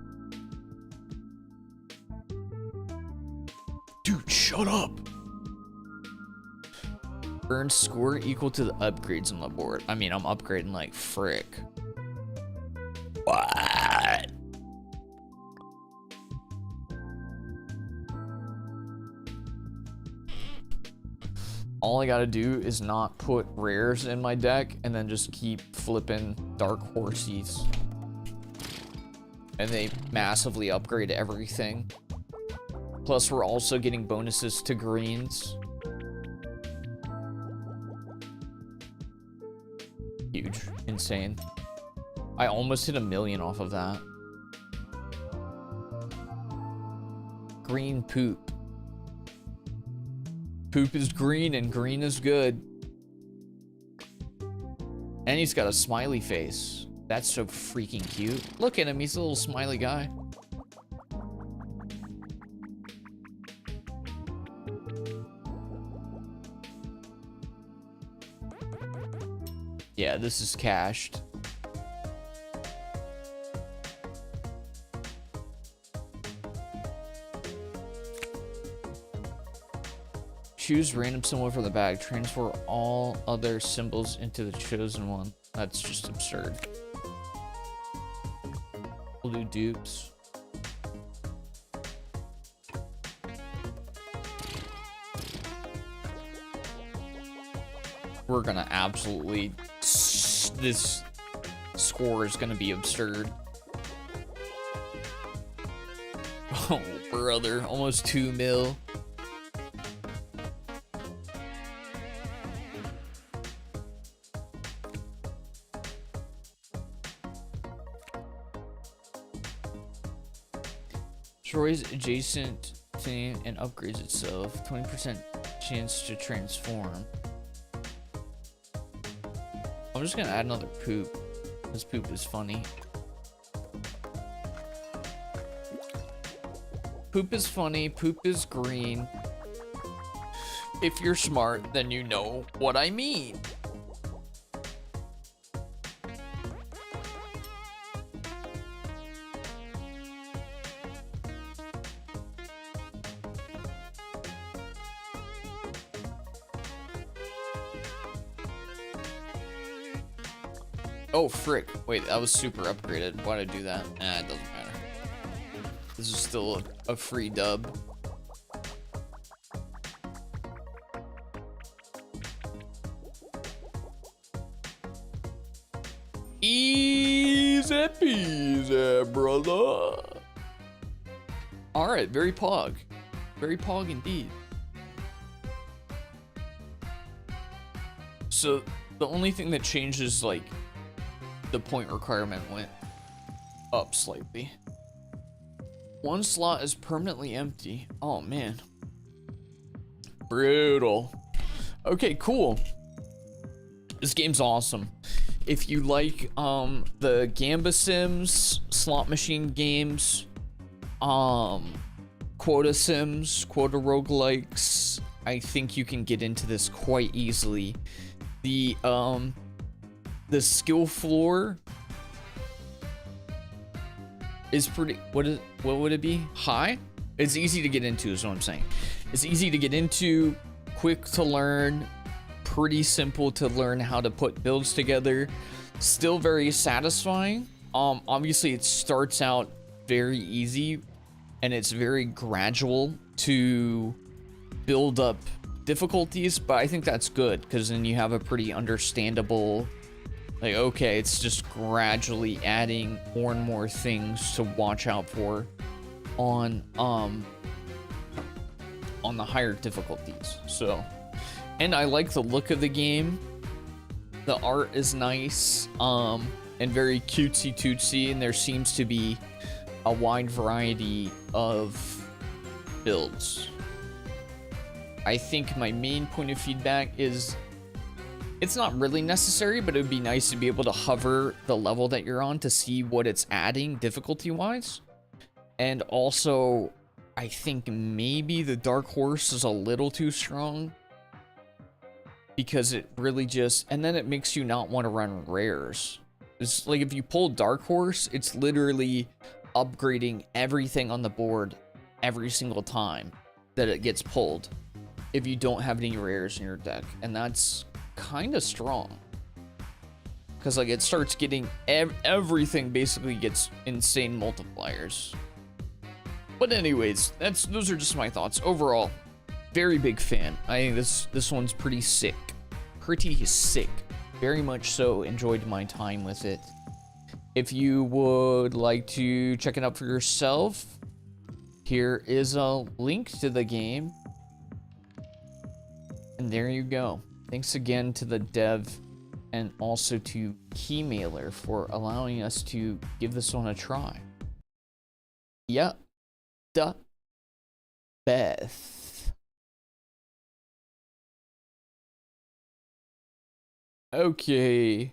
Dude, shut up. Earn score equal to the upgrades on the board. I mean, I'm upgrading like frick. What? All I gotta do is not put rares in my deck and then just keep flipping Dark Horsies. And they massively upgrade everything. Plus, we're also getting bonuses to greens. Huge. Insane. I almost hit 1 million off of that. Green poop. Poop is green and green is good. And he's got a smiley face. That's so freaking cute. Look at him, he's a little smiley guy. Yeah, this is cached. Choose random symbol from the bag. Transfer all other symbols into the chosen one. That's just absurd. We'll do dupes. We're gonna absolutely... This score is gonna be absurd. Oh, brother. Almost 2 mil. Destroys adjacent thing and upgrades itself. 20% chance to transform. I'm just gonna add another poop. This poop is funny. Poop is funny. Poop is green. If you're smart, then you know what I mean. Oh, frick. Wait, that was super upgraded. Why did I do that? Nah, it doesn't matter. This is still a free dub. peasy, brother. Alright, very pog. Very pog indeed. So, the only thing that changes, like, the point requirement went up slightly. One slot is permanently empty. Oh, man. Brutal. Okay, cool. This game's awesome. If you like the Gamba Sims, slot machine games, quota sims, quota roguelikes, I think you can get into this quite easily. The skill floor is pretty, what would it be? High? It's easy to get into is what I'm saying. It's easy to get into, quick to learn, pretty simple to learn how to put builds together, still very satisfying. Obviously it starts out very easy and it's very gradual to build up difficulties, but I think that's good because then you have a pretty understandable, like, okay, it's just gradually adding more and more things to watch out for on the higher difficulties. So, and I like the look of the game. The art is nice, and very cutesy tootsy, and there seems to be a wide variety of builds. I think my main point of feedback is it's not really necessary, but it would be nice to be able to hover the level that you're on to see what it's adding difficulty-wise. And also, I think maybe the Dark Horse is a little too strong because it really just, and then it makes you not want to run rares. It's like if you pull Dark Horse, it's literally upgrading everything on the board every single time that it gets pulled if you don't have any rares in your deck, and that's kind of strong because like it starts getting everything basically gets insane multipliers. But anyways, those are just my thoughts. Overall, very big fan. I think this one's pretty sick. Very much so. Enjoyed my time with it. If you would like to check it out for yourself, here is a link to the game. And there you go. Thanks again to the dev and also to Keymailer for allowing us to give this one a try. Yeah. The Beth. Okay.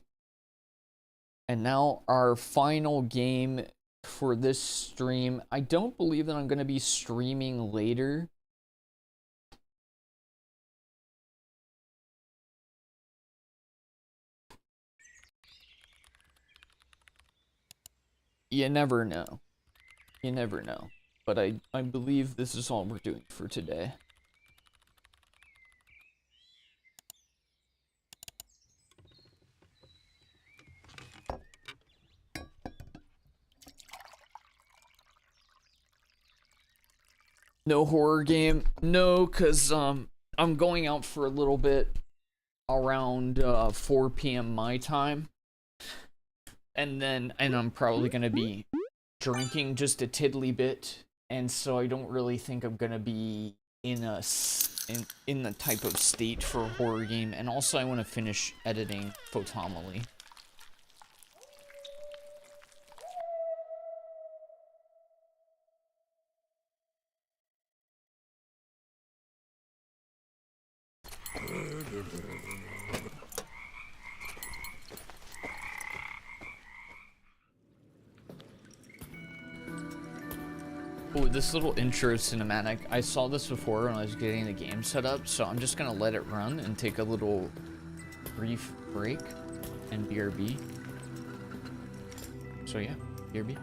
And now our final game for this stream. I don't believe that I'm going to be streaming later. You never know. You never know. But I believe this is all we're doing for today. No horror game? No, because I'm going out for a little bit around 4 p.m. my time. And I'm probably going to be drinking just a tiddly bit. And so I don't really think I'm gonna be in the type of state for a horror game. And also I want to finish editing Photomoly. Oh, this little intro cinematic, I saw this before when I was getting the game set up, so I'm just gonna let it run and take a little brief break and BRB. So yeah, BRB.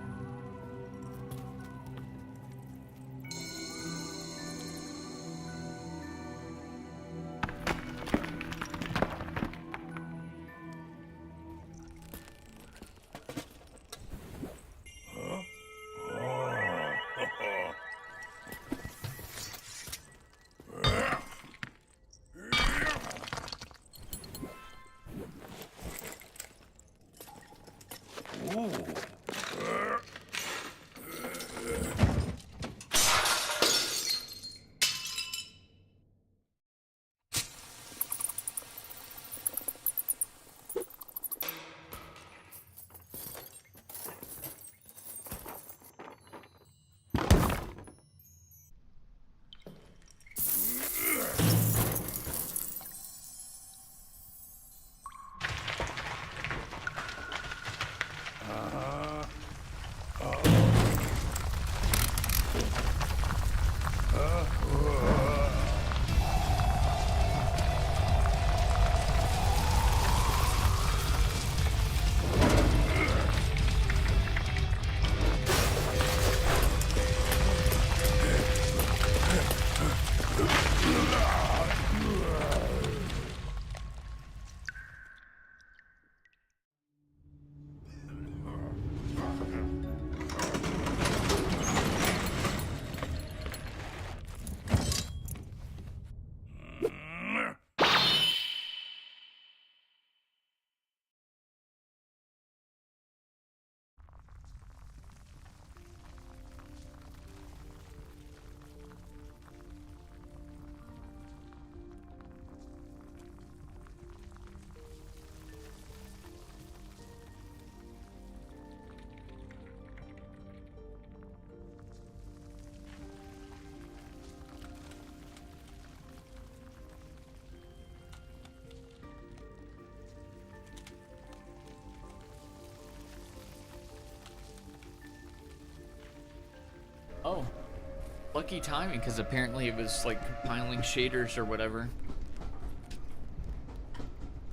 Lucky timing, because apparently it was like compiling shaders or whatever.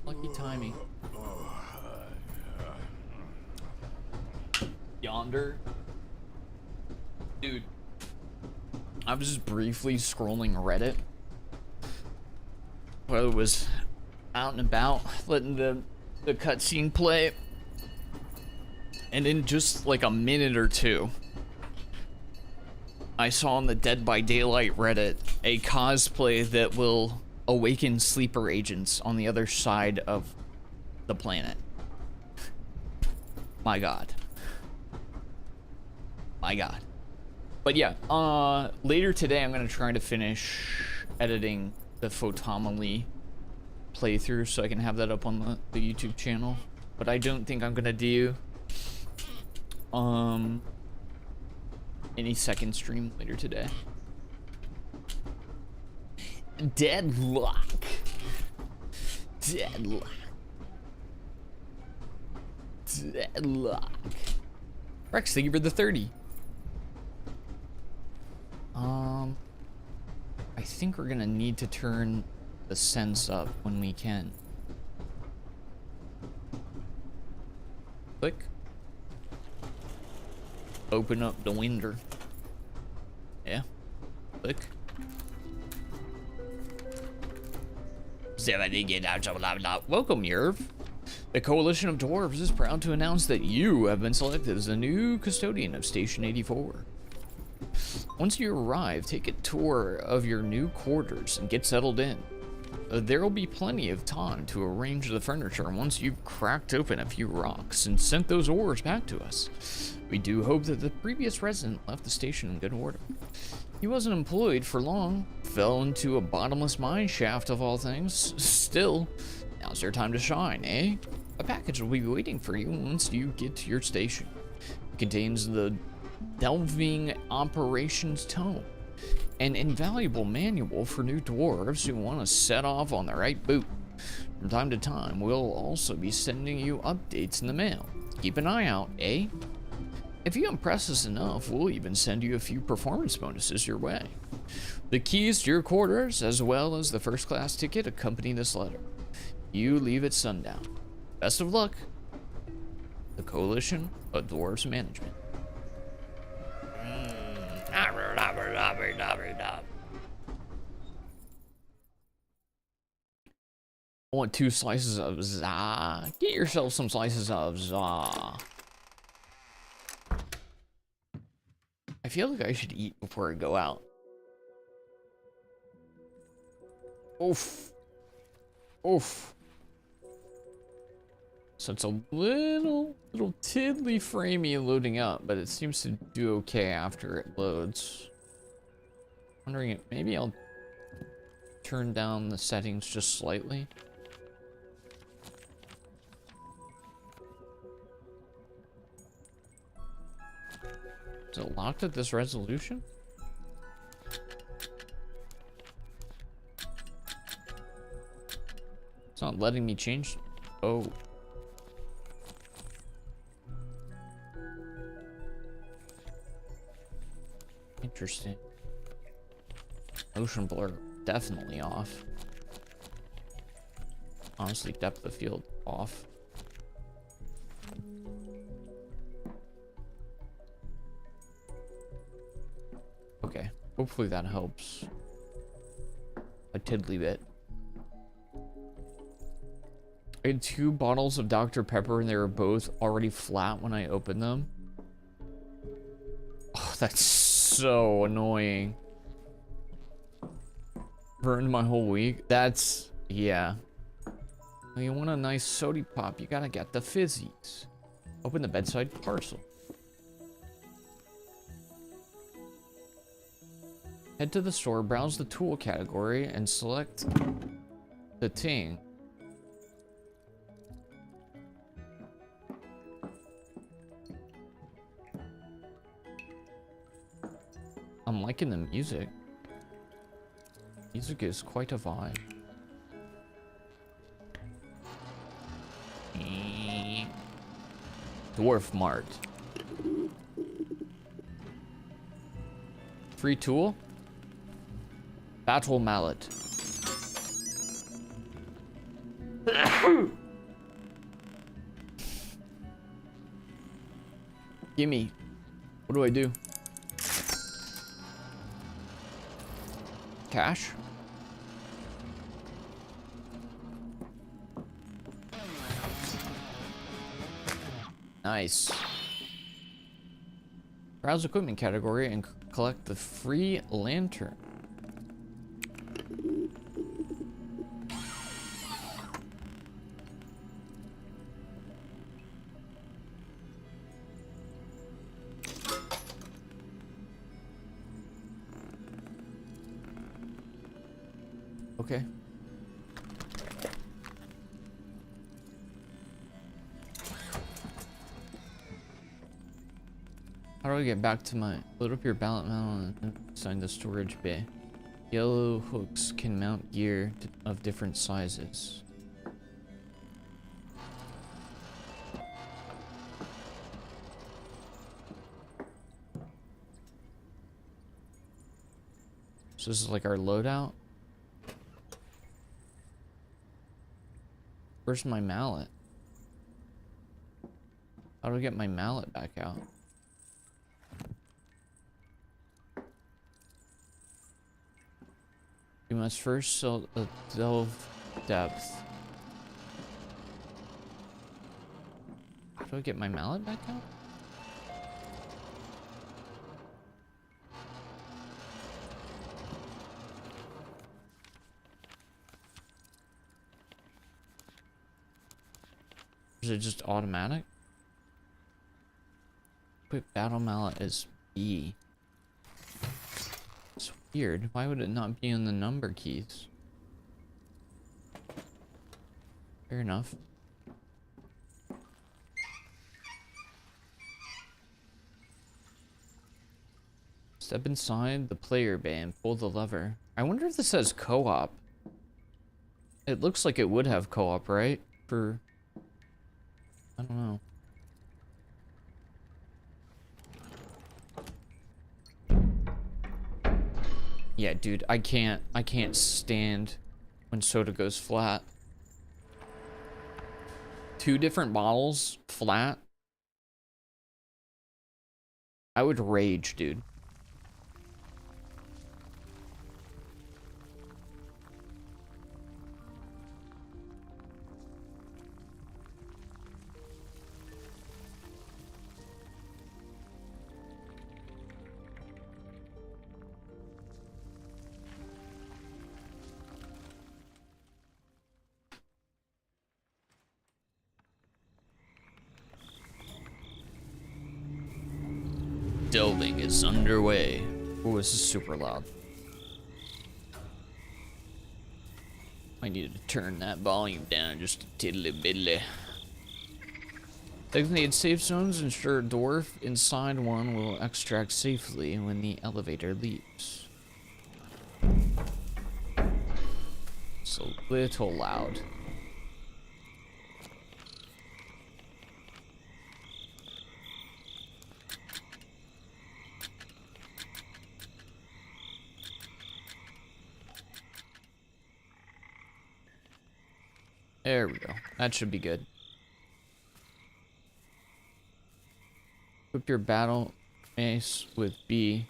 Lucky timing. Yonder. Dude. I was just briefly scrolling Reddit. While it was out and about, letting the cutscene play. And in just like a minute or two, I saw on the Dead by Daylight Reddit a cosplay that will awaken sleeper agents on the other side of the planet. My god. My god. But yeah, later today I'm gonna try to finish editing the Photomaly playthrough so I can have that up on the YouTube channel. But I don't think I'm gonna do any second stream later today. Deadlock. Deadlock. Deadlock. Rex, thank you for the 30. I think we're gonna need to turn the sense up when we can. Click. Open up the window. Yeah. Click. Welcome, Yerv. The Coalition of Dwarves is proud to announce that you have been selected as the new custodian of Station 84. Once you arrive, take a tour of your new quarters and get settled in. There will be plenty of time to arrange the furniture once you've cracked open a few rocks and sent those ores back to us. We do hope that the previous resident left the station in good order. He wasn't employed for long, fell into a bottomless mine shaft of all things. Still, now's your time to shine, eh? A package will be waiting for you once you get to your station. It contains the Delving Operations Tome, an invaluable manual for new dwarves who want to set off on the right boot. From time to time, we'll also be sending you updates in the mail. Keep an eye out, eh? If you impress us enough, we'll even send you a few performance bonuses your way. The keys to your quarters, as well as the first class ticket, accompany this letter. You leave at sundown. Best of luck. The Coalition of Dwarves Management. I want 2 slices of za. Get yourself some slices of za. I feel like I should eat before I go out. Oof. Oof. So it's a little tiddly framey loading up, but it seems to do okay after it loads. Wondering if maybe I'll turn down the settings just slightly. Is it locked at this resolution? It's not letting me change. Oh. Interesting. Motion blur definitely off. Honestly, depth of field off. Okay, hopefully that helps a tiddly bit. I had 2 bottles of Dr. Pepper and they were both already flat when I opened them. Oh, that's so annoying. Burned my whole week. That's, yeah. When you want a nice sody pop, you gotta get the fizzies. Open the bedside parcel. Head to the store, browse the tool category, and select the ting. I'm liking the music. Music is quite a vibe. Dwarf Mart. Free tool? Battle mallet. Gimme. What do I do? Cash? Nice. Browse equipment category and collect the free lantern. Okay. How do I get back to my... Load up your ballot mount and sign the storage bay. Yellow hooks can mount gear of different sizes. So this is like our loadout? Where's my mallet? How do I get my mallet back out? You must first sell a delve depth. How do I get my mallet back out? Is it just automatic? Equip battle mallet as B. It's weird. Why would it not be in the number keys? Fair enough. Step inside the player bay and pull the lever. I wonder if this says co-op. It looks like it would have co-op, right? For... I don't know. Yeah, dude, I can't stand when soda goes flat. 2 different bottles flat. I would rage, dude. Delving is underway. Oh, this is super loud. I needed to turn that volume down just a tiddly biddly. Designated safe zones ensure a dwarf inside one will extract safely when the elevator leaves. It's a little loud. There we go. That should be good. Equip your battle mace with B.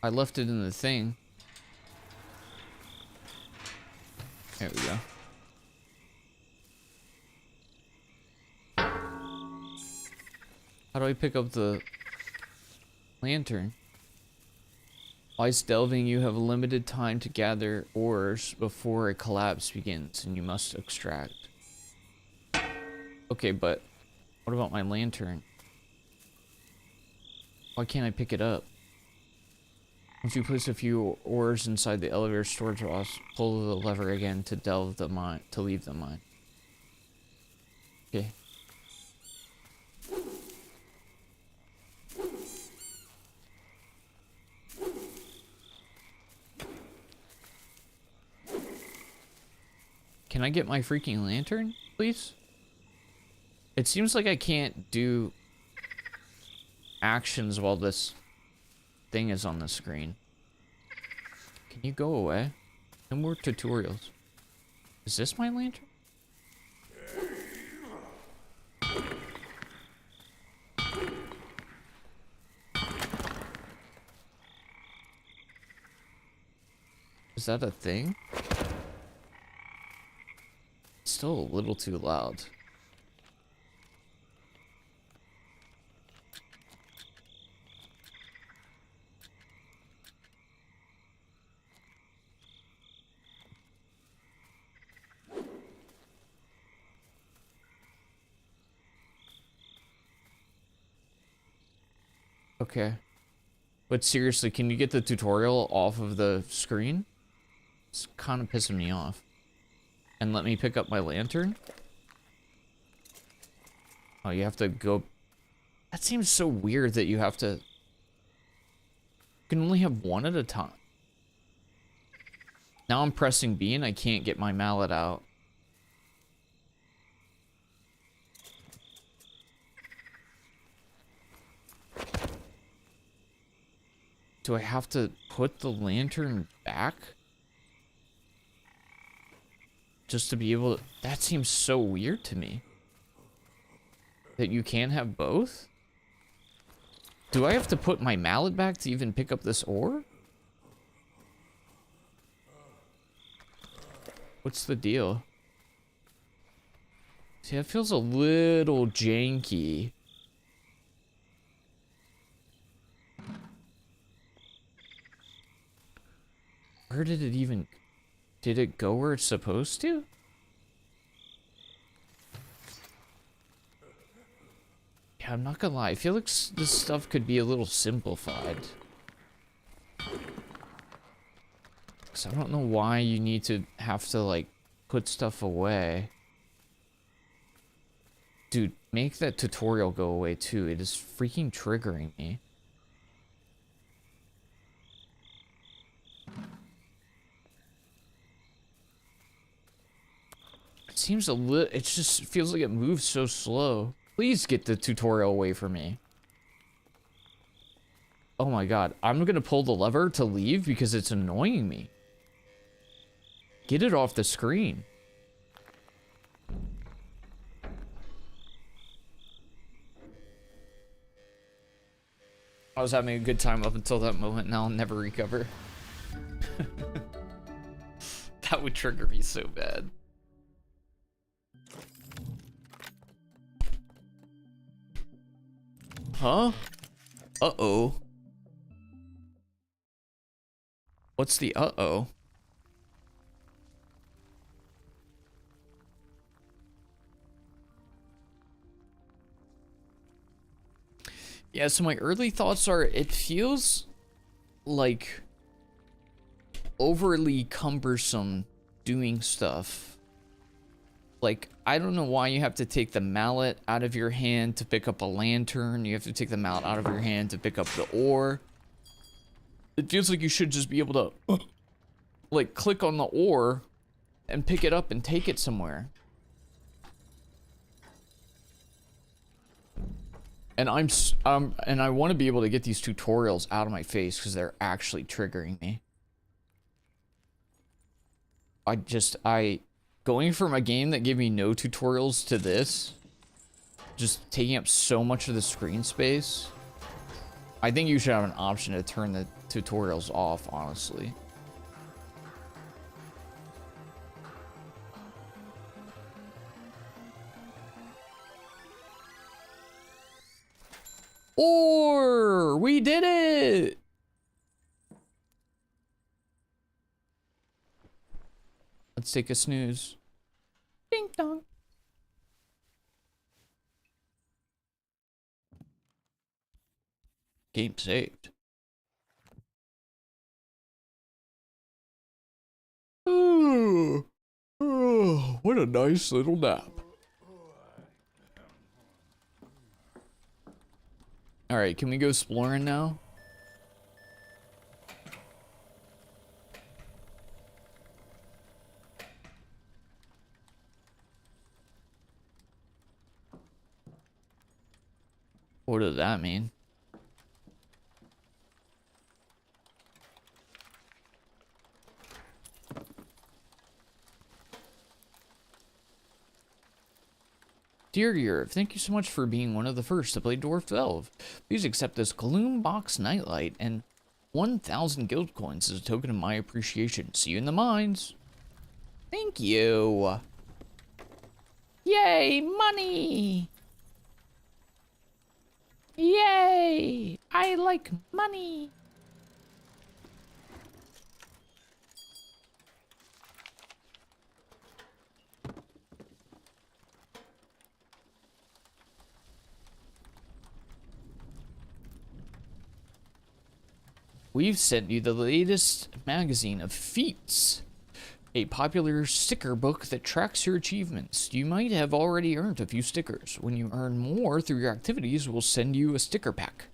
I left it in the thing. There we go. How do I pick up the lantern? Whilst delving, you have limited time to gather ores before a collapse begins, and you must extract. Okay, but what about my lantern? Why can't I pick it up? Once you place a few ores inside the elevator storage box, pull the lever again to delve the mine, to leave the mine. Okay. Can I get my freaking lantern, please? It seems like I can't do actions while this thing is on the screen. Can you go away? No more tutorials. Is this my lantern? Is that a thing? It's still a little too loud. Okay. But seriously, can you get the tutorial off of the screen? It's kind of pissing me off. And let me pick up my lantern? Oh, you have to go... That seems so weird that you have to... You can only have one at a time. Now I'm pressing B and I can't get my mallet out. Do I have to put the lantern back? Just to be able to... That seems so weird to me. That you can't have both? Do I have to put my mallet back to even pick up this ore? What's the deal? See, that feels a little janky. Where did it even... Did it go where it's supposed to? Yeah, I'm not gonna lie. I feel like this stuff could be a little simplified. Because I don't know why you need to have to, like, put stuff away. Dude, make that tutorial go away, too. It is freaking triggering me. It seems a little... It just feels like it moves so slow. Please get the tutorial away from me. Oh my god. I'm gonna pull the lever to leave because it's annoying me. Get it off the screen. I was having a good time up until that moment, and I'll never recover. That would trigger me so bad. Huh? Uh-oh. What's the uh-oh? Yeah, so my early thoughts are, it feels like overly cumbersome doing stuff. Like, I don't know why you have to take the mallet out of your hand to pick up a lantern. You have to take the mallet out of your hand to pick up the ore. It feels like you should just be able to, like, click on the ore and pick it up and take it somewhere. And and I want to be able to get these tutorials out of my face because they're actually triggering me. Going from a game that gave me no tutorials to this, just taking up so much of the screen space. I think you should have an option to turn the tutorials off, honestly. Or we did it! Let's take a snooze. Ding dong. Game saved. Oh, what a nice little nap. Alright, can we go exploring now? What does that mean? Dear Europe, thank you so much for being one of the first to play Dwarf Delve. Please accept this Gloom Box Nightlight and 1,000 guild coins as a token of my appreciation. See you in the mines. Thank you. Yay, money. Yay, I like money. We've sent you the latest magazine of feats, a popular sticker book that tracks your achievements. You might have already earned a few stickers. When you earn more through your activities, we'll send you a sticker pack.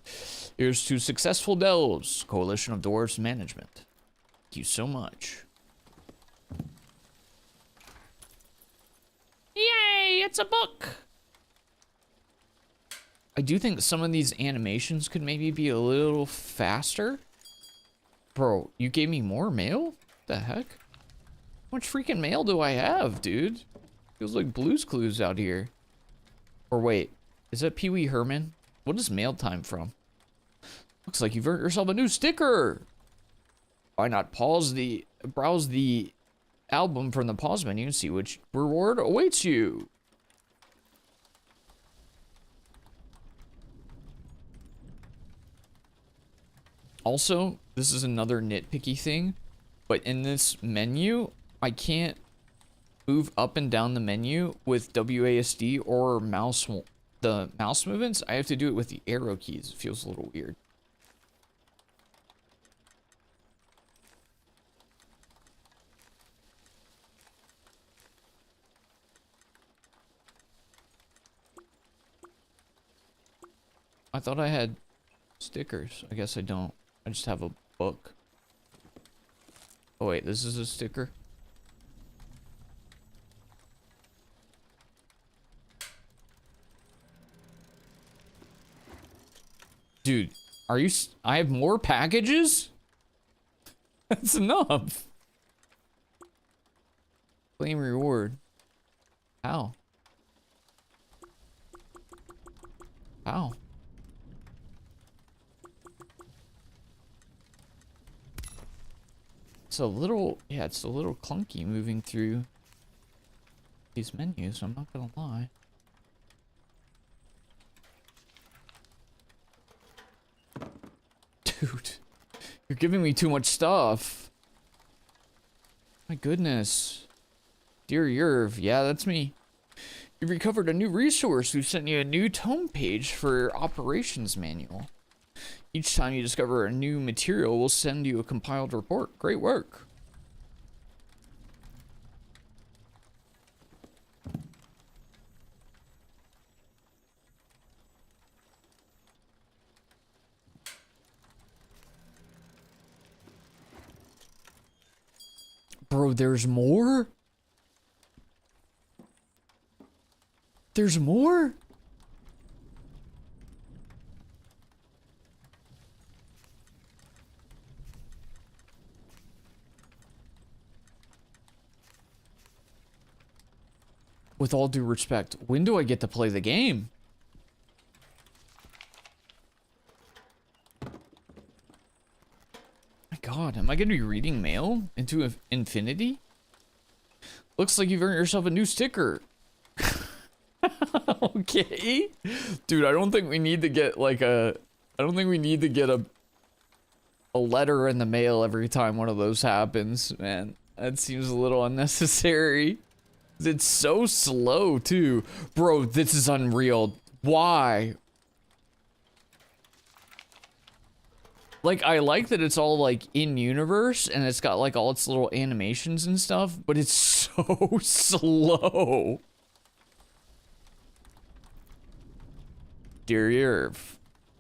Here's to Successful Delves, Coalition of Dwarves Management. Thank you so much. Yay, it's a book! I do think some of these animations could maybe be a little faster. Bro, you gave me more mail? The heck? How much freaking mail do I have, dude? Feels like Blue's Clues out here. Or wait, is that Pee Wee Herman? What is mail time from? Looks like you've earned yourself a new sticker. Why not browse the album from the pause menu and see which reward awaits you. Also, this is another nitpicky thing, but in this menu, I can't move up and down the menu with WASD or the mouse movements. I have to do it with the arrow keys. It feels a little weird. I thought I had stickers. I guess I don't. I just have a book. Oh wait, this is a sticker. Dude, are you... I have more packages? That's enough. Claim reward. How? How? It's a little, yeah, it's a little clunky moving through these menus, I'm not gonna lie. Dude, you're giving me too much stuff. My goodness. Dear Yerv, yeah, that's me. You recovered a new resource. We've sent you a new tome page for operations manual. Each time you discover a new material, we'll send you a compiled report. Great work. Bro, there's more? There's more? With all due respect, when do I get to play the game? My God, am I going to be reading mail into infinity? Looks like you've earned yourself a new sticker. Okay. Dude, I don't think we need to get like a... I don't think we need to get a letter in the mail every time one of those happens, man. That seems a little unnecessary. It's so slow, too. Bro, this is unreal. Why? Like, I like that it's all, like, in-universe, and it's got, like, all its little animations and stuff, but it's so slow. Dear Yerv,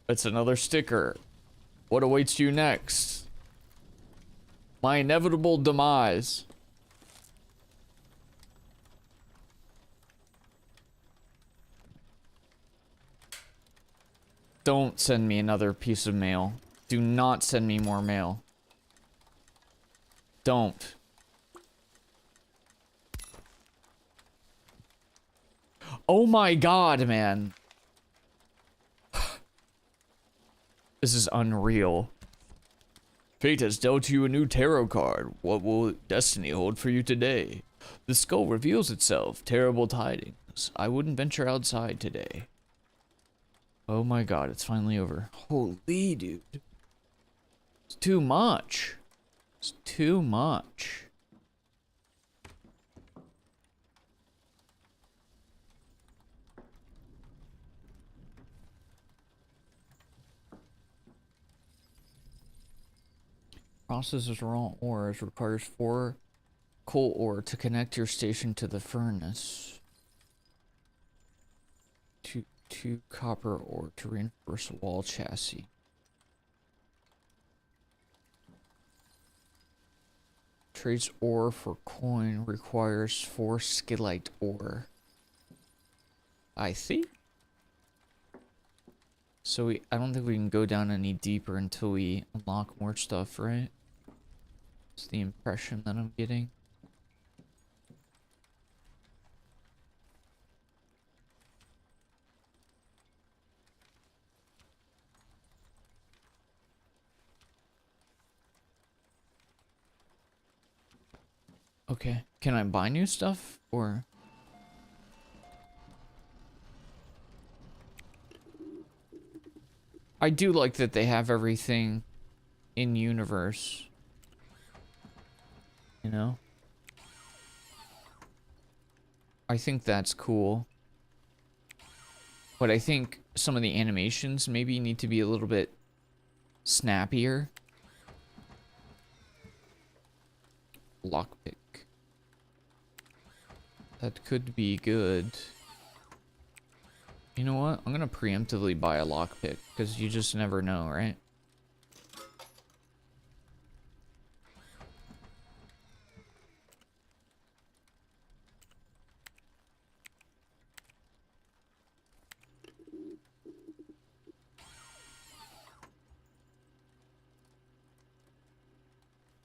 it's another sticker. What awaits you next? My inevitable demise. Don't send me another piece of mail. Do not send me more mail. Don't. Oh my god, man. This is unreal. Fate has dealt you a new tarot card. What will destiny hold for you today? The skull reveals itself. Terrible tidings. I wouldn't venture outside today. Oh my god, it's finally over. Holy dude. It's too much. It's too much. Processes raw ores requires 4 coal ore to connect your station to the furnace. 2 copper ore to reinforce wall chassis. Trades ore for coin requires 4 skillite ore. I think. So I don't think we can go down any deeper until we unlock more stuff, right? It's the impression that I'm getting. Okay, can I buy new stuff, or? I do like that they have everything in universe. You know? I think that's cool. But I think some of the animations maybe need to be a little bit snappier. Lockpick. That could be good. You know what? I'm gonna preemptively buy a lockpick, because you just never know, right?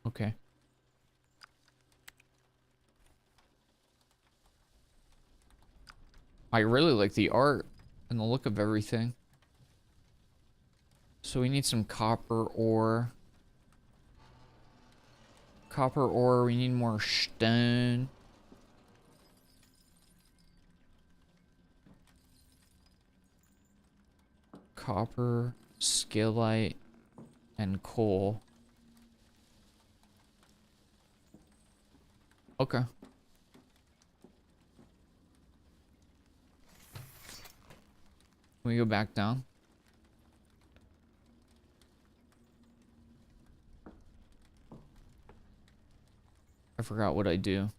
Okay. I really like the art and the look of everything. So we need some copper ore. Copper ore, we need more stone. Copper, skillite, and coal. Okay. Can we go back down? I forgot what I do.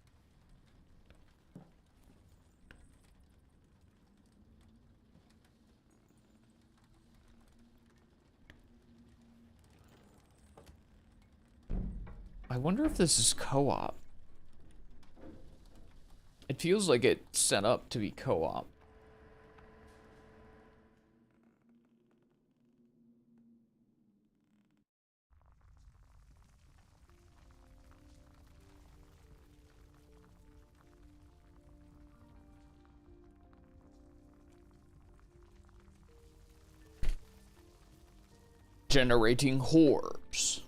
I wonder if this is co-op. It feels like it's set up to be co-op. Generating hordes.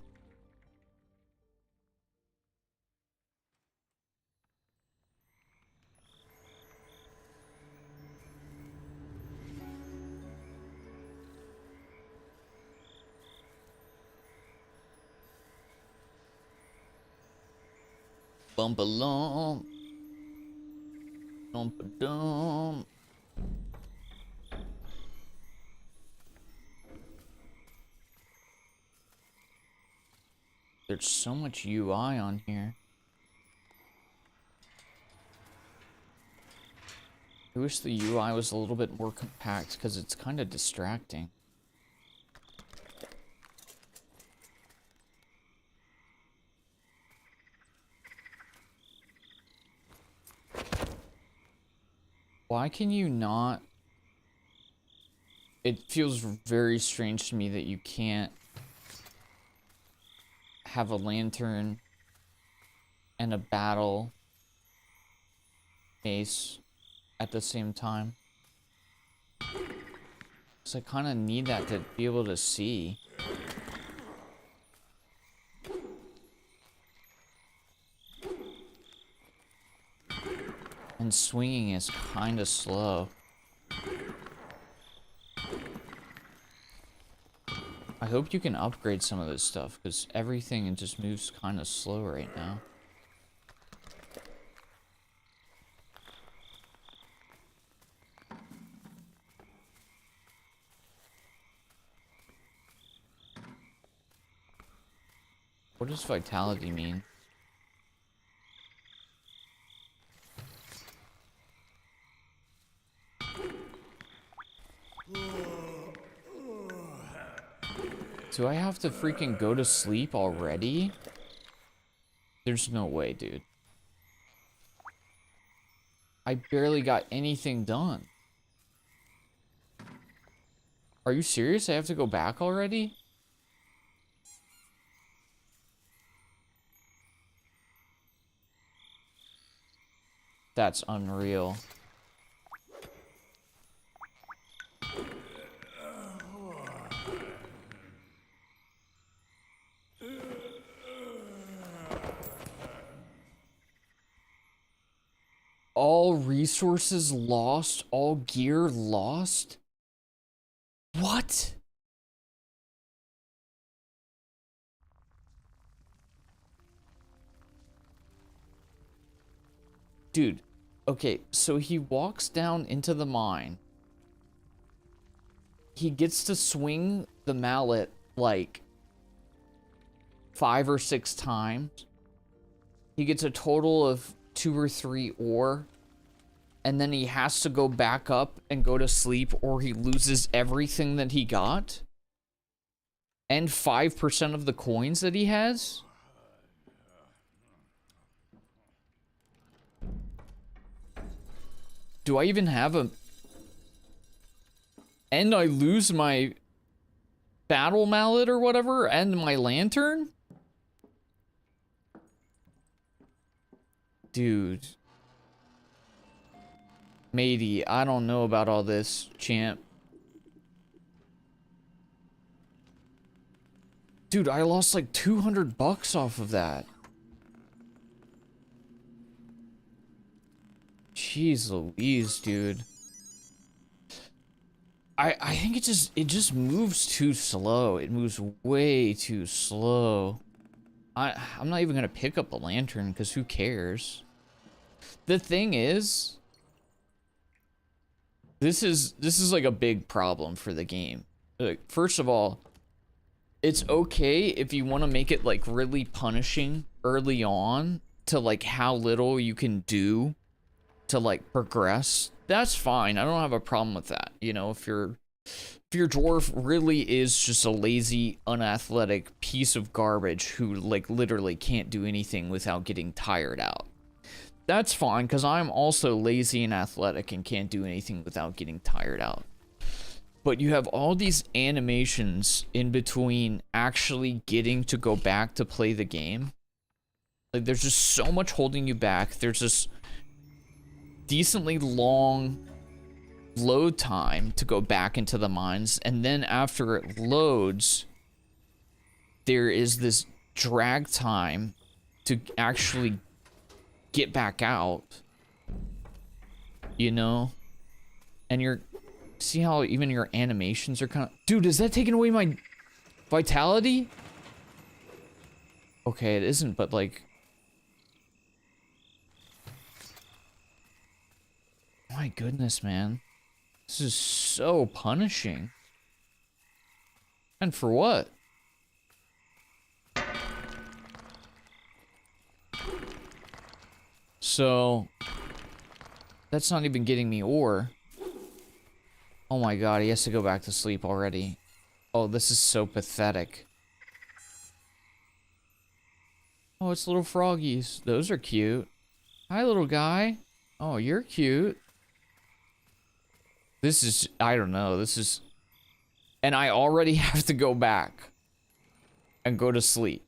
Bump-a-lump. Dump-a-dump. There's so much UI on here. I wish the UI was a little bit more compact because it's kind of distracting. Why can you not? It feels very strange to me that you can't have a lantern and a battle mace at the same time. So I kind of need that to be able to see. And swinging is kind of slow. I hope you can upgrade some of this stuff, because everything just moves kind of slow right now. What does vitality mean? Do I have to freaking go to sleep already? There's no way, dude. I barely got anything done. Are you serious? I have to go back already? That's unreal. All resources lost, all gear lost? What? Dude, okay, so he walks down into the mine. He gets to swing the mallet like 5 or 6 times. He gets a total of 2 or 3 ore. And then he has to go back up and go to sleep, or he loses everything that he got. And 5% of the coins that he has. Do I even have a... And I lose my battle mallet or whatever, and my lantern? Dude. Matey, I don't know about all this, champ. Dude, I lost like 200 bucks off of that. Jeez Louise, dude. I think it just moves too slow. It moves way too slow. I'm not even gonna pick up the lantern because who cares? The thing is, this is like a big problem for the game. Like, first of all, it's okay if you want to make it like really punishing early on to like how little you can do to like progress. That's fine. I don't have a problem with that. You know, if your dwarf really is just a lazy, unathletic piece of garbage who like literally can't do anything without getting tired out. That's fine, because I'm also lazy and athletic and can't do anything without getting tired out. But you have all these animations in between actually getting to go back to play the game. Like, there's just so much holding you back. There's this decently long load time to go back into the mines. And then after it loads, there is this drag time to actually get back out, you know? And see how even your animations are kind of... Dude, is that taking away my vitality? Okay, it isn't, but like... My goodness, man. This is so punishing. And for what? So, that's not even getting me ore. Oh my god, he has to go back to sleep already. Oh, this is so pathetic. Oh, it's little froggies. Those are cute. Hi, little guy. Oh, you're cute. This is, I don't know, this is... And I already have to go back and go to sleep.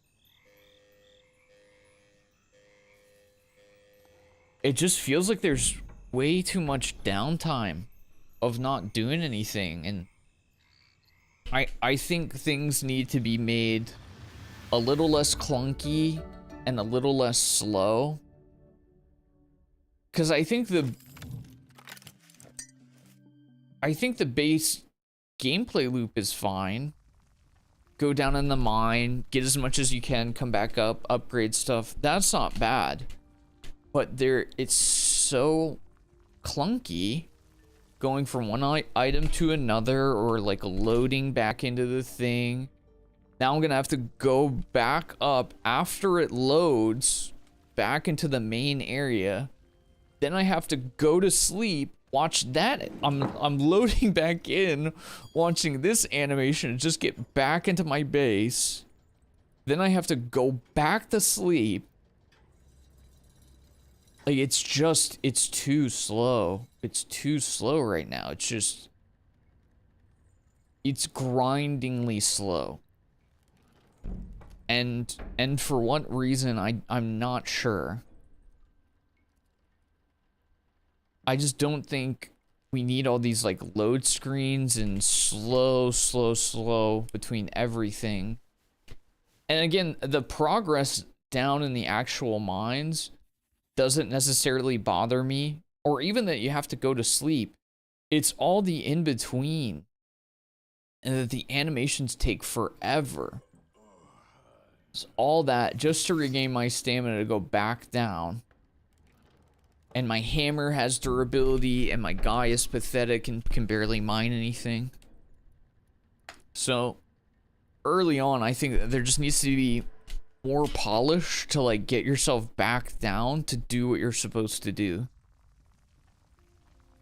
It just feels like there's way too much downtime of not doing anything, and I think things need to be made a little less clunky and a little less slow. Because I think the base gameplay loop is fine. Go down in the mine, get as much as you can, come back up, upgrade stuff. That's not bad. But it's so clunky going from one item to another, or like loading back into the thing. Now I'm gonna have to go back up after it loads back into the main area. Then I have to go to sleep, watch that. I'm loading back in, watching this animation, just get back into my base. Then I have to go back to sleep. Like, it's too slow. It's too slow right now. It's grindingly slow. And for what reason, I'm not sure. I just don't think we need all these like load screens and slow between everything. And again, the progress down in the actual mines doesn't necessarily bother me, or even that you have to go to sleep. It's all the in between, and that the animations take forever. It's all that just to regain my stamina to go back down. And my hammer has durability, and my guy is pathetic and can barely mine anything. So, early on, I think that there just needs to be more polish to, like, get yourself back down to do what you're supposed to do.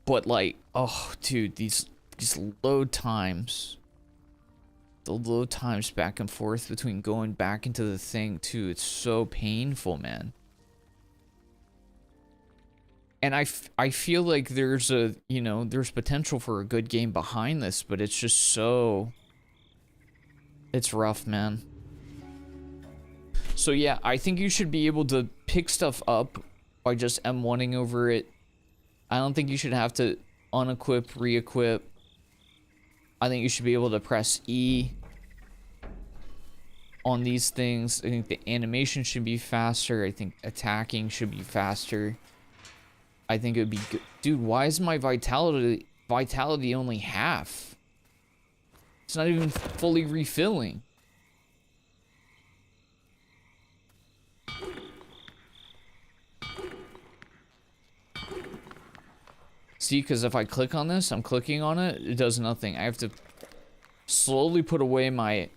But, like, oh, dude, these load times. The load times back and forth between going back into the thing, too. It's so painful, man. And I feel like there's there's potential for a good game behind this, but it's just so... It's rough, man. So yeah, I think you should be able to pick stuff up by just M1ing over it. I don't think you should have to unequip, re-equip. I think you should be able to press E on these things. I think the animation should be faster. I think attacking should be faster. I think it would be good. Dude, why is my vitality only half? It's not even fully refilling. See, because if I click on this, I'm clicking on it, it does nothing. I have to slowly put away my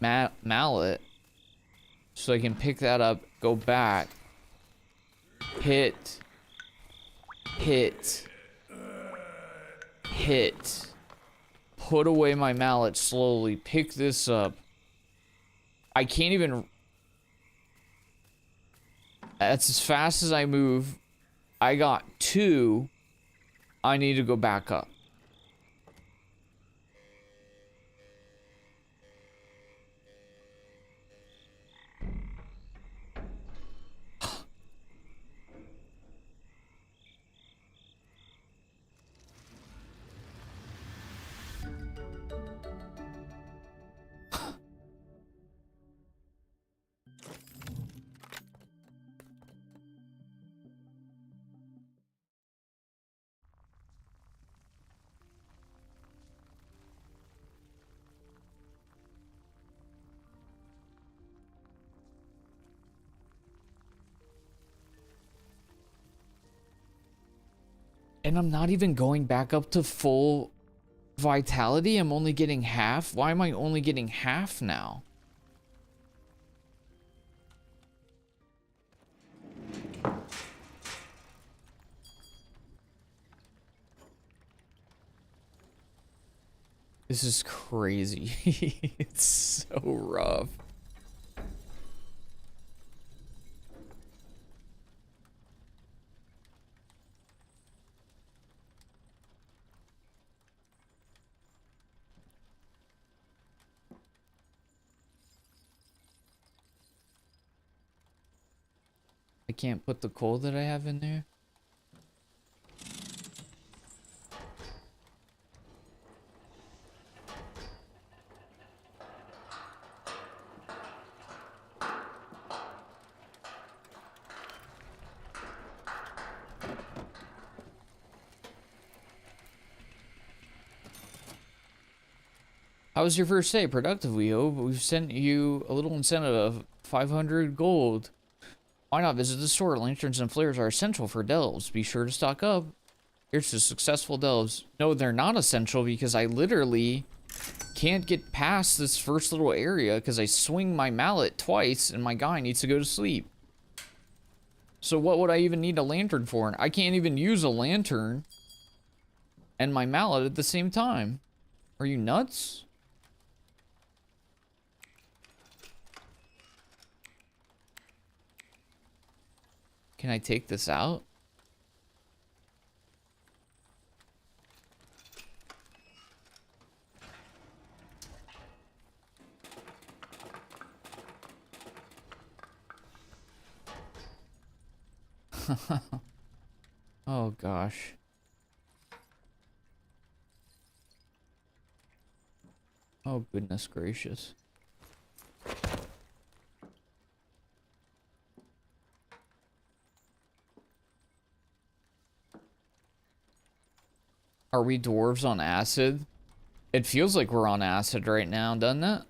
mallet so I can pick that up, go back, hit, put away my mallet slowly, pick this up. I can't even... That's as fast as I move. I got 2. I need to go back up. And I'm not even going back up to full vitality. I'm only getting half. Why am I only getting half now? This is crazy. It's so rough. I can't put the coal that I have in there. was your first day? Productive, we hope. We've sent you a little incentive of 500 gold. Why not visit the store? Lanterns and flares are essential for delves. Be sure to stock up. Here's to successful delves. No, they're not essential because I literally can't get past this first little area because I swing my mallet twice and my guy needs to go to sleep. So what would I even need a lantern for? I can't even use a lantern and my mallet at the same time. Are you nuts? Can I take this out? Oh gosh. Oh goodness gracious. Are we dwarves on acid? It feels like we're on acid right now, doesn't it?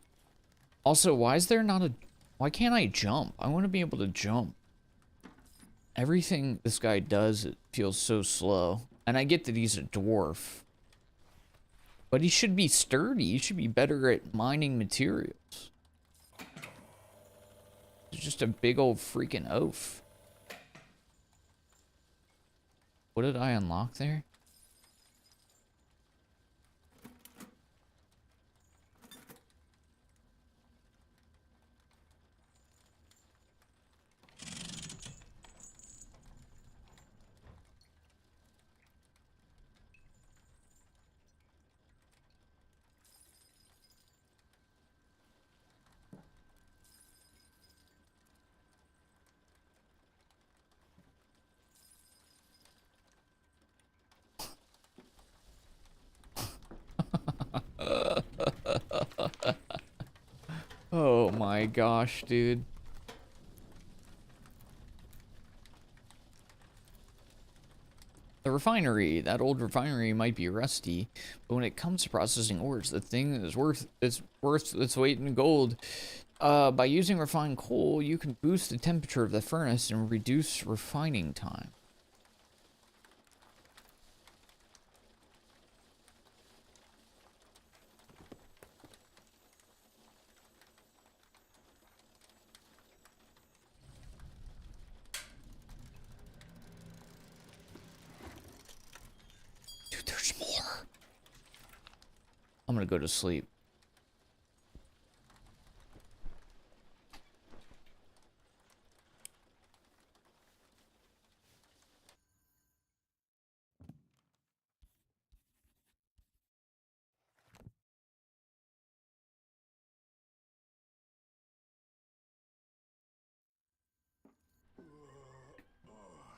Also, why is there not a... Why can't I jump? I want to be able to jump. Everything this guy does, it feels so slow. And I get that he's a dwarf. But he should be sturdy. He should be better at mining materials. He's just a big old freaking oaf. What did I unlock there? Oh my gosh, dude. The refinery. That old refinery might be rusty, but when it comes to processing ores, the thing is worth its weight in gold. By using refined coal, you can boost the temperature of the furnace and reduce refining time. Dude, there's more. I'm gonna go to sleep.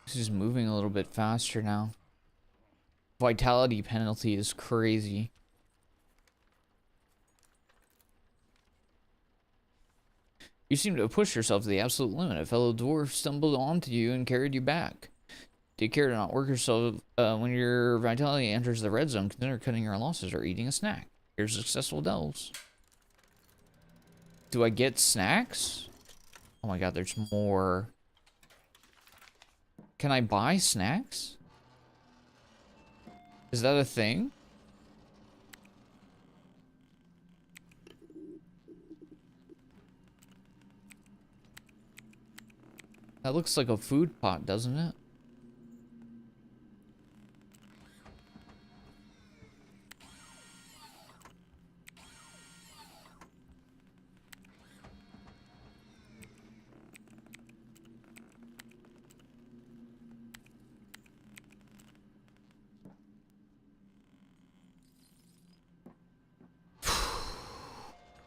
This is moving a little bit faster now. Vitality penalty is crazy. You seem to have pushed yourself to the absolute limit. A fellow dwarf stumbled onto you and carried you back. Take care to not work yourself when your vitality enters the red zone. Consider cutting your losses or eating a snack. Here's successful delves. Do I get snacks? Oh my god, there's more. Can I buy snacks? Is that a thing? That looks like a food pot, doesn't it?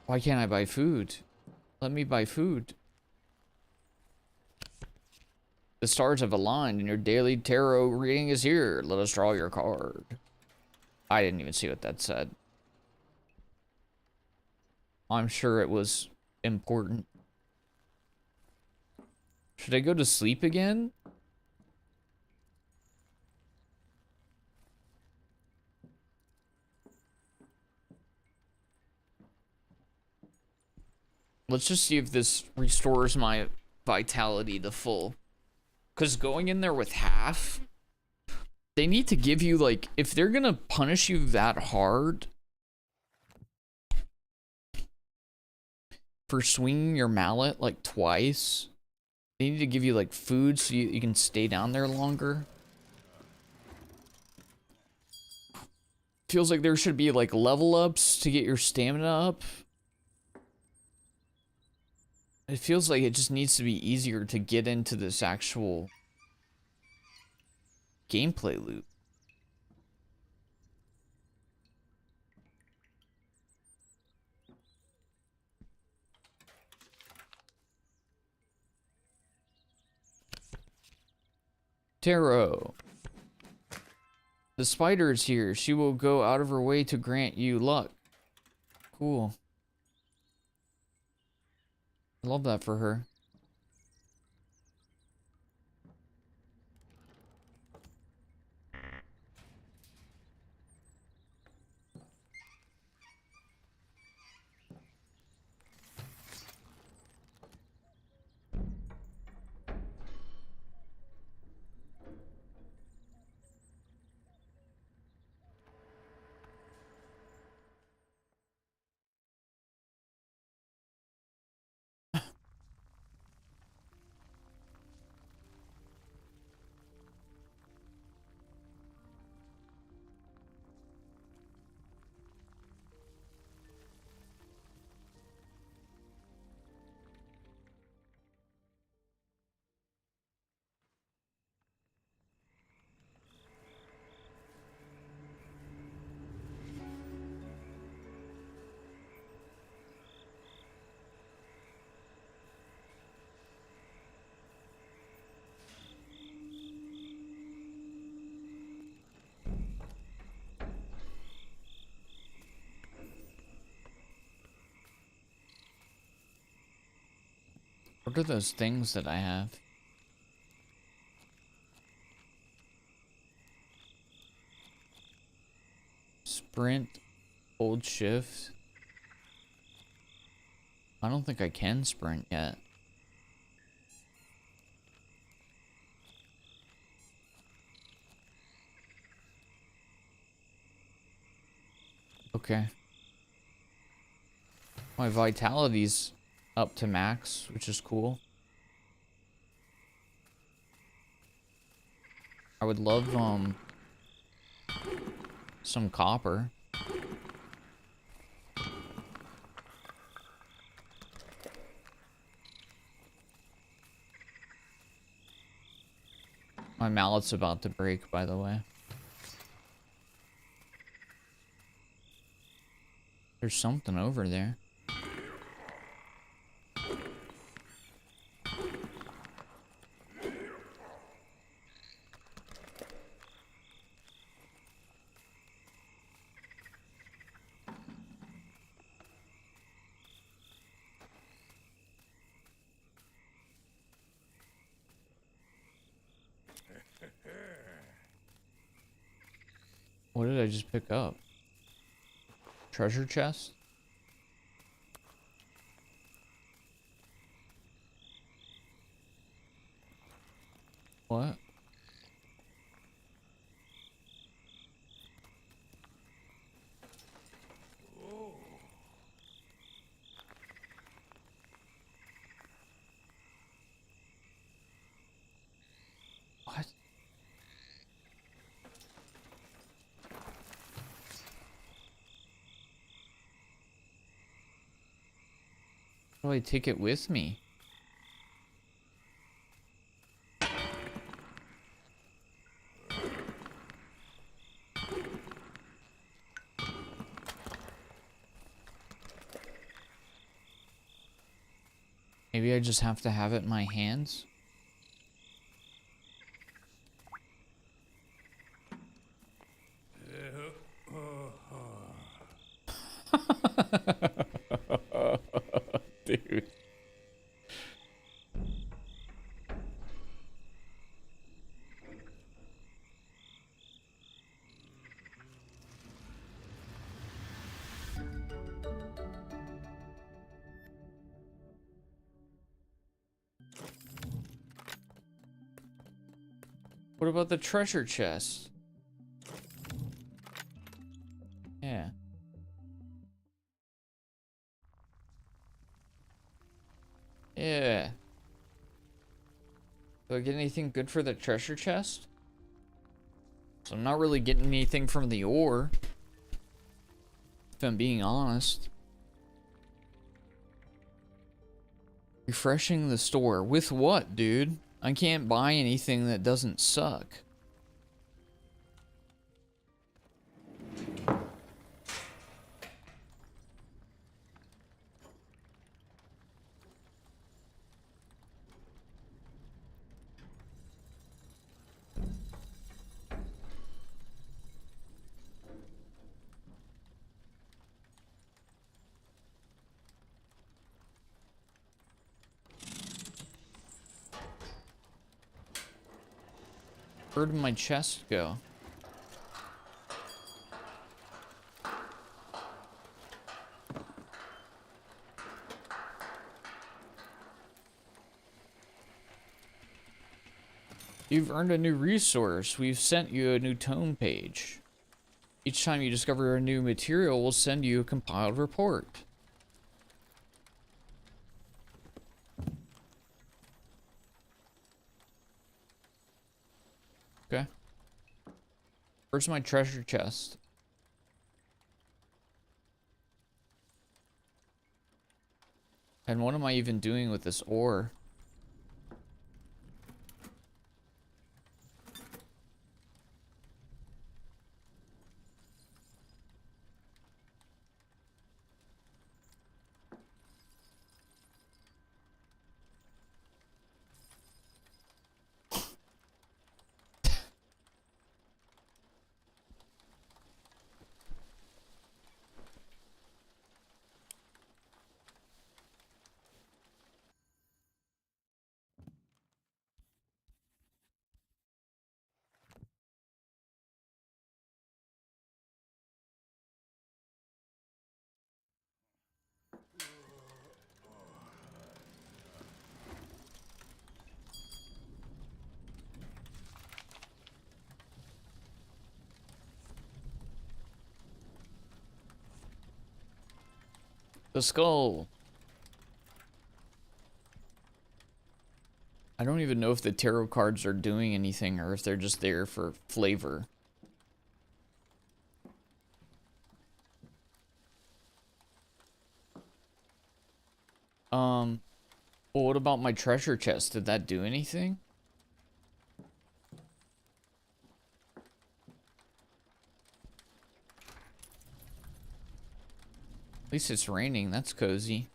Why can't I buy food? Let me buy food. The stars have aligned and your daily tarot reading is here. Let us draw your card. I didn't even see what that said. I'm sure it was important. Should I go to sleep again? Let's just see if this restores my vitality to full. Because going in there with half, they need to give you, like, if they're gonna punish you that hard for swinging your mallet, like, twice, they need to give you, like, food so you can stay down there longer. Feels like there should be, like, level ups to get your stamina up. It feels like it just needs to be easier to get into this actual gameplay loop. Tarot. The spider is here. She will go out of her way to grant you luck. Cool. I love that for her. What are those things that I have? Sprint, hold shift. I don't think I can sprint yet. Okay. My vitality's up to max, which is cool. I would love some copper. My mallet's about to break, by the way. There's something over there. What did I just pick up? Treasure chest? What? What? How do I take it with me? Maybe I just have to have it in my hands? Dude. What about the treasure chest? Yeah. Yeah. Do I get anything good for the treasure chest? So I'm not really getting anything from the ore, if I'm being honest. Refreshing the store. With what, dude? I can't buy anything that doesn't suck. Where did my chest go? You've earned a new resource. We've sent you a new tome page. Each time you discover a new material, we'll send you a compiled report. Okay. Where's my treasure chest? And what am I even doing with this ore? The skull. I don't even know if the tarot cards are doing anything or if they're just there for flavor. Well, what about my treasure chest? Did that do anything? At least it's raining. That's cozy.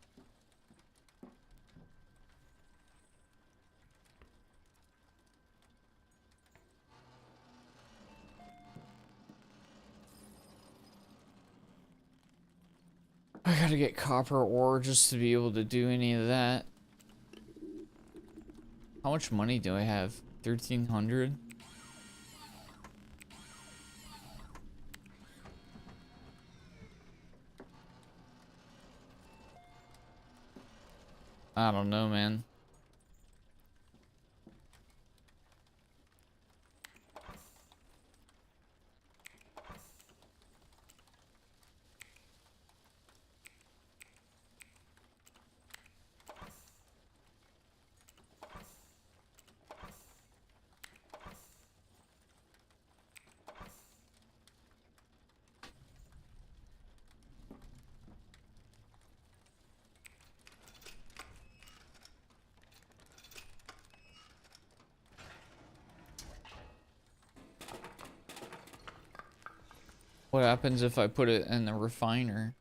I gotta get copper ore just to be able to do any of that. How much money do I have? 1,300? I don't know, man. What happens if I put it in the refiner?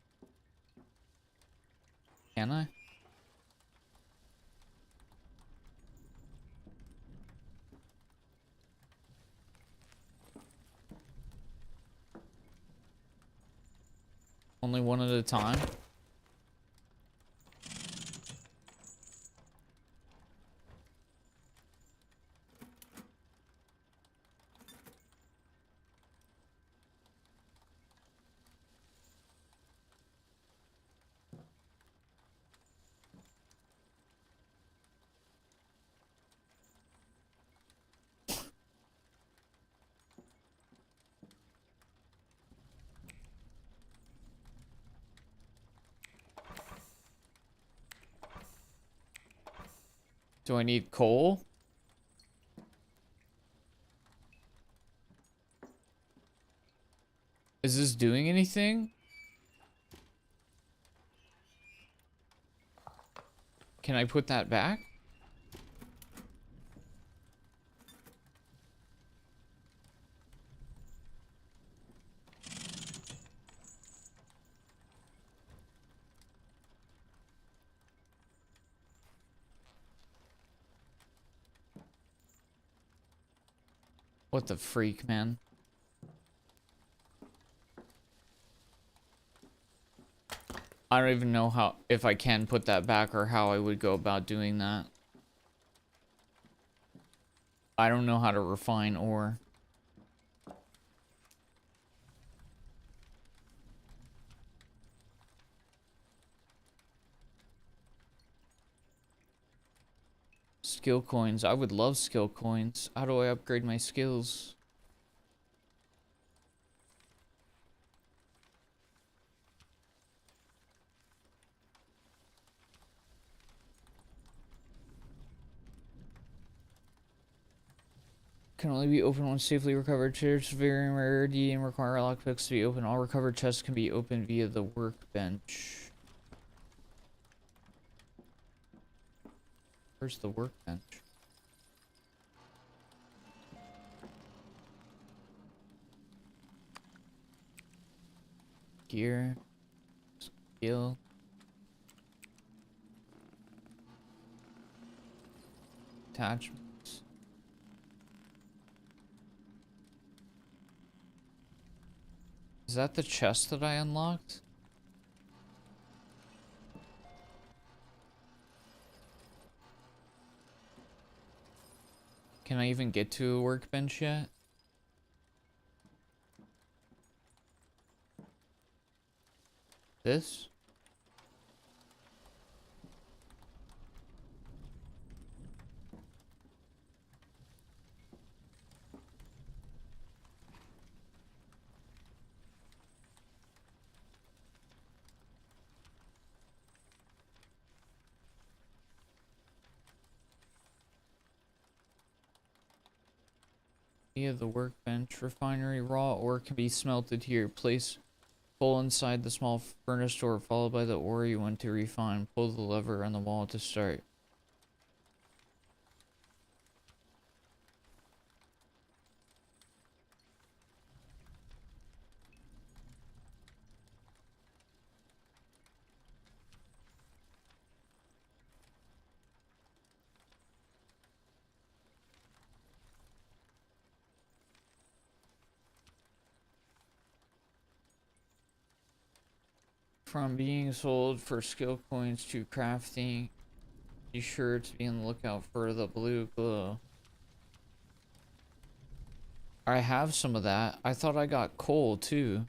Can I? Only one at a time? Do I need coal? Is this doing anything? Can I put that back? What the freak, man? I don't even know how, if I can put that back or how I would go about doing that. I don't know how to refine ore. Skill coins. I would love skill coins. How do I upgrade my skills? Can only be opened once safely recovered. Chests vary in rarity and require lockpicks to be open. All recovered chests can be opened via the workbench. Where's the workbench? Gear. Skill. Attachments. Is that the chest that I unlocked? Can I even get to a workbench yet? This? Via the workbench. Refinery. Raw ore can be smelted here. Place coal inside the small furnace door, followed by the ore you want to refine. Pull the lever on the wall to start. From being sold for skill coins to crafting, be sure to be on the lookout for the blue glow. I have some of that. I thought I got coal too.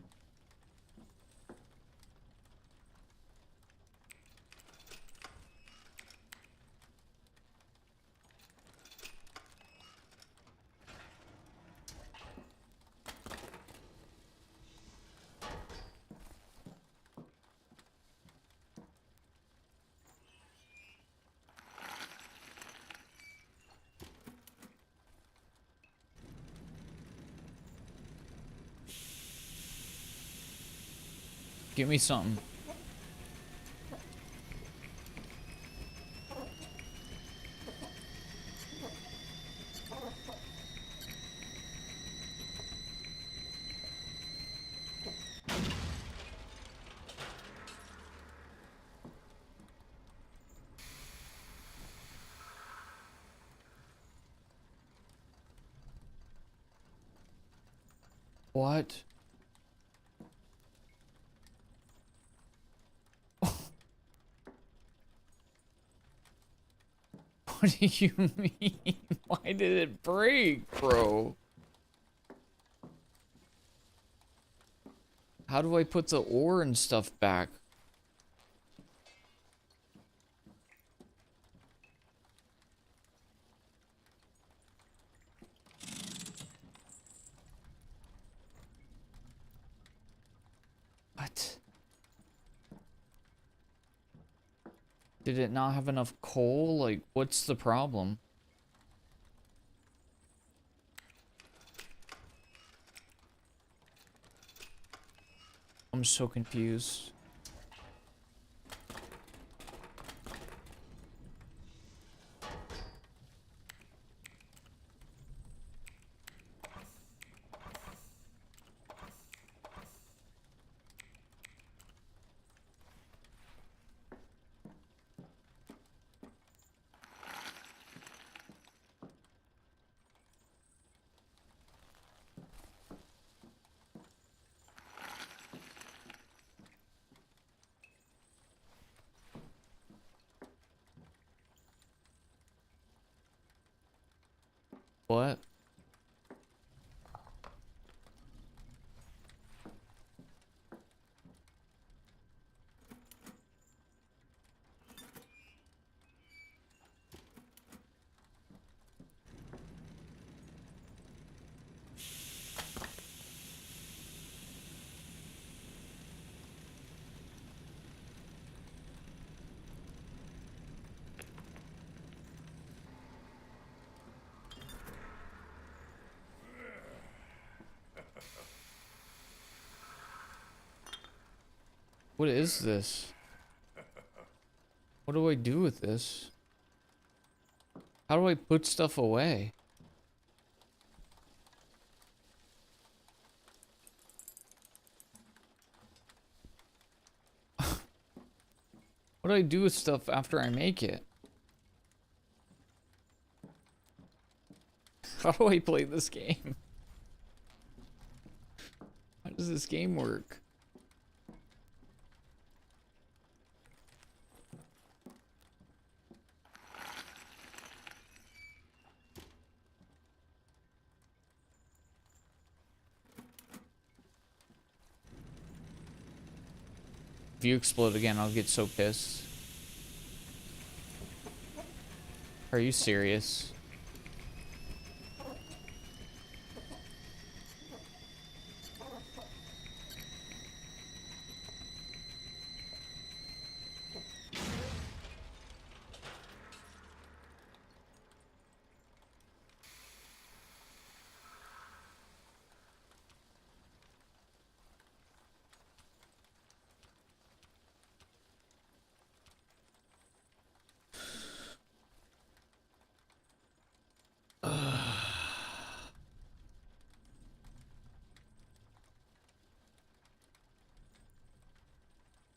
Give me something. What? What do you mean? Why did it break, bro? How do I put the ore and stuff back? What? Did it not have enough coal? Like, what's the problem? I'm so confused. What? What is this? What do I do with this? How do I put stuff away? What do I do with stuff after I make it? How do I play this game? How does this game work? If you explode again, I'll get so pissed. Are you serious?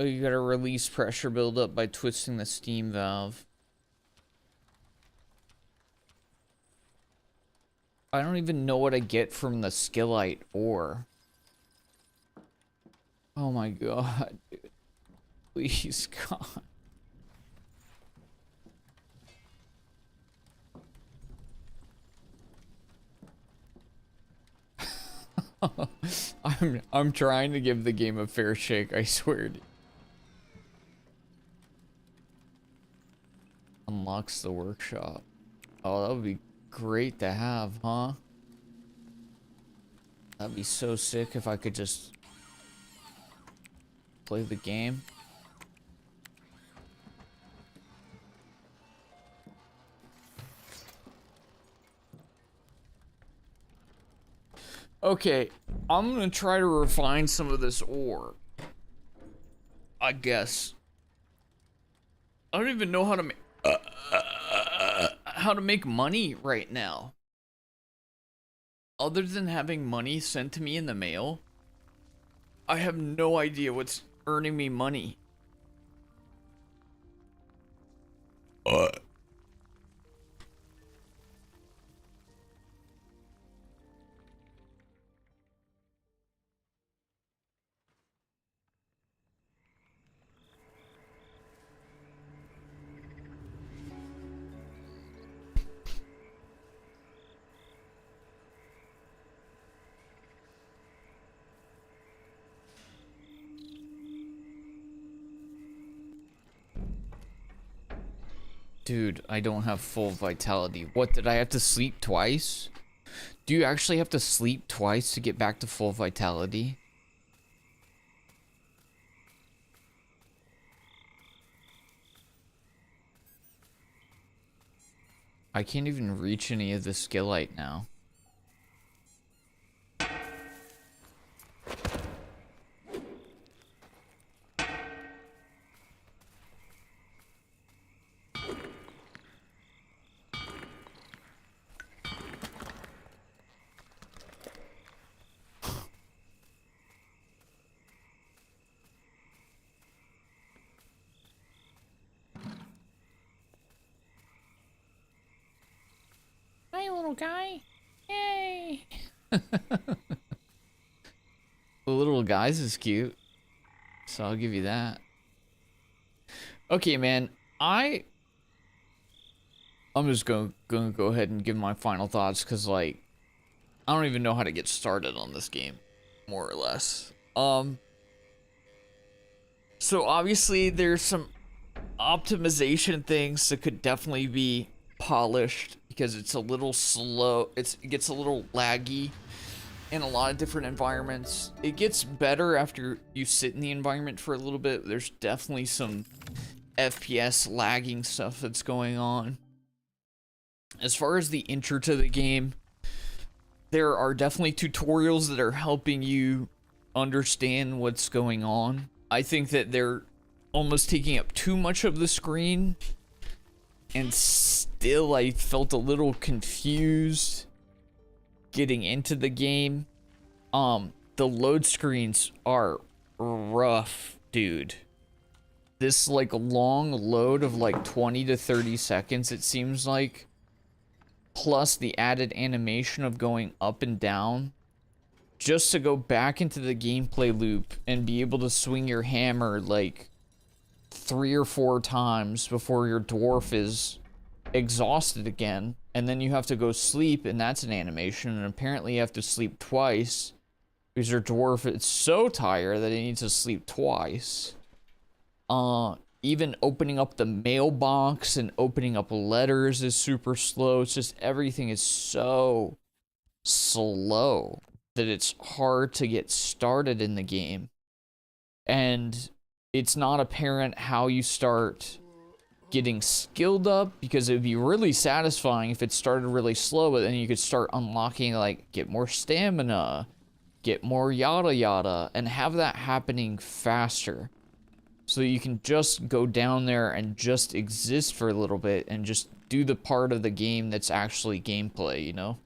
Oh, you gotta release pressure buildup by twisting the steam valve. I don't even know what I get from the skillite ore. Oh my god, dude. Please, God. I'm trying to give the game a fair shake, I swear. Unlocks the workshop. Oh, that would be great to have, huh? That'd be so sick if I could just play the game. Okay, I'm gonna try to refine some of this ore. I guess. I don't even know how to make money right now. Other than having money sent to me in the mail, I have no idea what's earning me money. Dude, I don't have full vitality. What, did I have to sleep twice? Do you actually have to sleep twice to get back to full vitality? I can't even reach any of the skillite now. Hi, little guy. Yay! The little guys is cute, so I'll give you that. Okay, man. I'm just gonna go ahead and give my final thoughts, because, like, I don't even know how to get started on this game, more or less. So obviously there's some optimization things that could definitely be polished, because it's a little slow. It gets a little laggy in a lot of different environments. It gets better after you sit in the environment for a little bit. There's definitely some FPS lagging stuff that's going on. As far as the intro to the game, there are definitely tutorials that are helping you understand what's going on. I think that they're almost taking up too much of the screen, and still I felt a little confused getting into the game. The load screens are rough, dude. This like long load of like 20 to 30 seconds, it seems like, plus the added animation of going up and down, just to go back into the gameplay loop and be able to swing your hammer like 3 or 4 times before your dwarf is exhausted again, and then you have to go sleep, and that's an animation, and apparently you have to sleep twice because your dwarf is so tired that it needs to sleep twice. Even opening up the mailbox and opening up letters is super slow. It's just everything is so slow that it's hard to get started in the game. And it's not apparent how you start getting skilled up, because it would be really satisfying if it started really slow, but then you could start unlocking, like, get more stamina, get more yada yada, and have that happening faster. So you can just go down there and just exist for a little bit and just do the part of the game that's actually gameplay, you know?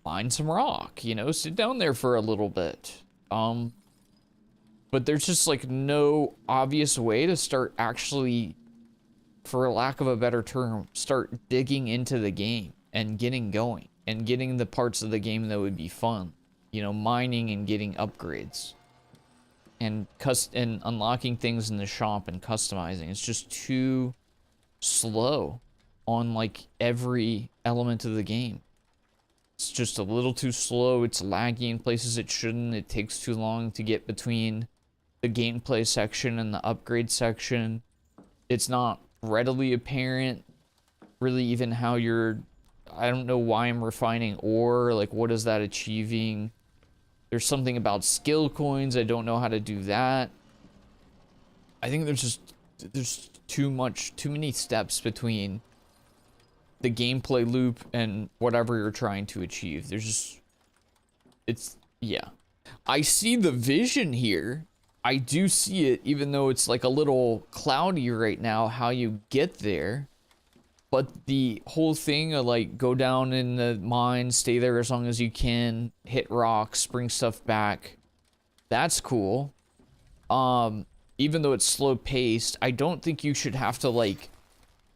Find some rock, you know? Sit down there for a little bit. But there's just like no obvious way to start actually, for lack of a better term, start digging into the game and getting going and getting the parts of the game that would be fun. You know, mining and getting upgrades. And unlocking things in the shop and customizing. It's just too slow on like every element of the game. It's just a little too slow. It's laggy in places it shouldn't. It takes too long to get between the gameplay section and the upgrade section. It's not readily apparent really even how you're, I don't know why I'm refining ore, like what is that achieving? There's something about skill coins. I don't know how to do that. I think there's too many steps between the gameplay loop and whatever you're trying to achieve. Yeah. I see the vision here. I do see it, even though it's like a little cloudy right now, how you get there. But the whole thing of like go down in the mine, stay there as long as you can, hit rocks, bring stuff back. That's cool. Even though it's slow paced, I don't think you should have to like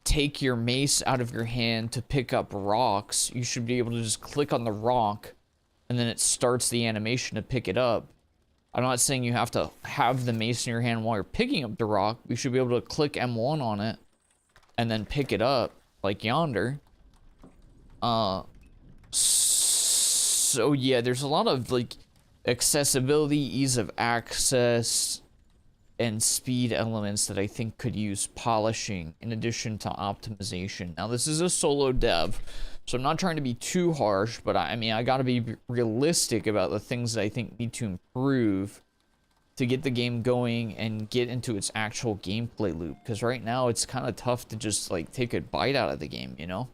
take your mace out of your hand to pick up rocks. You should be able to just click on the rock and then it starts the animation to pick it up. I'm not saying you have to have the mace in your hand while you're picking up the rock. You should be able to click M1 on it and then pick it up. Like yonder. So yeah, there's a lot of like accessibility, ease of access, and speed elements that I think could use polishing in addition to optimization. Now this is a solo dev, so I'm not trying to be too harsh, but I mean I gotta be realistic about the things that I think need to improve to get the game going and get into its actual gameplay loop, because right now it's kind of tough to just like take a bite out of the game, you know?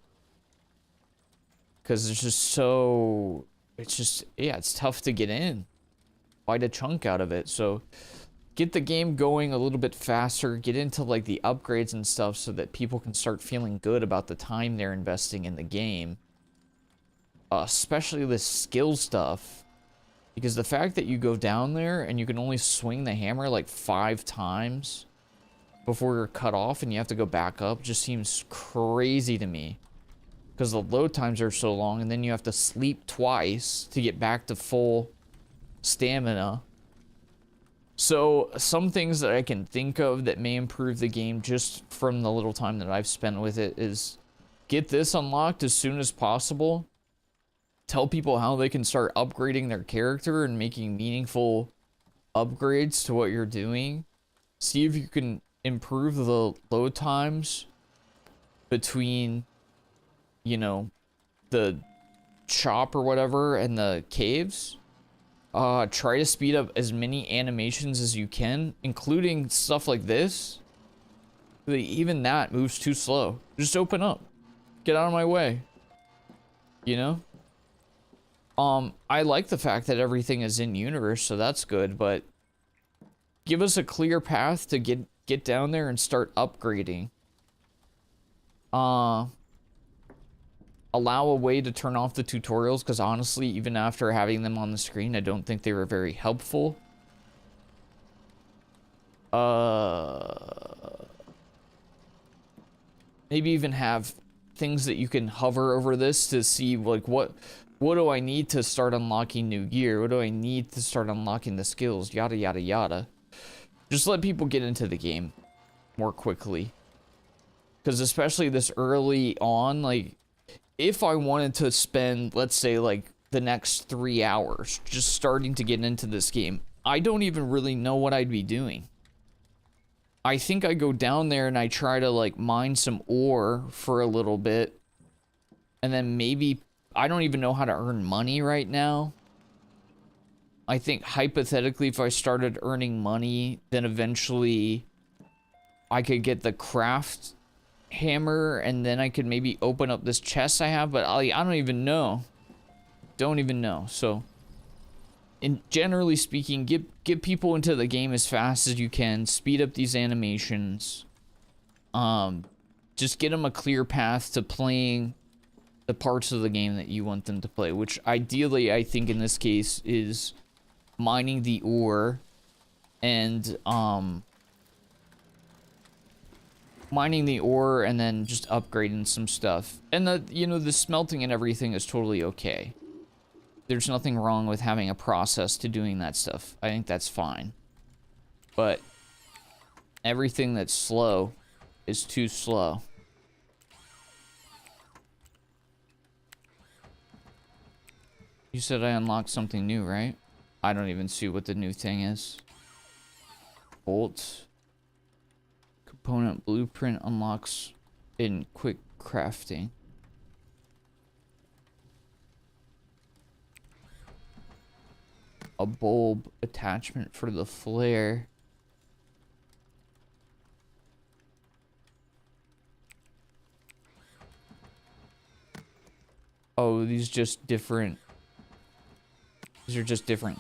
because it's just so, yeah, it's tough to get in, quite a chunk out of it. So get the game going a little bit faster, get into like the upgrades and stuff so that people can start feeling good about the time they're investing in the game. Especially the skill stuff, because the fact that you go down there and you can only swing the hammer like 5 times before you're cut off and you have to go back up just seems crazy to me, because the load times are so long, and then you have to sleep twice to get back to full stamina. So some things that I can think of that may improve the game just from the little time that I've spent with it is get this unlocked as soon as possible. Tell people how they can start upgrading their character and making meaningful upgrades to what you're doing. See if you can improve the load times between, you know, the shop or whatever and the caves. Try to speed up as many animations as you can, including stuff like this. Even that moves too slow. Just open up. Get out of my way. You know? I like the fact that everything is in universe, so that's good, but give us a clear path to get down there and start upgrading. Allow a way to turn off the tutorials, because honestly, even after having them on the screen, I don't think they were very helpful. Maybe even have things that you can hover over this to see, like, what do I need to start unlocking new gear? What do I need to start unlocking the skills? Yada, yada, yada. Just let people get into the game more quickly. Because especially this early on, like, if I wanted to spend, let's say, like, the next 3 hours just starting to get into this game, I don't even really know what I'd be doing. I think I go down there and I try to, like, mine some ore for a little bit. And then maybe, I don't even know how to earn money right now. I think hypothetically, if I started earning money, then eventually I could get the craft hammer, and then I could maybe open up this chest I have, but I don't even know. Don't even know. So, generally speaking, get people into the game as fast as you can. Speed up these animations. Just get them a clear path to playing the parts of the game that you want them to play, which ideally, I think in this case, is mining the ore and then just upgrading some stuff. And the smelting and everything is totally okay. There's nothing wrong with having a process to doing that stuff. I think that's fine. But everything that's slow is too slow. You said I unlocked something new, right? I don't even see what the new thing is. Bolt. Component blueprint unlocks in quick crafting. A bulb attachment for the flare. Oh, these are just different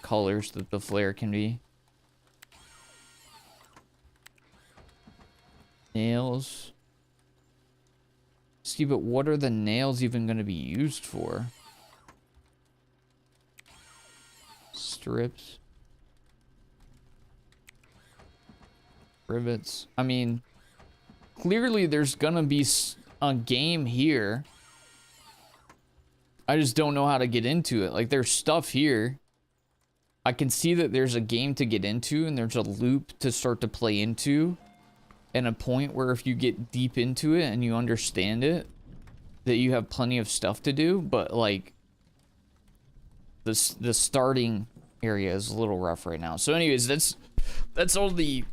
colors that the flare can be. Nails. See, but what are the nails even going to be used for? Strips. Rivets. I mean, clearly there's going to be a game here. I just don't know how to get into it. Like, there's stuff here. I can see that there's a game to get into, and there's a loop to start to play into. And a point where if you get deep into it and you understand it, that you have plenty of stuff to do. But, like, the starting area is a little rough right now. So anyways, that's all the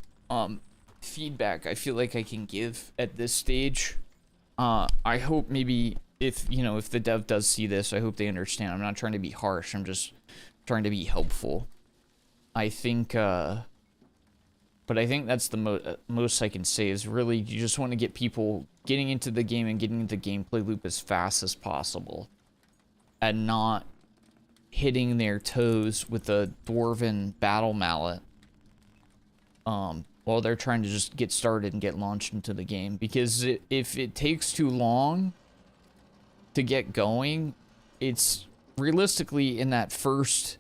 feedback I feel like I can give at this stage. I hope maybe if the dev does see this, I hope they understand. I'm not trying to be harsh. I'm just trying to be helpful. I think, but I think that's the most I can say is really you just want to get people getting into the game and getting into the gameplay loop as fast as possible. at not hitting their toes with a dwarven battle mallet while they're trying to just get started and get launched into the game. Because if it takes too long to get going, it's realistically in that first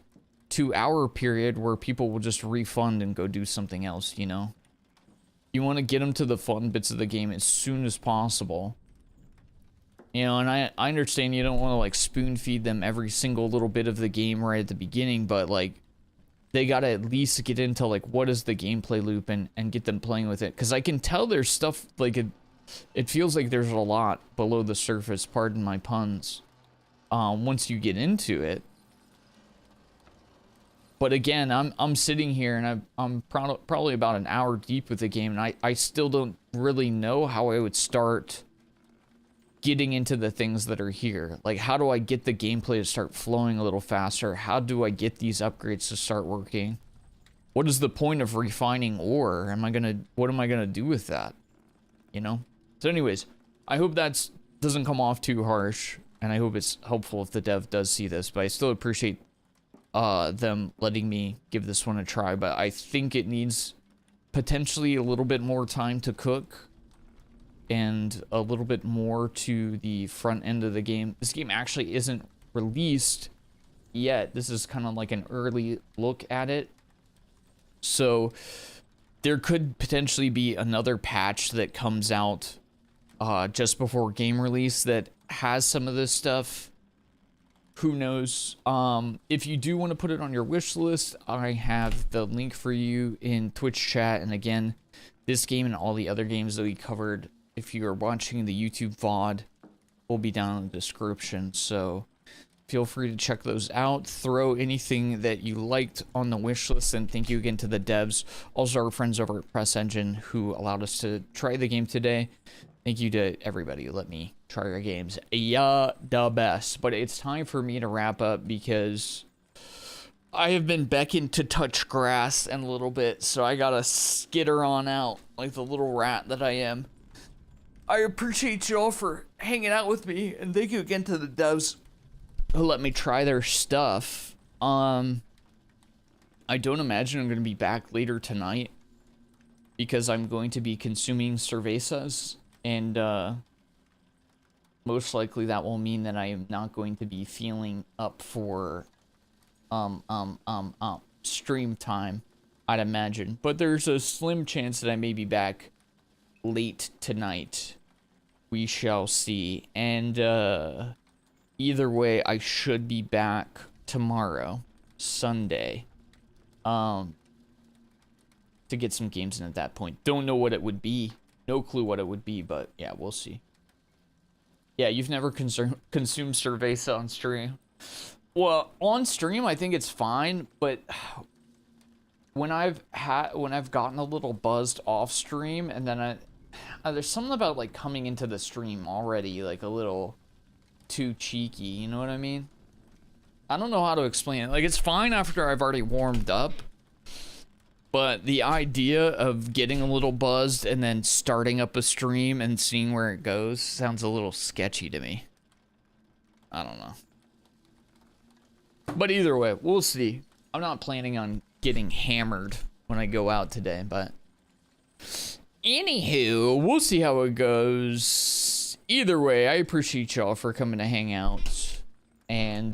2-hour period where people will just refund and go do something else, you know? You want to get them to the fun bits of the game as soon as possible. You know, and I understand you don't want to, like, spoon feed them every single little bit of the game right at the beginning, but, like, they gotta at least get into, like, what is the gameplay loop and get them playing with it. Because I can tell there's stuff, like, it feels like there's a lot below the surface, pardon my puns, once you get into it. But again, I'm sitting here and I'm probably about an hour deep with the game, and I still don't really know how I would start getting into the things that are here. Like, how do I get the gameplay to start flowing a little faster? How do I get these upgrades to start working? What is the point of refining ore? What am I gonna do with that? You know? So anyways, I hope that doesn't come off too harsh, and I hope it's helpful if the dev does see this, but I still appreciate them letting me give this one a try. But I think it needs potentially a little bit more time to cook and a little bit more to the front end of the game. This game actually isn't released yet. This is kind of like an early look at it. So there could potentially be another patch that comes out just before game release that has some of this stuff. Who knows? If you do want to put it on your wish list, I have the link for you in Twitch chat. And again, this game and all the other games that we covered, if you are watching the YouTube VOD, will be down in the description. So feel free to check those out. Throw anything that you liked on the wish list. And thank you again to the devs. Also our friends over at Press Engine who allowed us to try the game today. Thank you to everybody who let me try your games. Yeah, the best. But it's time for me to wrap up because I have been beckoned to touch grass in a little bit. So I gotta skitter on out like the little rat that I am. I appreciate y'all for hanging out with me, and thank you again to the devs who let me try their stuff. I don't imagine I'm going to be back later tonight because I'm going to be consuming cervezas, and most likely that will mean that I am not going to be feeling up for stream time, I'd imagine. But there's a slim chance that I may be back late tonight. We shall see. And either way, I should be back tomorrow, Sunday, to get some games in at that point. Don't know what it would be. No clue what it would be, but yeah, we'll see. Yeah, you've never consumed cerveza on stream. Well, on stream, I think it's fine, but when I've gotten a little buzzed off stream, and then there's something about, like, coming into the stream already, like, a little too cheeky, you know what I mean? I don't know how to explain it. Like, it's fine after I've already warmed up, but the idea of getting a little buzzed and then starting up a stream and seeing where it goes sounds a little sketchy to me. I don't know. But either way, we'll see. I'm not planning on getting hammered when I go out today, but anywho, we'll see how it goes. Either way, I appreciate y'all for coming to hang out. And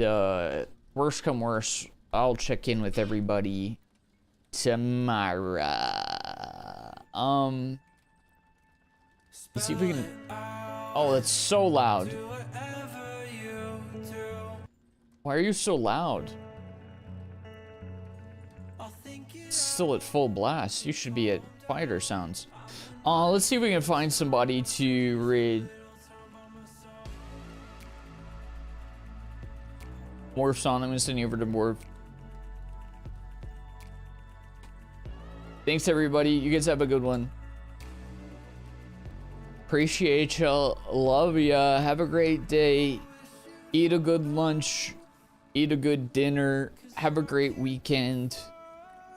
worst come worst, I'll check in with everybody tomorrow. Let's see if we can. Oh, that's so loud. Why are you so loud? It's still at full blast. You should be at quieter sounds. Let's see if we can find somebody to raid. Morph's on. I'm gonna send you over to Morph. Thanks, everybody. You guys have a good one. Appreciate y'all. Love ya. Have a great day. Eat a good lunch. Eat a good dinner. Have a great weekend.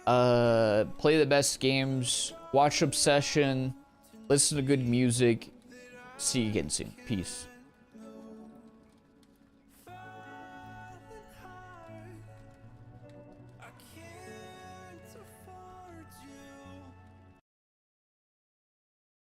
Play the best games. Watch Obsession. Listen to good music. See you again soon. Peace.